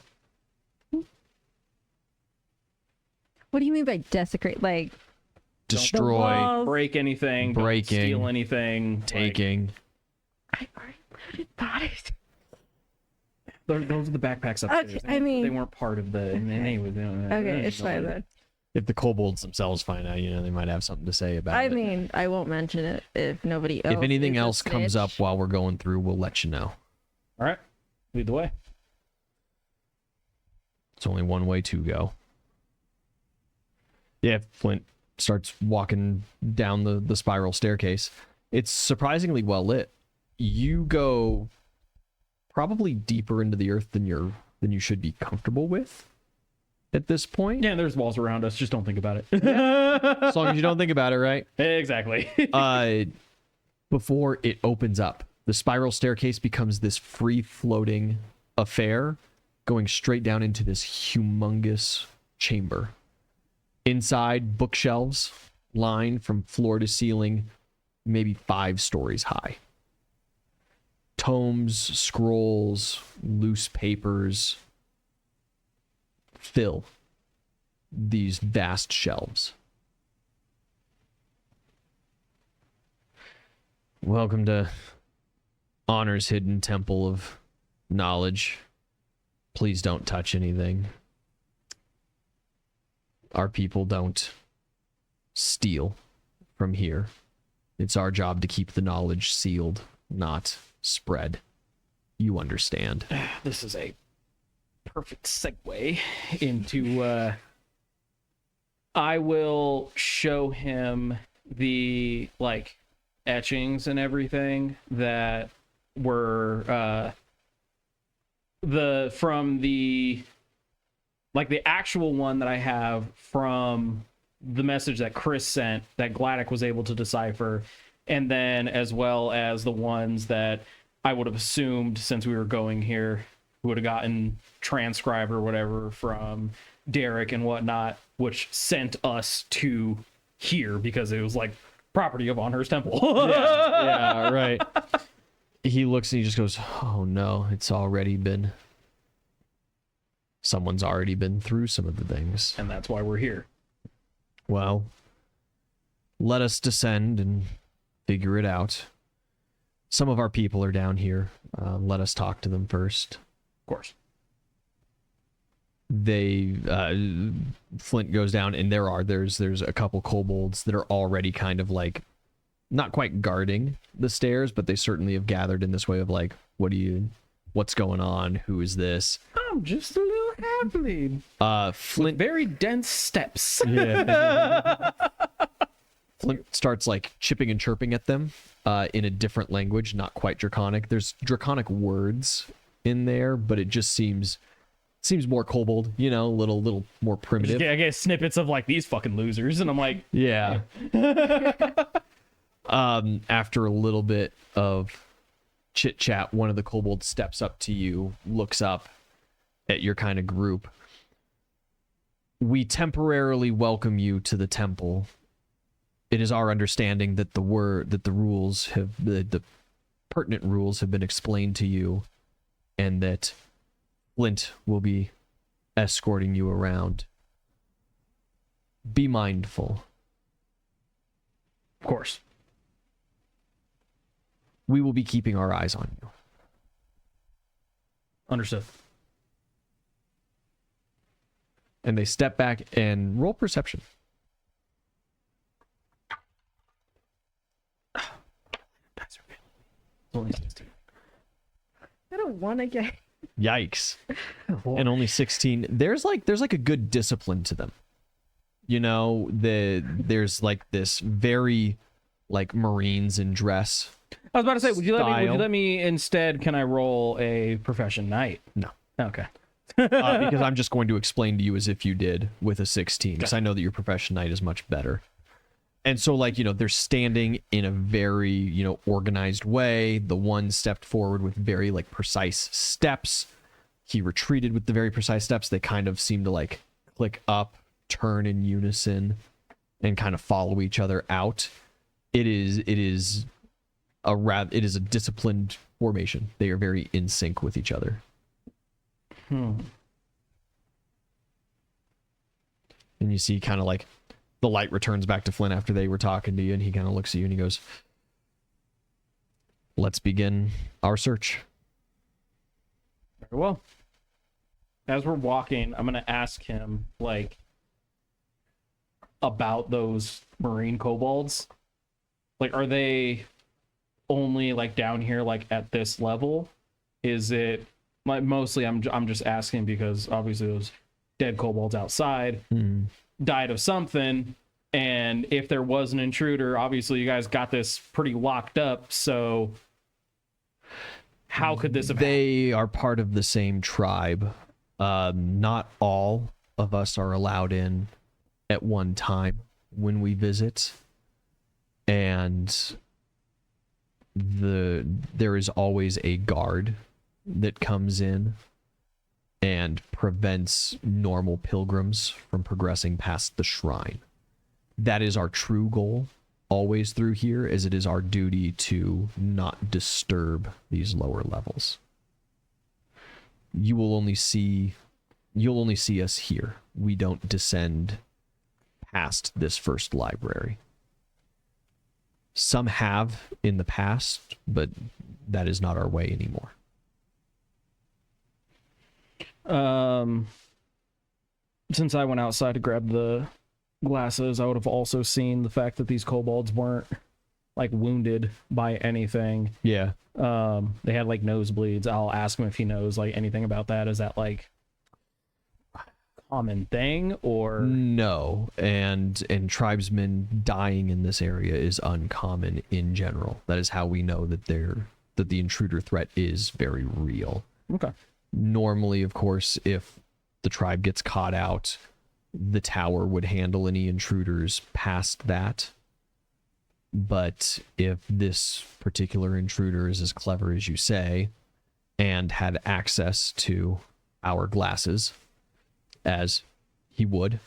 What do you mean by desecrate? Like, Destroy, walls. Break anything. Don't Breaking. steal anything. taking. I already looted bodies. Those are the backpacks upstairs. Okay, I mean- they weren't part of the. Anyway, Okay, it's fine then. If the kobolds themselves find out, they might have something to say about I it. mean, I won't mention it if nobody else. If anything is a else comes up snitch. while we're going through, we'll let you know. All right, lead the way. It's only one way to go. Yeah, Flint starts walking down the spiral staircase. It's surprisingly well lit. You go probably deeper into the earth than you should be comfortable with at this point. Yeah, there's walls around us. Just don't think about it. As long as you don't think about it, right? Exactly. Before it opens up, the spiral staircase becomes this free-floating affair going straight down into this humongous chamber. Inside, bookshelves line from floor to ceiling, maybe 5 stories high. Tomes, scrolls, loose papers fill these vast shelves. Welcome to Honor's hidden temple of knowledge. Please don't touch anything. Our people don't steal from here. It's our job to keep the knowledge sealed, not spread. You understand. This is a perfect segue into I will show him the etchings and everything that were the actual one that I have from the message that Chris sent that Gladdock was able to decipher, and then as well as the ones that I would have assumed, since we were going here, would have gotten transcribed or whatever from Derek and whatnot, which sent us to here because it was property of Anhur's temple. Yeah, right. He looks and he just goes, "Oh no, someone's already been through some of the things." And that's why we're here. Well, let us descend and figure it out. Some of our people are down here. Let us talk to them first. Of course. Flint goes down, and there's a couple kobolds that are already kind of not quite guarding the stairs, but they certainly have gathered in this way of what's going on? Who is this? I'm just a little halfling. Flint Very dense steps. Yeah. Flint starts chipping and chirping at them in a different language, not quite draconic. There's draconic words in there, but it just seems more kobold, a little more primitive. I get snippets of these fucking losers, and I'm like, Yeah. After a little bit of chit chat, one of the kobolds steps up to you, looks up at your kind of group. "We temporarily welcome you to the temple. It is our understanding that the pertinent rules have been explained to you, and that Flint will be escorting you around. Be mindful. of course. We will be keeping our eyes on you." Understood. And they step back and roll perception. Only 16. I don't want to get Yikes. And only 16. There's like a good discipline to them. You know, there's like this very like Marines in dress. I was about to say, would you Style. let me instead? Can I roll a profession knight? No. Okay. Because I'm just going to explain to you as if you did with a 16, because I know that your profession knight is much better. And so, like, you know, they're standing in a very, you know, organized way. The one stepped forward with very, like, precise steps. He retreated with the very precise steps. They kind of seem to, like, click up, turn in unison, and kind of follow each other out. It is a disciplined formation. They are very in sync with each other. And you see kind of like the light returns back to Flynn after they were talking to you, and he kind of looks at you and he goes, "Let's begin our search." Very well. As we're walking, I'm gonna ask him like about those marine kobolds. Like, are they only like down here, like at this level? Is it like mostly? I'm just asking because obviously those dead kobolds outside died of something, and if there was an intruder, obviously you guys got this pretty locked up. So how could this have happened? They are part of the same tribe. Not all of us are allowed in at one time when we visit, and there is always a guard that comes in and prevents normal pilgrims from progressing past the shrine. That is our true goal always through here, as it is our duty to not disturb these lower levels. You'll only see us here. We don't descend past this first library. Some have in the past, but that is not our way anymore. Since I went outside to grab the glasses, I would have also seen the fact that these kobolds weren't like wounded by anything. Yeah. They had like nosebleeds. I'll ask him if he knows like anything about that. Is that like common thing or no? And tribesmen dying in this area is uncommon in general. That is how we know that the intruder threat is very real. Okay. Normally, of course, if the tribe gets caught out, the tower would handle any intruders past that. But if this particular intruder is as clever as you say and had access to our glasses, as he would,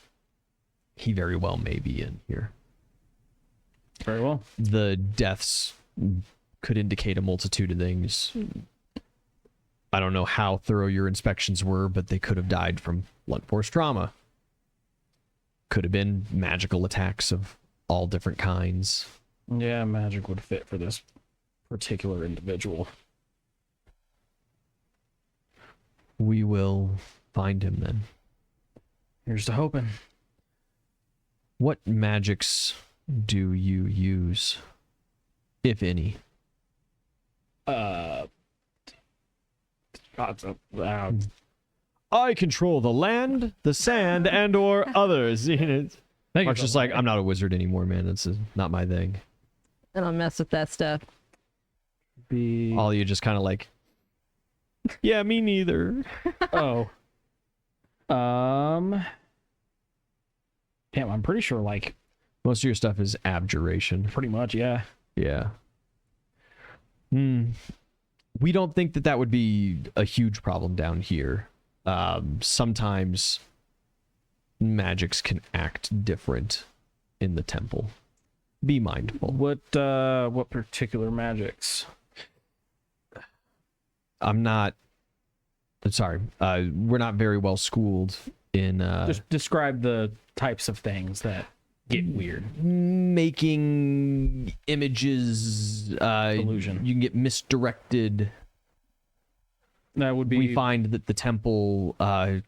he very well may be in here. Very well. The deaths could indicate a multitude of things. I don't know how thorough your inspections were, but they could have died from blunt force trauma. Could have been magical attacks of all different kinds. Yeah, magic would fit for this particular individual. We will find him then. Here's to hoping. What magics do you use, if any? I control the land, the sand, and or others. Mark's just like, I'm not a wizard anymore, man. That's not my thing. I don't mess with that stuff. All you just kind of like, yeah, me neither. Oh. Damn, I'm pretty sure, like, most of your stuff is abjuration. pretty much, yeah. Yeah. We don't think that would be a huge problem down here. Sometimes magics can act different in the temple. Be mindful. What particular magics? We're not very well schooled in Just describe the types of things that get weird. making images. Illusion. You can get misdirected. That would be... We find that the temple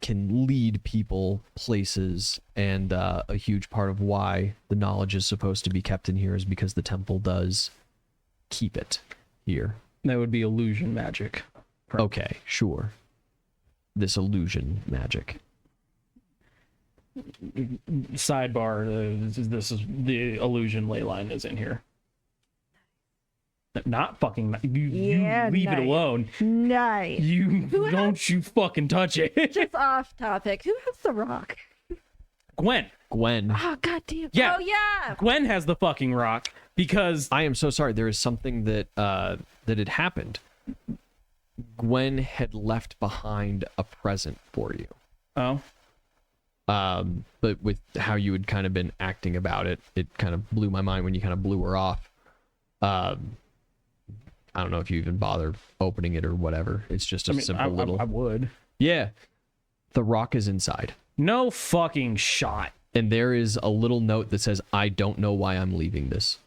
can lead people places, and a huge part of why the knowledge is supposed to be kept in here is because the temple does keep it here. That would be illusion magic. Okay, sure. this illusion magic. Sidebar, this is the illusion ley line is in here. Not fucking you leave it alone. Nice. You fucking touch it. Just off topic. Who has the rock? Gwen. Oh goddamn. Yeah. Oh yeah. Gwen has the fucking rock because I am so sorry. There is something that that had happened. Gwen had left behind a present for you. Oh. But with how you had kind of been acting about it, it kind of blew my mind when you kind of blew her off. I don't know if you even bother opening it or whatever. It's just a simple little. I would. Yeah. The rock is inside. No fucking shot. And there is a little note that says, "I don't know why I'm leaving this.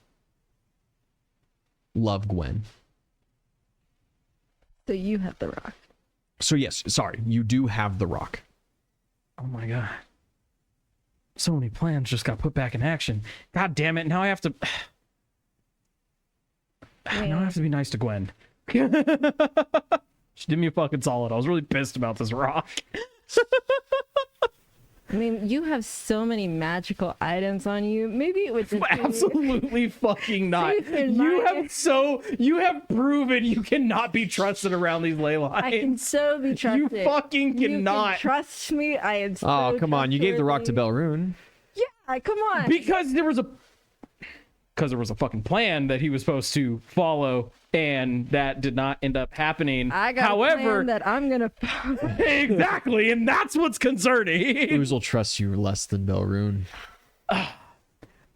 Love, Gwen." So you have the rock. So yes, sorry, you do have the rock. Oh my god. So many plans just got put back in action. God damn it. Now I have to now I have to be nice to Gwen. She did me a fucking solid. I was really pissed about this rock. I mean, you have so many magical items on you. Maybe it would just Absolutely fucking not. You have proven you cannot be trusted around these ley lines. I can so be trusted. You fucking cannot. You can trust me. I am so Oh, come on. You gave the rock to trustworthy. Belrune. Yeah, come on. Because there was a fucking plan that he was supposed to follow, and that did not end up happening. I got a plan that I'm gonna follow. Exactly, and that's what's concerning. Oozle trusts you less than Belrune.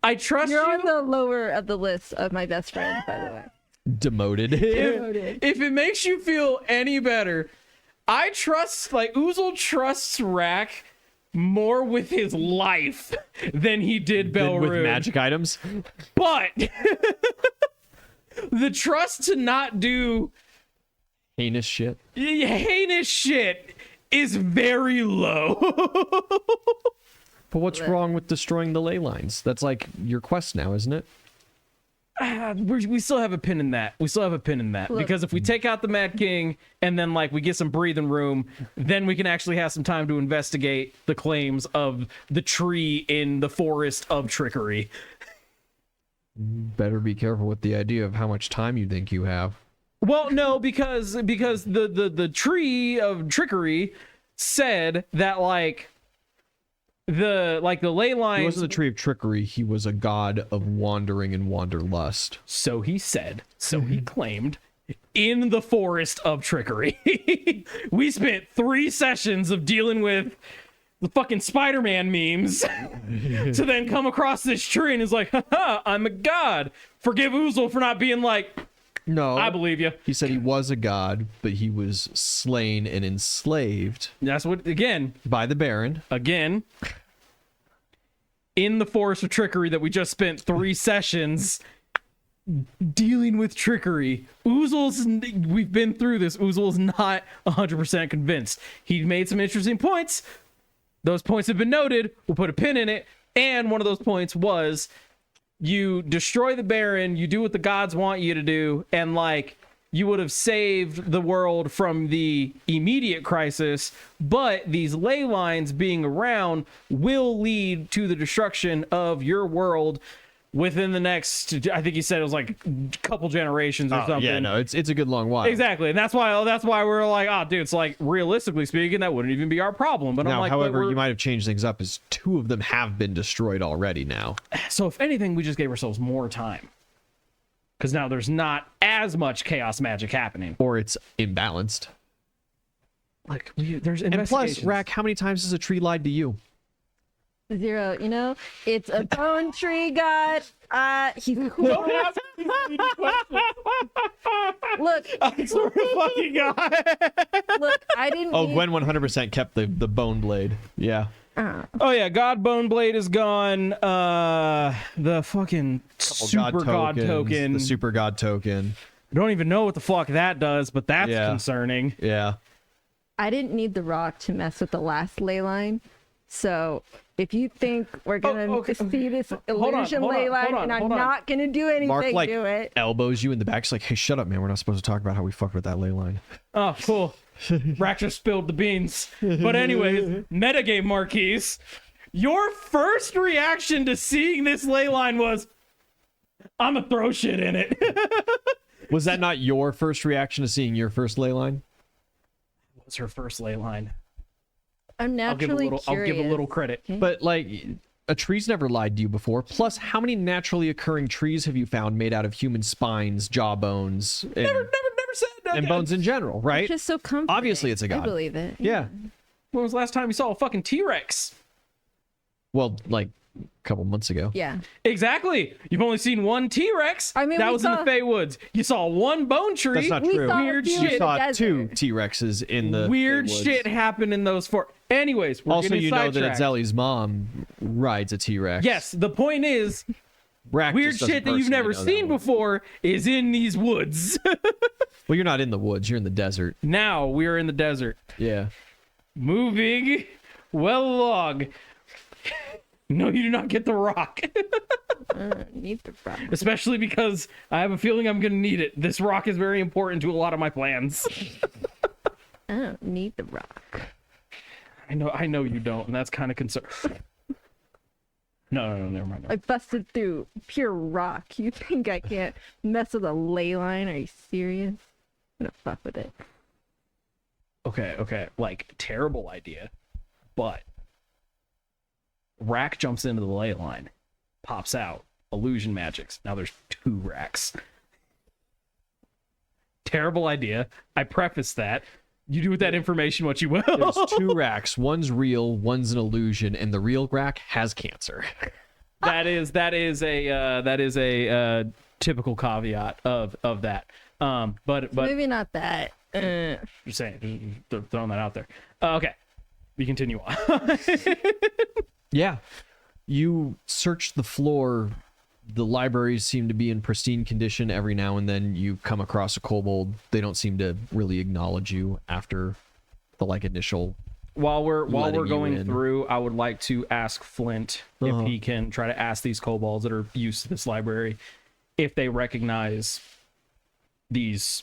I trust You're you. on the lower of the list of my best friends, by the way. Demoted. If it makes you feel any better, I trust, Oozle trusts Rack more with his life than he did Belrune. With magic items. But the trust to not do Heinous shit. is very low. But what's wrong with destroying the ley lines? That's like your quest now, isn't it? We still have a pin in that. Look. Because if we take out the Mad King and then we get some breathing room, then we can actually have some time to investigate the claims of the tree in the forest of trickery. Better be careful with the idea of how much time you think you have. Well, no, because the tree of trickery said that the ley lines. He wasn't the tree of trickery. He was a god of wandering and wanderlust. So he said. So he claimed. In the forest of trickery. We spent 3 sessions of dealing with the fucking Spider-Man memes to then come across this tree and is like, haha, I'm a god. Forgive Oozle for not being No. I believe you. He said he was a god, but he was slain and enslaved That's what, again, by the Baron. in the forest of trickery that we just spent 3 sessions dealing with trickery. We've been through this. Oozle's not 100% convinced. He made some interesting points. Those points have been noted. We'll put a pin in it. And one of those points was you destroy the Baron, you do what the gods want you to do, and you would have saved the world from the immediate crisis, but these ley lines being around will lead to the destruction of your world within the next, I think he said it was a couple generations or something. Yeah, no, it's a good long while. Exactly, and that's why we're dude, it's realistically speaking, that wouldn't even be our problem. But Now, I'm however, you might have changed things up as 2 of them have been destroyed already now. so if anything, we just gave ourselves more time. Because now there's not as much chaos magic happening. Or it's imbalanced. There's And plus, investigations. Rack, how many times has a tree lied to you? 0. You know, it's a bone tree god. He's cool. Look, I swear to fucking God. look. I didn't. Oh, need- Gwen 100% kept the bone blade. Yeah. Oh yeah, God Boneblade is gone. The fucking super god token. The super god token. I don't even know what the fuck that does, but that's Yeah. concerning. Yeah. I didn't need the rock to mess with the last ley line, so If you think we're gonna okay. see this Hold on, illusion hold on, ley line, hold on, and I'm hold on. not gonna do anything Mark like to it. elbows you in the back. It's like, hey, shut up, man. We're not supposed to talk about how we fucked with that ley line. Oh, cool. Rack just spilled the beans. But anyways, metagame Marquise, your first reaction to seeing this ley line was, I'm gonna throw shit in it. Was that not your first reaction to seeing your first ley line? What was her first ley line? I'm I'll give naturally curious. a little credit. But like, a tree's never lied to you before. Plus, how many naturally occurring trees have you found made out of human spines, jawbones, and, Never said that. and bones in general, right? It's just so comforting. Obviously, it's a god. I believe it. Yeah. When was the last time you saw a fucking T-Rex? Well, like a couple months ago. Yeah. Exactly. You've only seen one T-Rex. I mean, that we was in the saw- Fey Woods. You saw one bone tree. That's not We true. saw a Weird few shit. in You the saw desert. two T-Rexes in the Weird woods. shit happened in those four. Anyways, we're Also, getting you know that sidetracked. Zelly's mom rides a T-Rex. Yes, the point is, Rack weird just doesn't shit that you've personally never know that seen one. before is in these woods. Well, you're not in the woods. You're in the desert. Now we are in the desert. Yeah. Moving well along. No, you do not get the rock. Need the rock. Especially because I have a feeling I'm going to need it. This rock is very important to a lot of my plans. I don't need the rock. I know you don't, and that's kind of concern. No, never mind. I busted through pure rock. You think I can't mess with a ley line? Are you serious? I'm gonna fuck with it. Okay. Like, terrible idea. But Rack jumps into the ley line, pops out, illusion magics. Now there's 2 Racks. Terrible idea. I preface that. You do with that information what you will. There's 2 racks. One's real, one's an illusion, and the real rack has cancer. that is a typical caveat of that. But Maybe not that. just saying, just throwing that out there. Okay, we continue on. Yeah. You search the floor. The libraries seem to be in pristine condition. Every now and then you come across a kobold. They don't seem to really acknowledge you after the initial. While we're letting you going in. through, I would like to ask Flint if he can try to ask these kobolds that are used to this library if they recognize these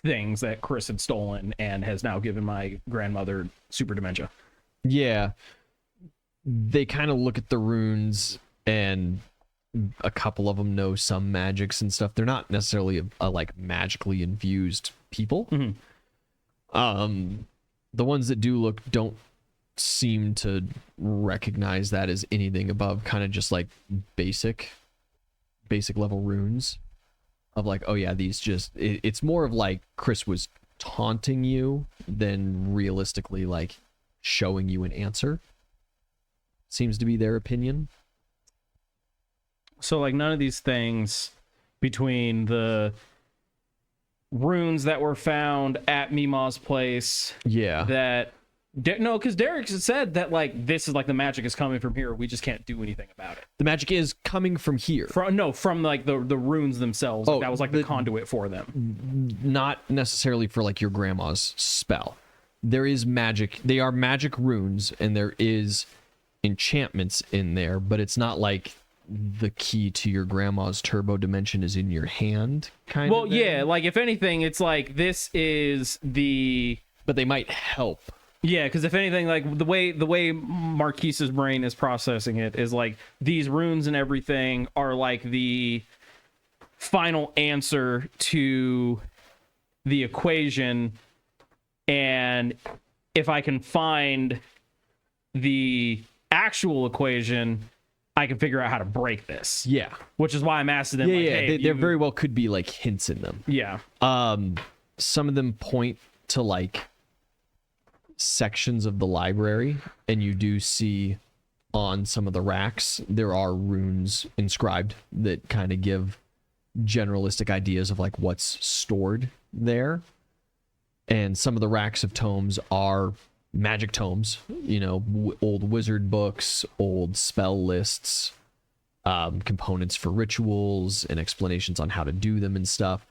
things that Chris had stolen and has now given my grandmother super dementia. Yeah. They kind of look at the runes, and a couple of them know some magics and stuff. They're not necessarily a magically infused people. Mhm. The ones that do look don't seem to recognize that as anything above kind of just basic level runes of oh yeah, these just it's more of Chris was taunting you than realistically showing you an answer. Seems to be their opinion. So none of these things between the runes that were found at Mima's place Yeah. that no, because Derek said that this is the magic is coming from here. We just can't do anything about it. The magic is coming from here. From the runes themselves. Oh, That was the conduit for them. Not necessarily for your grandma's spell. There is magic. They are magic runes, and there is enchantments in there, but it's not the key to your grandma's turbo dimension is in your hand kind Well, of. yeah, if anything, it's this is the But they might help. yeah, because if anything, the way Marquise's brain is processing it is these runes and everything are the final answer to the equation, and if I can find the actual equation, I can figure out how to break this. Yeah. Which is why I'm asking them. Yeah, yeah. Hey, There very well could be hints in them. yeah. Some of them point to sections of the library, and you do see on some of the racks there are runes inscribed that kind of give generalistic ideas of what's stored there. And some of the racks of tomes are magic tomes, old wizard books, old spell lists, components for rituals and explanations on how to do them and stuff.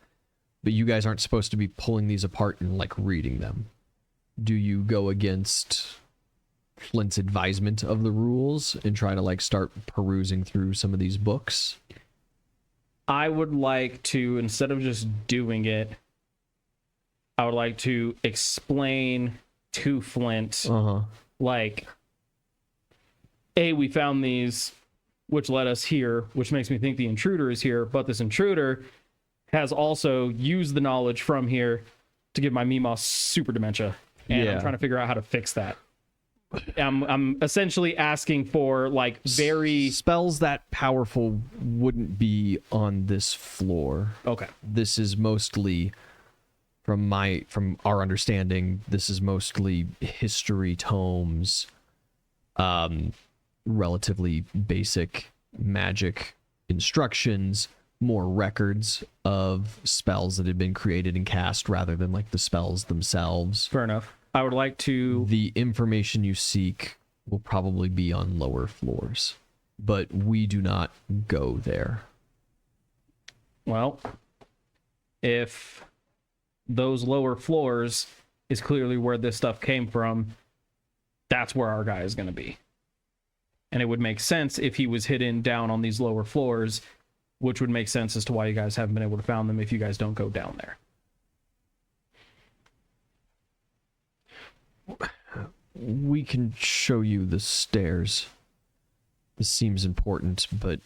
But you guys aren't supposed to be pulling these apart and reading them. Do you go against Flint's advisement of the rules and try to like start perusing through some of these books? I would like to, instead of just doing it, I would like to explain to Flint, like, A, we found these, which led us here, which makes me think the intruder is here, but this intruder has also used the knowledge from here to give my Mimos super dementia. And I'm trying to figure out how to fix that. I'm essentially asking for, like, very... Spells that powerful wouldn't be on this floor. Okay. This is mostly... From our understanding, this is mostly history tomes, relatively basic magic instructions, more records of spells that had been created and cast rather than like the spells themselves. Fair enough. I would like to... The information you seek will probably be on lower floors, but we do not go there. Well, if those lower floors is clearly where this stuff came from, that's where our guy is going to be. And it would make sense if he was hidden down on these lower floors, which would make sense as to why you guys haven't been able to find them if you guys don't go down there. We can show you the stairs. This seems important, but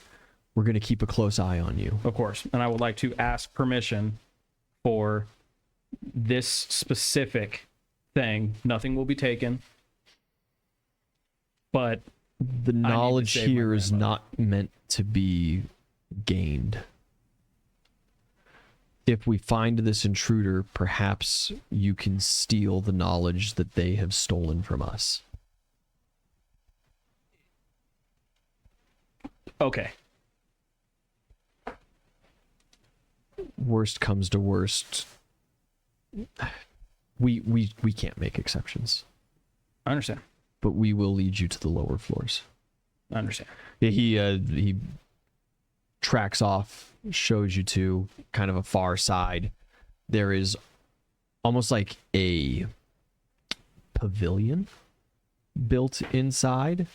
we're going to keep a close eye on you. Of course. And I would like to ask permission for this specific thing. Nothing will be taken. But the knowledge here is not meant to be gained. If we find this intruder, perhaps you can steal the knowledge that they have stolen from us. Okay. Worst comes to worst, we can't make exceptions. I understand. But we will lead you to the lower floors. I understand. He tracks off, shows you to kind of a far side. There is almost like a pavilion built inside,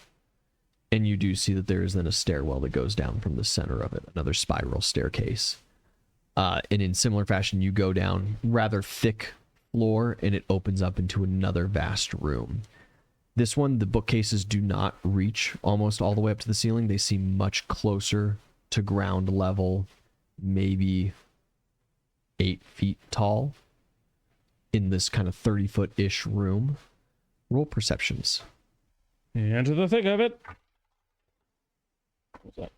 and you do see that there is then a stairwell that goes down from the center of it, another spiral staircase. And in similar fashion, you go down rather thick floor, and it opens up into another vast room. This one, the bookcases do not reach almost all the way up to the ceiling. They seem much closer to ground level, maybe 8 feet tall, in this kind of 30-foot-ish room. Roll perceptions. Into the thick of it. What's that?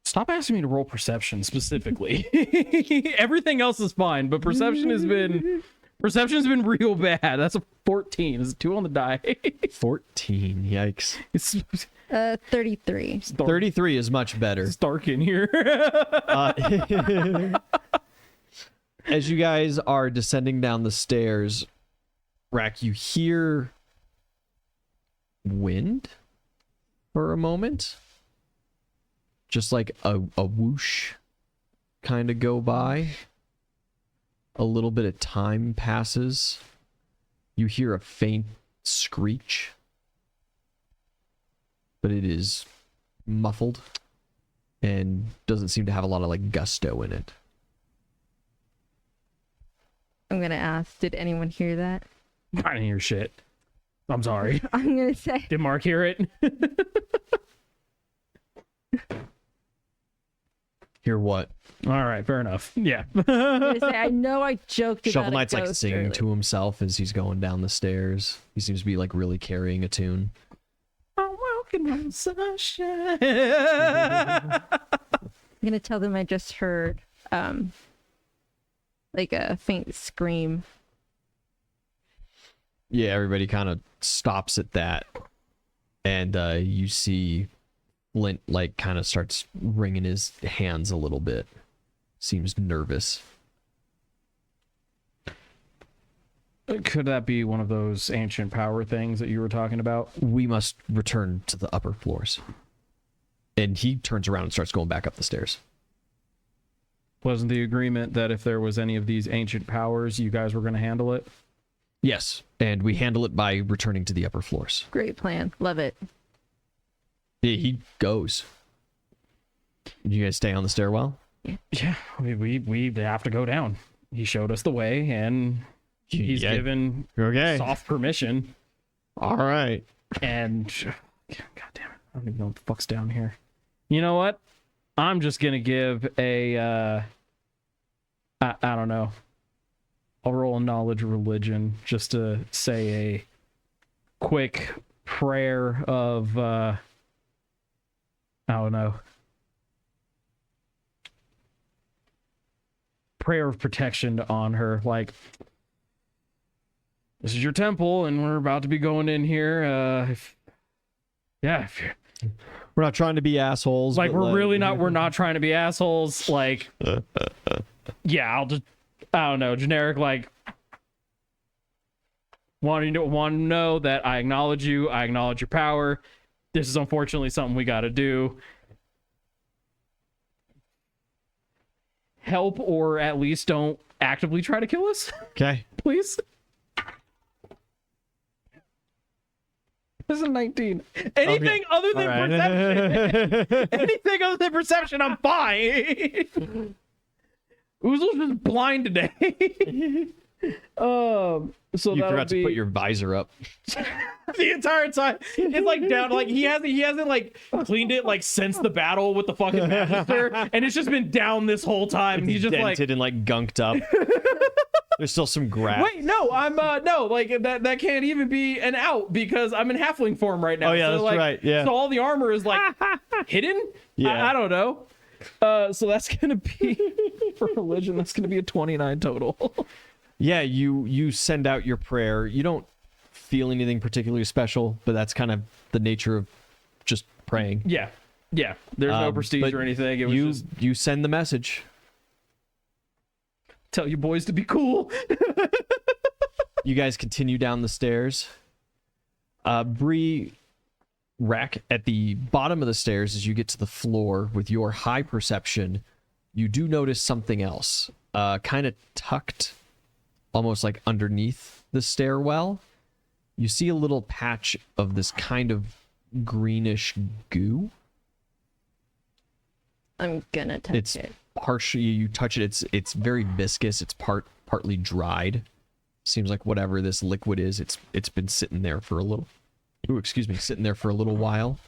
Stop asking me to roll perception specifically. Everything else is fine, but perception's been real bad. That's a 14. It's a 2 on the die. 14. Yikes. It's 33. 33 is much better. It's dark in here. As you guys are descending down the stairs, Rack, you hear wind for a moment. Just like a whoosh kind of go by. A little bit of time passes. You hear a faint screech, but it is muffled and doesn't seem to have a lot of like gusto in it. I'm gonna ask, did anyone hear that? I didn't hear shit. I'm sorry. I'm gonna say, Did Mark hear it? Hear what? All right, fair enough. Yeah. I'm gonna say, I know I joked Shovel about a Knight's like ghost singing earlier. to himself as he's going down the stairs. He seems to be like really carrying a tune. I'm walking on sunshine. I'm gonna tell them I just heard like a faint scream. Yeah, everybody kind of stops at that. And you see Flint like kind of starts wringing his hands a little bit. Seems nervous. Could that be one of those ancient power things that you were talking about? We must return to the upper floors. And he turns around and starts going back up the stairs. Wasn't the agreement that if there was any of these ancient powers, you guys were going to handle it? Yes, and we handle it by returning to the upper floors. Great plan. Love it. He goes. You guys stay on the stairwell? Yeah, we have to go down. He showed us the way, and he's given soft permission. All right. And God damn it, I don't even know what the fuck's down here. You know what? I'm just gonna give a I don't know. I'll roll a knowledge religion just to say a quick prayer of I don't know. Prayer of protection on her, like, this is your temple and we're about to be going in here. If we're not trying to be assholes. Like, we're not trying to be assholes. Like, yeah, I don't know, generic, like, want to know that I acknowledge you, I acknowledge your power. This is unfortunately something we got to do. Help, or at least don't actively try to kill us. Okay. Please. This is 19. Anything other than perception. Anything other than perception, I'm fine. Oozle's just blind today. So you forgot to put your visor up the entire time. It's like down, like he hasn't like cleaned it like since the battle with the fucking Magister, and it's just been down this whole time. And he's just dented and like gunked up. There's still some grass. Wait, no, I'm no, like that can't even be an out because I'm in halfling form right now. Oh yeah, so, that's like, right. Yeah. So all the armor is like hidden. Yeah. I don't know. So that's gonna be for religion. That's gonna be a 29 total. Yeah, you send out your prayer. You don't feel anything particularly special, but that's kind of the nature of just praying. Yeah. There's no prestige or anything. It was you send the message. Tell your boys to be cool. You guys continue down the stairs. Bree, Rack, at the bottom of the stairs, as you get to the floor with your high perception, you do notice something else. Kind of tucked, almost like underneath the stairwell. You see a little patch of this kind of greenish goo. I'm gonna touch it. Partially, you touch it, it's very viscous. It's partly dried. Seems like whatever this liquid is, it's been sitting there for a little. Sitting there for a little while.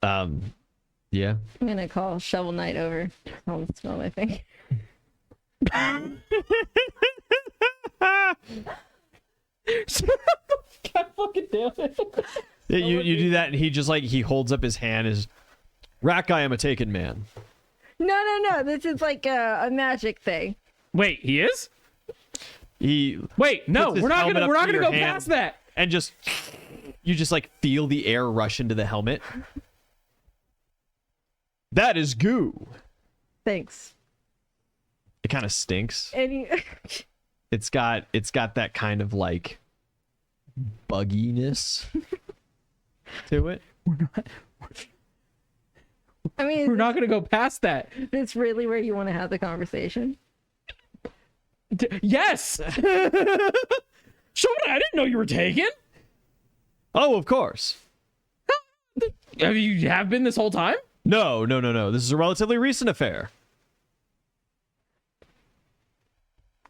Yeah. I'm gonna call Shovel Knight over. I'll smell my thing. God fucking damn it. Yeah, you do that, and he holds up his hand. Is Rack, I am a taken man. No. This is like a magic thing. Wait, he is? Wait, no, we're not gonna go past that. And you just like feel the air rush into the helmet. That is goo. Thanks. It kind of stinks. And It's got that kind of like bugginess to it. We're not gonna go past that. It's really where you want to have the conversation. Yes. Sean, I didn't know you were taken. Oh, of course. You have been this whole time? No. This is a relatively recent affair.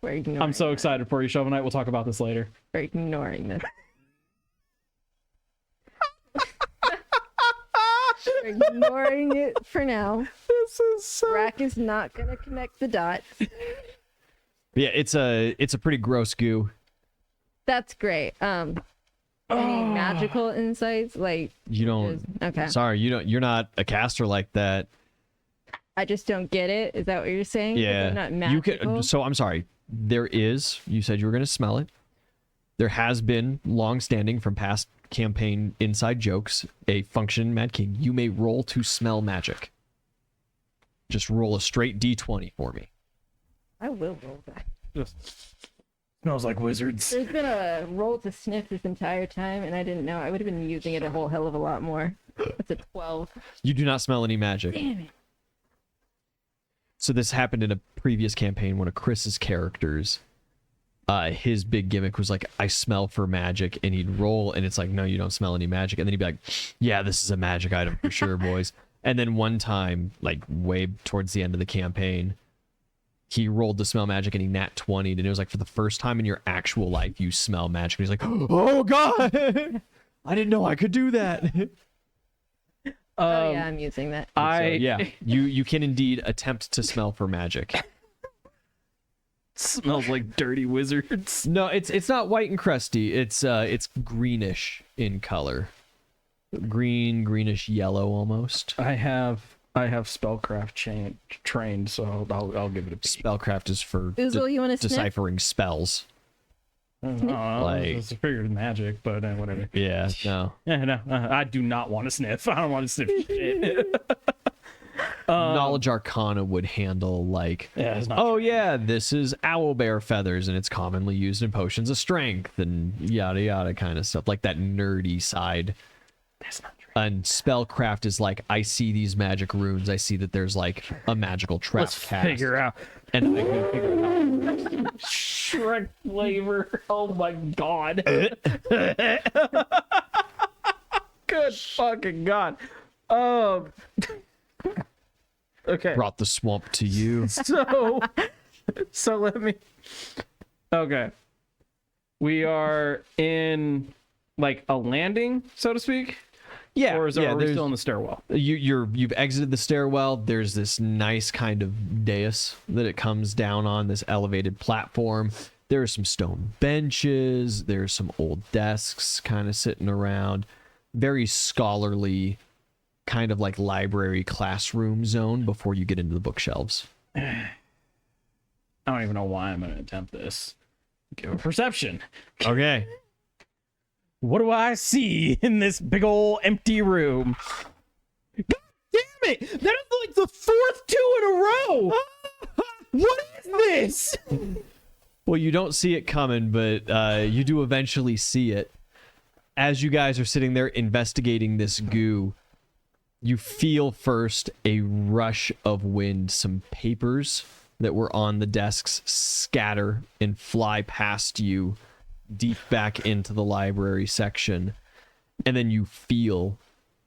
I'm so excited for you, Shovel Knight. We'll talk about this later. We're ignoring this. We're ignoring it for now. This is so... Rack is not gonna connect the dots. Yeah, it's a pretty gross goo. That's great. Any magical insights? Like you don't. Okay. Sorry, you don't. You're not a caster like that. I just don't get it. Is that what you're saying? Yeah. Not magical? You can. So I'm sorry. There is. You said you were going to smell it. There has been, long-standing from past campaign inside jokes, a function in Mad King. You may roll to smell magic. Just roll a straight D20 for me. I will roll that. Just smells like wizards. There's been a roll to sniff this entire time, and I didn't know. I would have been using it a whole hell of a lot more. It's a 12. You do not smell any magic. Damn it. So this happened in a previous campaign. One of Chris's characters his big gimmick was like, I smell for magic, and he'd roll, and it's like, no, you don't smell any magic. And then he'd be like, yeah, this is a magic item for sure, boys. And then one time, like way towards the end of the campaign, he rolled to smell magic and he nat 20'd, and it was like, for the first time in your actual life, you smell magic. And he's like, oh God, I didn't know I could do that. Oh yeah, I'm using that. Yeah, you can indeed attempt to smell for magic. Smells like dirty wizards. No, it's not white and crusty. It's greenish in color, greenish yellow almost. I have spellcraft trained, so I'll give it a peek. Spellcraft is for Oozle, you want to sniff? deciphering spells. I don't know, Like- it's a figured magic, but whatever. Yeah, no. Yeah, no, I do not want to sniff. I don't want to sniff shit. Knowledge Arcana would handle like, Yeah, it's not. oh yeah, this is owlbear feathers, and it's commonly used in potions of strength and yada yada kind of stuff, like that nerdy side. That's not true. And spellcraft is like, I see these magic runes. I see that there's like a magical trap Let's cast, figure out. and I can figure it out. Shrek flavor. Oh my God. Good fucking God. Okay. Brought the swamp to you. So let me. Okay. We are in like a landing, so to speak. Yeah, Or are we there's- still in the stairwell? You've exited the stairwell. There's this nice kind of dais that it comes down on, this elevated platform. There are some stone benches. There's some old desks kind of sitting around. Very scholarly, kind of like library classroom zone before you get into the bookshelves. I don't even know why I'm going to attempt this. Give a perception. Okay. What do I see in this big old empty room? God damn it! That is like the fourth 2 in a row! What is this? Well, you don't see it coming, but you do eventually see it. As you guys are sitting there investigating this goo, you feel first a rush of wind. Some papers that were on the desks scatter and fly past you deep back into the library section. And then you feel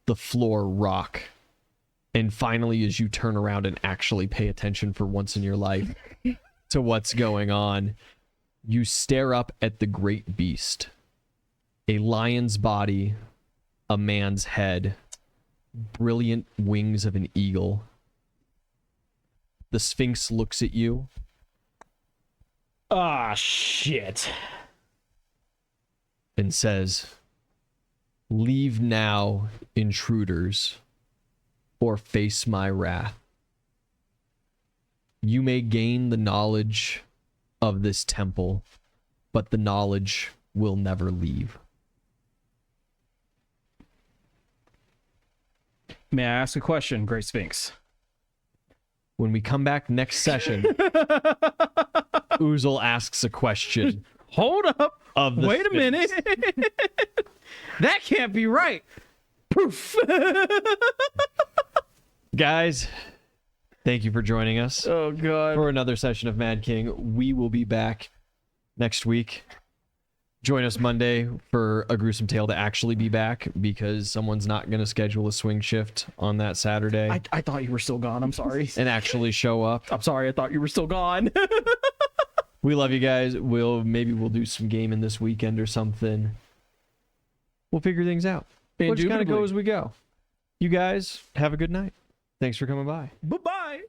the floor rock. And finally, as you turn around and actually pay attention for once in your life to what's going on, you stare up at the great beast. A lion's body, a man's head, brilliant wings of an eagle. The Sphinx looks at you. Ah, shit. And says, leave now, intruders, or face my wrath. You may gain the knowledge of this temple, but the knowledge will never leave. May I ask a question, Great Sphinx? When we come back next session, Oozle asks a question Hold up. of the Wait a Sphinx. minute. That can't be right. Poof. Guys, thank you for joining us Oh, God. for another session of Mad King. We will be back next week. Join us Monday for a Gruesome Tale to actually be back, because someone's not going to schedule a swing shift on that Saturday I thought you were still gone. I'm sorry. and actually show up. I'm sorry. I thought you were still gone. We love you guys. Maybe we'll do some gaming this weekend or something. We'll figure things out. We'll just kind of go Indubitably. as we go. You guys have a good night. Thanks for coming by. Bye-bye.